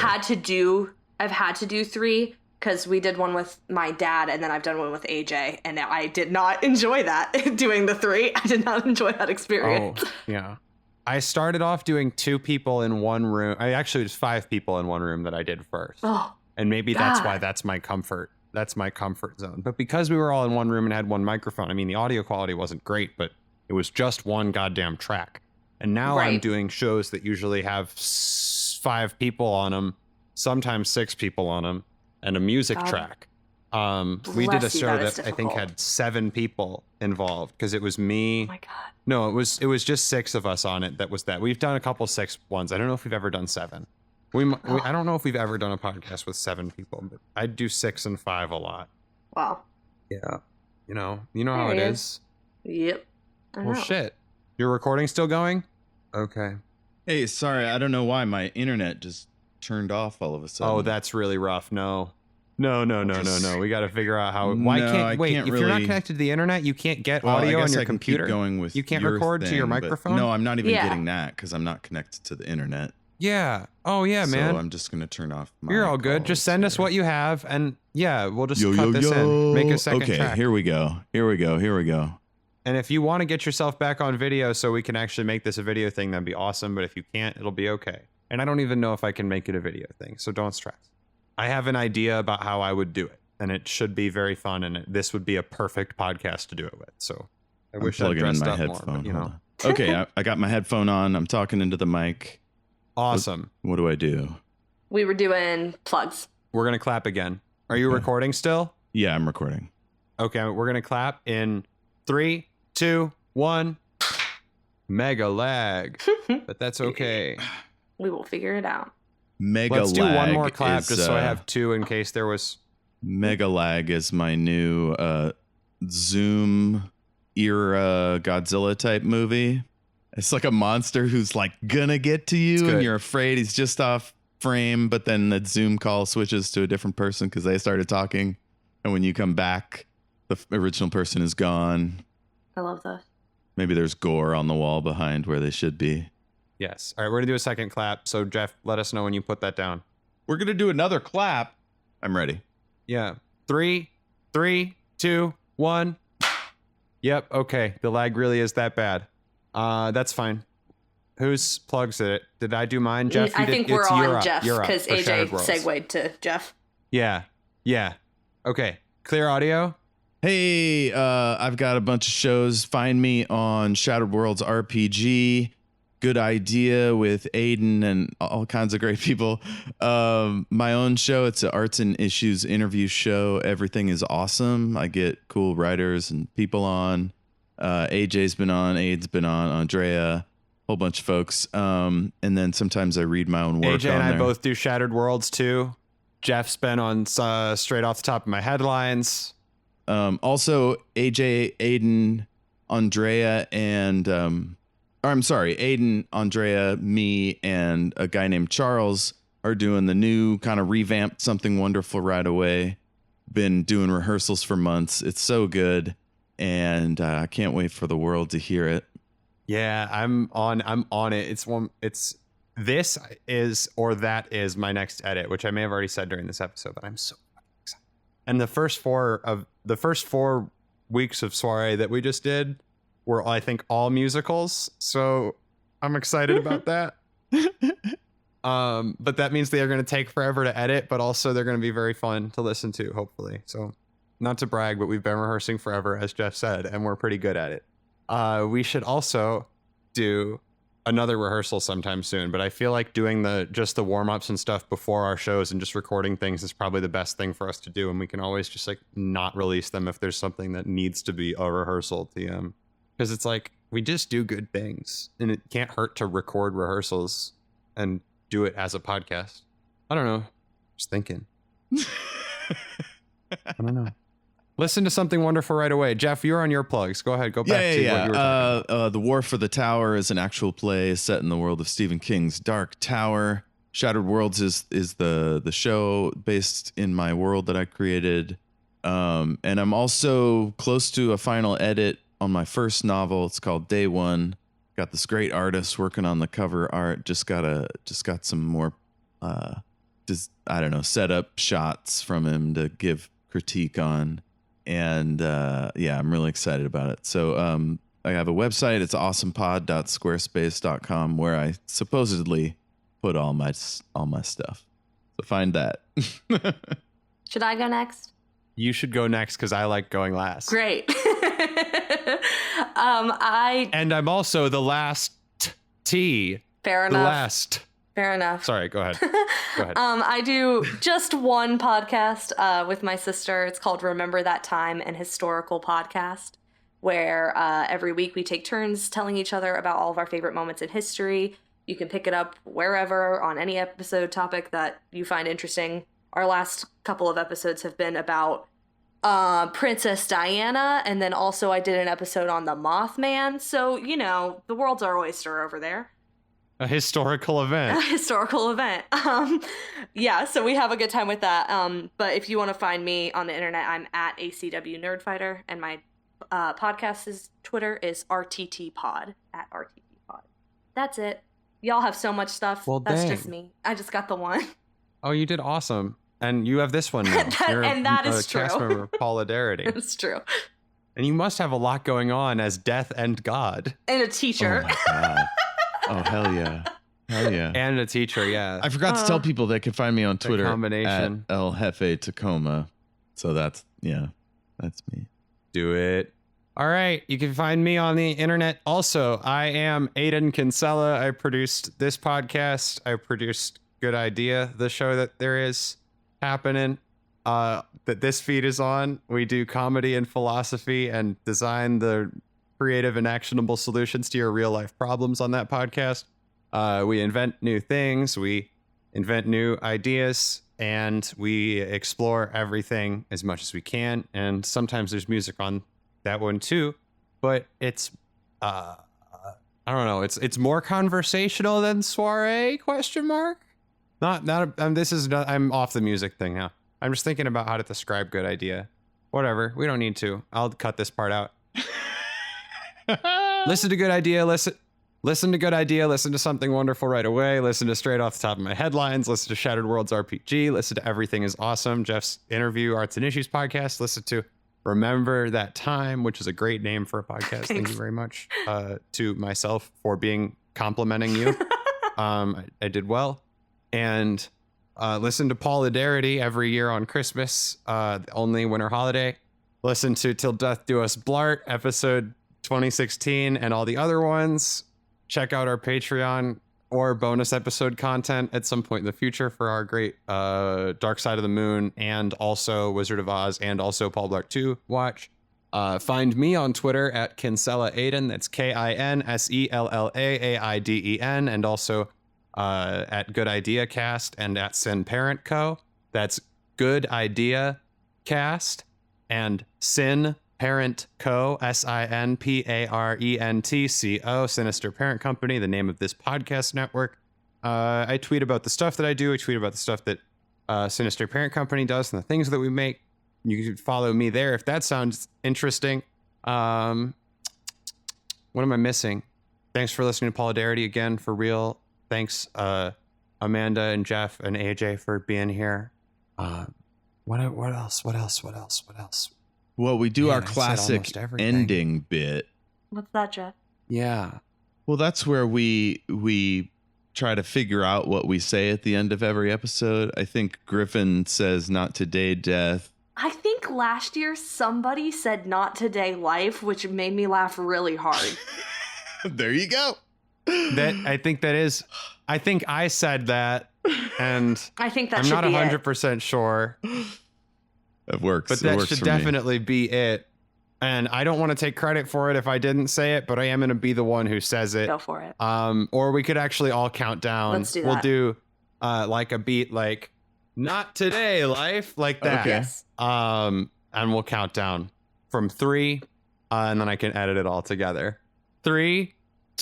had to do 3 because we did one with my dad and then I've done one with AJ and I did not enjoy that doing the 3. I did not enjoy that experience. Oh, yeah. I started off doing 2 people in one room. I actually it was 5 people in one room that I did first. Oh, And maybe that's why God. that's my comfort. That's my comfort zone. But because we were all in one room and had one microphone, I mean, the audio quality wasn't great, but it was just one goddamn track. And now I'm Right. doing shows that usually have 5 people on them, sometimes 6 people on them, and a music God track. We did a bless you, show that is that I think difficult. had 7 people involved because it was me. oh my god. No, it was just 6 of us on it. That was that. We've done a couple 6 ones. I don't know if we've ever done 7. I don't know if we've ever done a podcast with 7 people, but I do 6 and 5 a lot. Wow. Yeah. You know how it There it is. Yep. I Well, know. shit. Your recording still going? Okay. Hey, sorry, I don't know why my internet just turned off all of a sudden. Oh, that's really rough. No. We got to figure out how. Why No, can't I wait? can't If you're not really- connected to the internet, you can't get Well, I audio guess on your I can computer. keep going with You can't your record to your thing, but microphone. No, I'm not even Yeah. getting that because I'm not connected to the internet. Yeah. Oh yeah, man. So I'm just gonna turn off my. You're all good. Just send us what you have, and yeah, we'll just cut this in. Make a second Okay, track. here we go. And if you want to get yourself back on video so we can actually make this a video thing, that'd be awesome. But if you can't, it'll be okay. And I don't even know if I can make it a video thing, so don't stress. I have an idea about how I would do it, and it should be very fun, and this would be a perfect podcast to do it with. So I wish I'd plugging in dressed my up headphone. more, but, you Hold know. on. Okay, I got my headphone on. I'm talking into the mic. Awesome. What do I do? We were doing plugs. We're going to clap again. Are you Okay. recording still? Yeah, I'm recording. Okay, we're going to clap in 3, 2, 1. Mega lag. But that's okay. We will figure it out. Mega Let's do lag one more clap is, just so I have 2 in case there was. Mega lag is my new Zoom era Godzilla type movie. It's like a monster who's like gonna get to It's you, good. and you're afraid he's just off frame. But then the Zoom call switches to a different person because they started talking, and when you come back, the original person is gone. I love this. Maybe there's gore on the wall behind where they should be. Yes. All right, we're going to do a second clap. So, Jeff, let us know when you put that down. We're gonna do another clap. I'm ready. Yeah. 3, 2, 1. Yep. Okay. The lag really is that bad. That's fine. Whose plugs did it? Did I do mine, Jeff? I You did- think we're it's on up. Jeff You're up because for AJ Shattered Worlds. segued to Jeff. Yeah. Okay. Clear audio. Hey, I've got a bunch of shows. Find me on Shattered Worlds RPG. Good idea with Aiden and all kinds of great people. My own show, it's an arts and issues interview show. Everything is awesome. I get cool writers and people on. AJ's been on, Aiden's been on, Andrea, whole bunch of folks. And then sometimes I read my own work AJ on and I there. both do Shattered Worlds too. Jeff's been on straight off the top of my headlines. Also, AJ, Aiden, Andrea, and Aiden, Andrea, me, and a guy named Charles are doing the new kind of revamped Something Wonderful Right Away. Been doing rehearsals for months. It's so good, and I can't wait for the world to hear it. Yeah, I'm on it. It's this is or that is my next edit, which I may have already said during this episode, but I'm so excited. And the first 4 weeks of soiree that we just did were, I think, all musicals. So I'm excited about that. But that means they are going to take forever to edit, but also they're going to be very fun to listen to, hopefully. So not to brag, but we've been rehearsing forever, as Jeff said, and we're pretty good at it. We should also do another rehearsal sometime soon, but I feel like doing just the warm-ups and stuff before our shows and just recording things is probably the best thing for us to do, and we can always just like not release them if there's something that needs to be a rehearsal TM. Because it's like, we just do good things, and it can't hurt to record rehearsals and do it as a podcast. I don't know. Just thinking. I don't know. Listen to Something Wonderful Right Away. Jeff, you're on your plugs. Go ahead. Go back to what you were talking about. The War for the Tower is an actual play set in the world of Stephen King's Dark Tower. Shattered Worlds is the show based in my world that I created. And I'm also close to a final edit on my first novel. It's called Day One. Got this great artist working on the cover art. Just got some more setup shots from him to give critique on. And I'm really excited about it. So I have a website. It's awesomepod.squarespace.com where I supposedly put all my stuff. So find that. Should I go next? You should go next because I like going last. Great. And I'm also the last T. Fair The enough. last. Fair enough. Sorry, go ahead. Go ahead. I do just one podcast with my sister. It's called Remember That Time, an historical podcast, where every week we take turns telling each other about all of our favorite moments in history. You can pick it up wherever on any episode topic that you find interesting. Our last couple of episodes have been about Princess Diana, and then also I did an episode on the Mothman. So, the world's our oyster over there. A historical event. A historical event. Yeah, so we have a good time with that. But if you want to find me on the internet, I'm at ACW Nerdfighter, and my podcast's Twitter is RTTPod, at RTTPod. That's it. Y'all have so much stuff. Well, That's dang. just me. I just got the one. Oh, you did awesome. And you have this one now. That is a cast true. member of Paulidarity. It's true. And you must have a lot going on as Death and God. And a Oh teacher. my god. Oh hell yeah. Hell yeah. And a teacher, yeah. I forgot to tell people they can find me on Twitter combination. at El Jefe Tacoma. So that's me. Do it. All right. You can find me on the internet. Also, I am Aiden Kinsella. I produced this podcast. I produced Good Idea, the show that there is happening, that this feed is on. We do comedy and philosophy and design the creative and actionable solutions to your real life problems on that podcast. We invent new things. We invent new ideas. And we explore everything as much as we can. And sometimes there's music on that one too, but it's I don't know, it's more conversational than soiree ? I'm off the music thing now. I'm just thinking about how to describe Good Idea. Whatever, we don't need to. I'll cut this part out. Listen to Good Idea. Listen to Good Idea. Listen to Something Wonderful Right Away. Listen to Straight Off the Top of My Headlines. Listen to Shattered Worlds RPG. Listen to Everything is Awesome, Jeff's interview, Arts and Issues podcast. Listen to Remember That Time, which is a great name for a podcast. Thank you very much to myself for complimenting you. I did well. And listen to Paulidarity every year on Christmas, the only winter holiday. Listen to Till Death Do Us Blart, episode 2016, and all the other ones. Check out our Patreon or bonus episode content at some point in the future for our great Dark Side of the Moon and also Wizard of Oz and also Paul Blart 2 watch. Find me on Twitter at Kinsella Aiden. That's KINSELLAAIDEN, and also at Good Idea Cast and at Sin Parent Co. That's Good Idea Cast and Sin Parent Co. SINPARENTCO, Sinister Parent Company, the name of this podcast network. I tweet about the stuff that I do. I tweet about the stuff that Sinister Parent Company does and the things that we make. You can follow me there if that sounds interesting. What am I missing? Thanks for listening to Paulidarity again, for real. Thanks, Amanda and Jeff and AJ for being here. What else? Well, we do Man, our I said classic almost everything. ending bit. What's that, Jeff? Yeah. Well, that's where we try to figure out what we say at the end of every episode. I think Griffin says, "Not today, death." I think last year somebody said "Not Today, Life," which made me laugh really hard. There you go. I think I said that, and I think that I'm should not be 100% sure, That works. but It that works should for me. definitely be it. And I don't want to take credit for it if I didn't say it, but I am going to be the one who says it. it. Go for it. Or we could actually all count down. Let's do We'll that. do like a beat like "Not Today, Life," like that. Okay. Yes. And we'll count down from 3, and then I can edit it all together. 3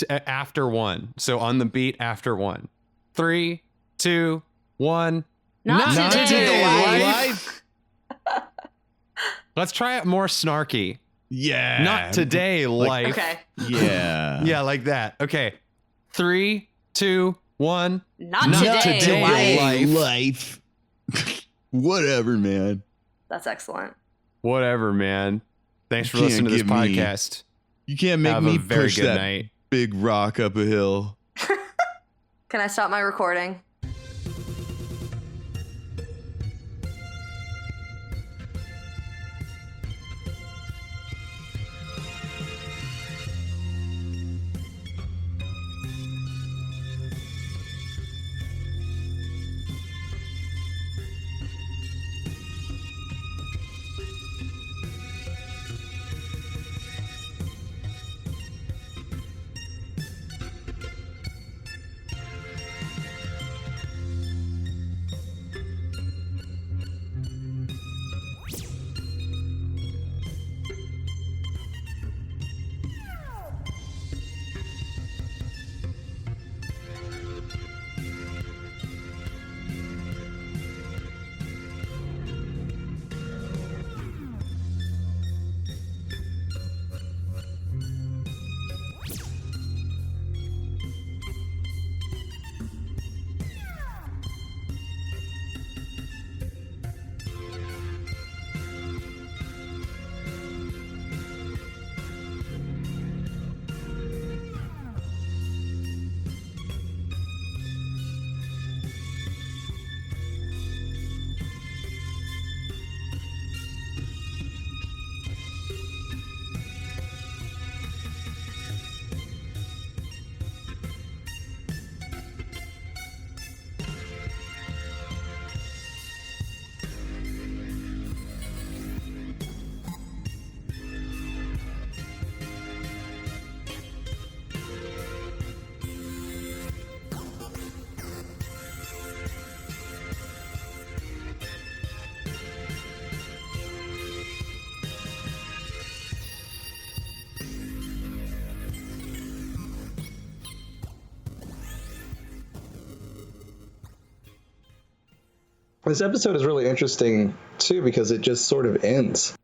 after 1. So on the beat after 1. 3, 2, 1. Not today, life. Let's try it more snarky. Yeah. Not today, life. Okay. Yeah. Yeah, like that. Okay. 3, 2, 1. Not Not today, today, life. Life. Whatever, man. That's excellent. Whatever, man. Thanks for You listening to can't this give me- podcast. You can't make Have me a very push good that night. big rock up a hill. Can I stop my recording? This episode is really interesting, too, because it just sort of ends.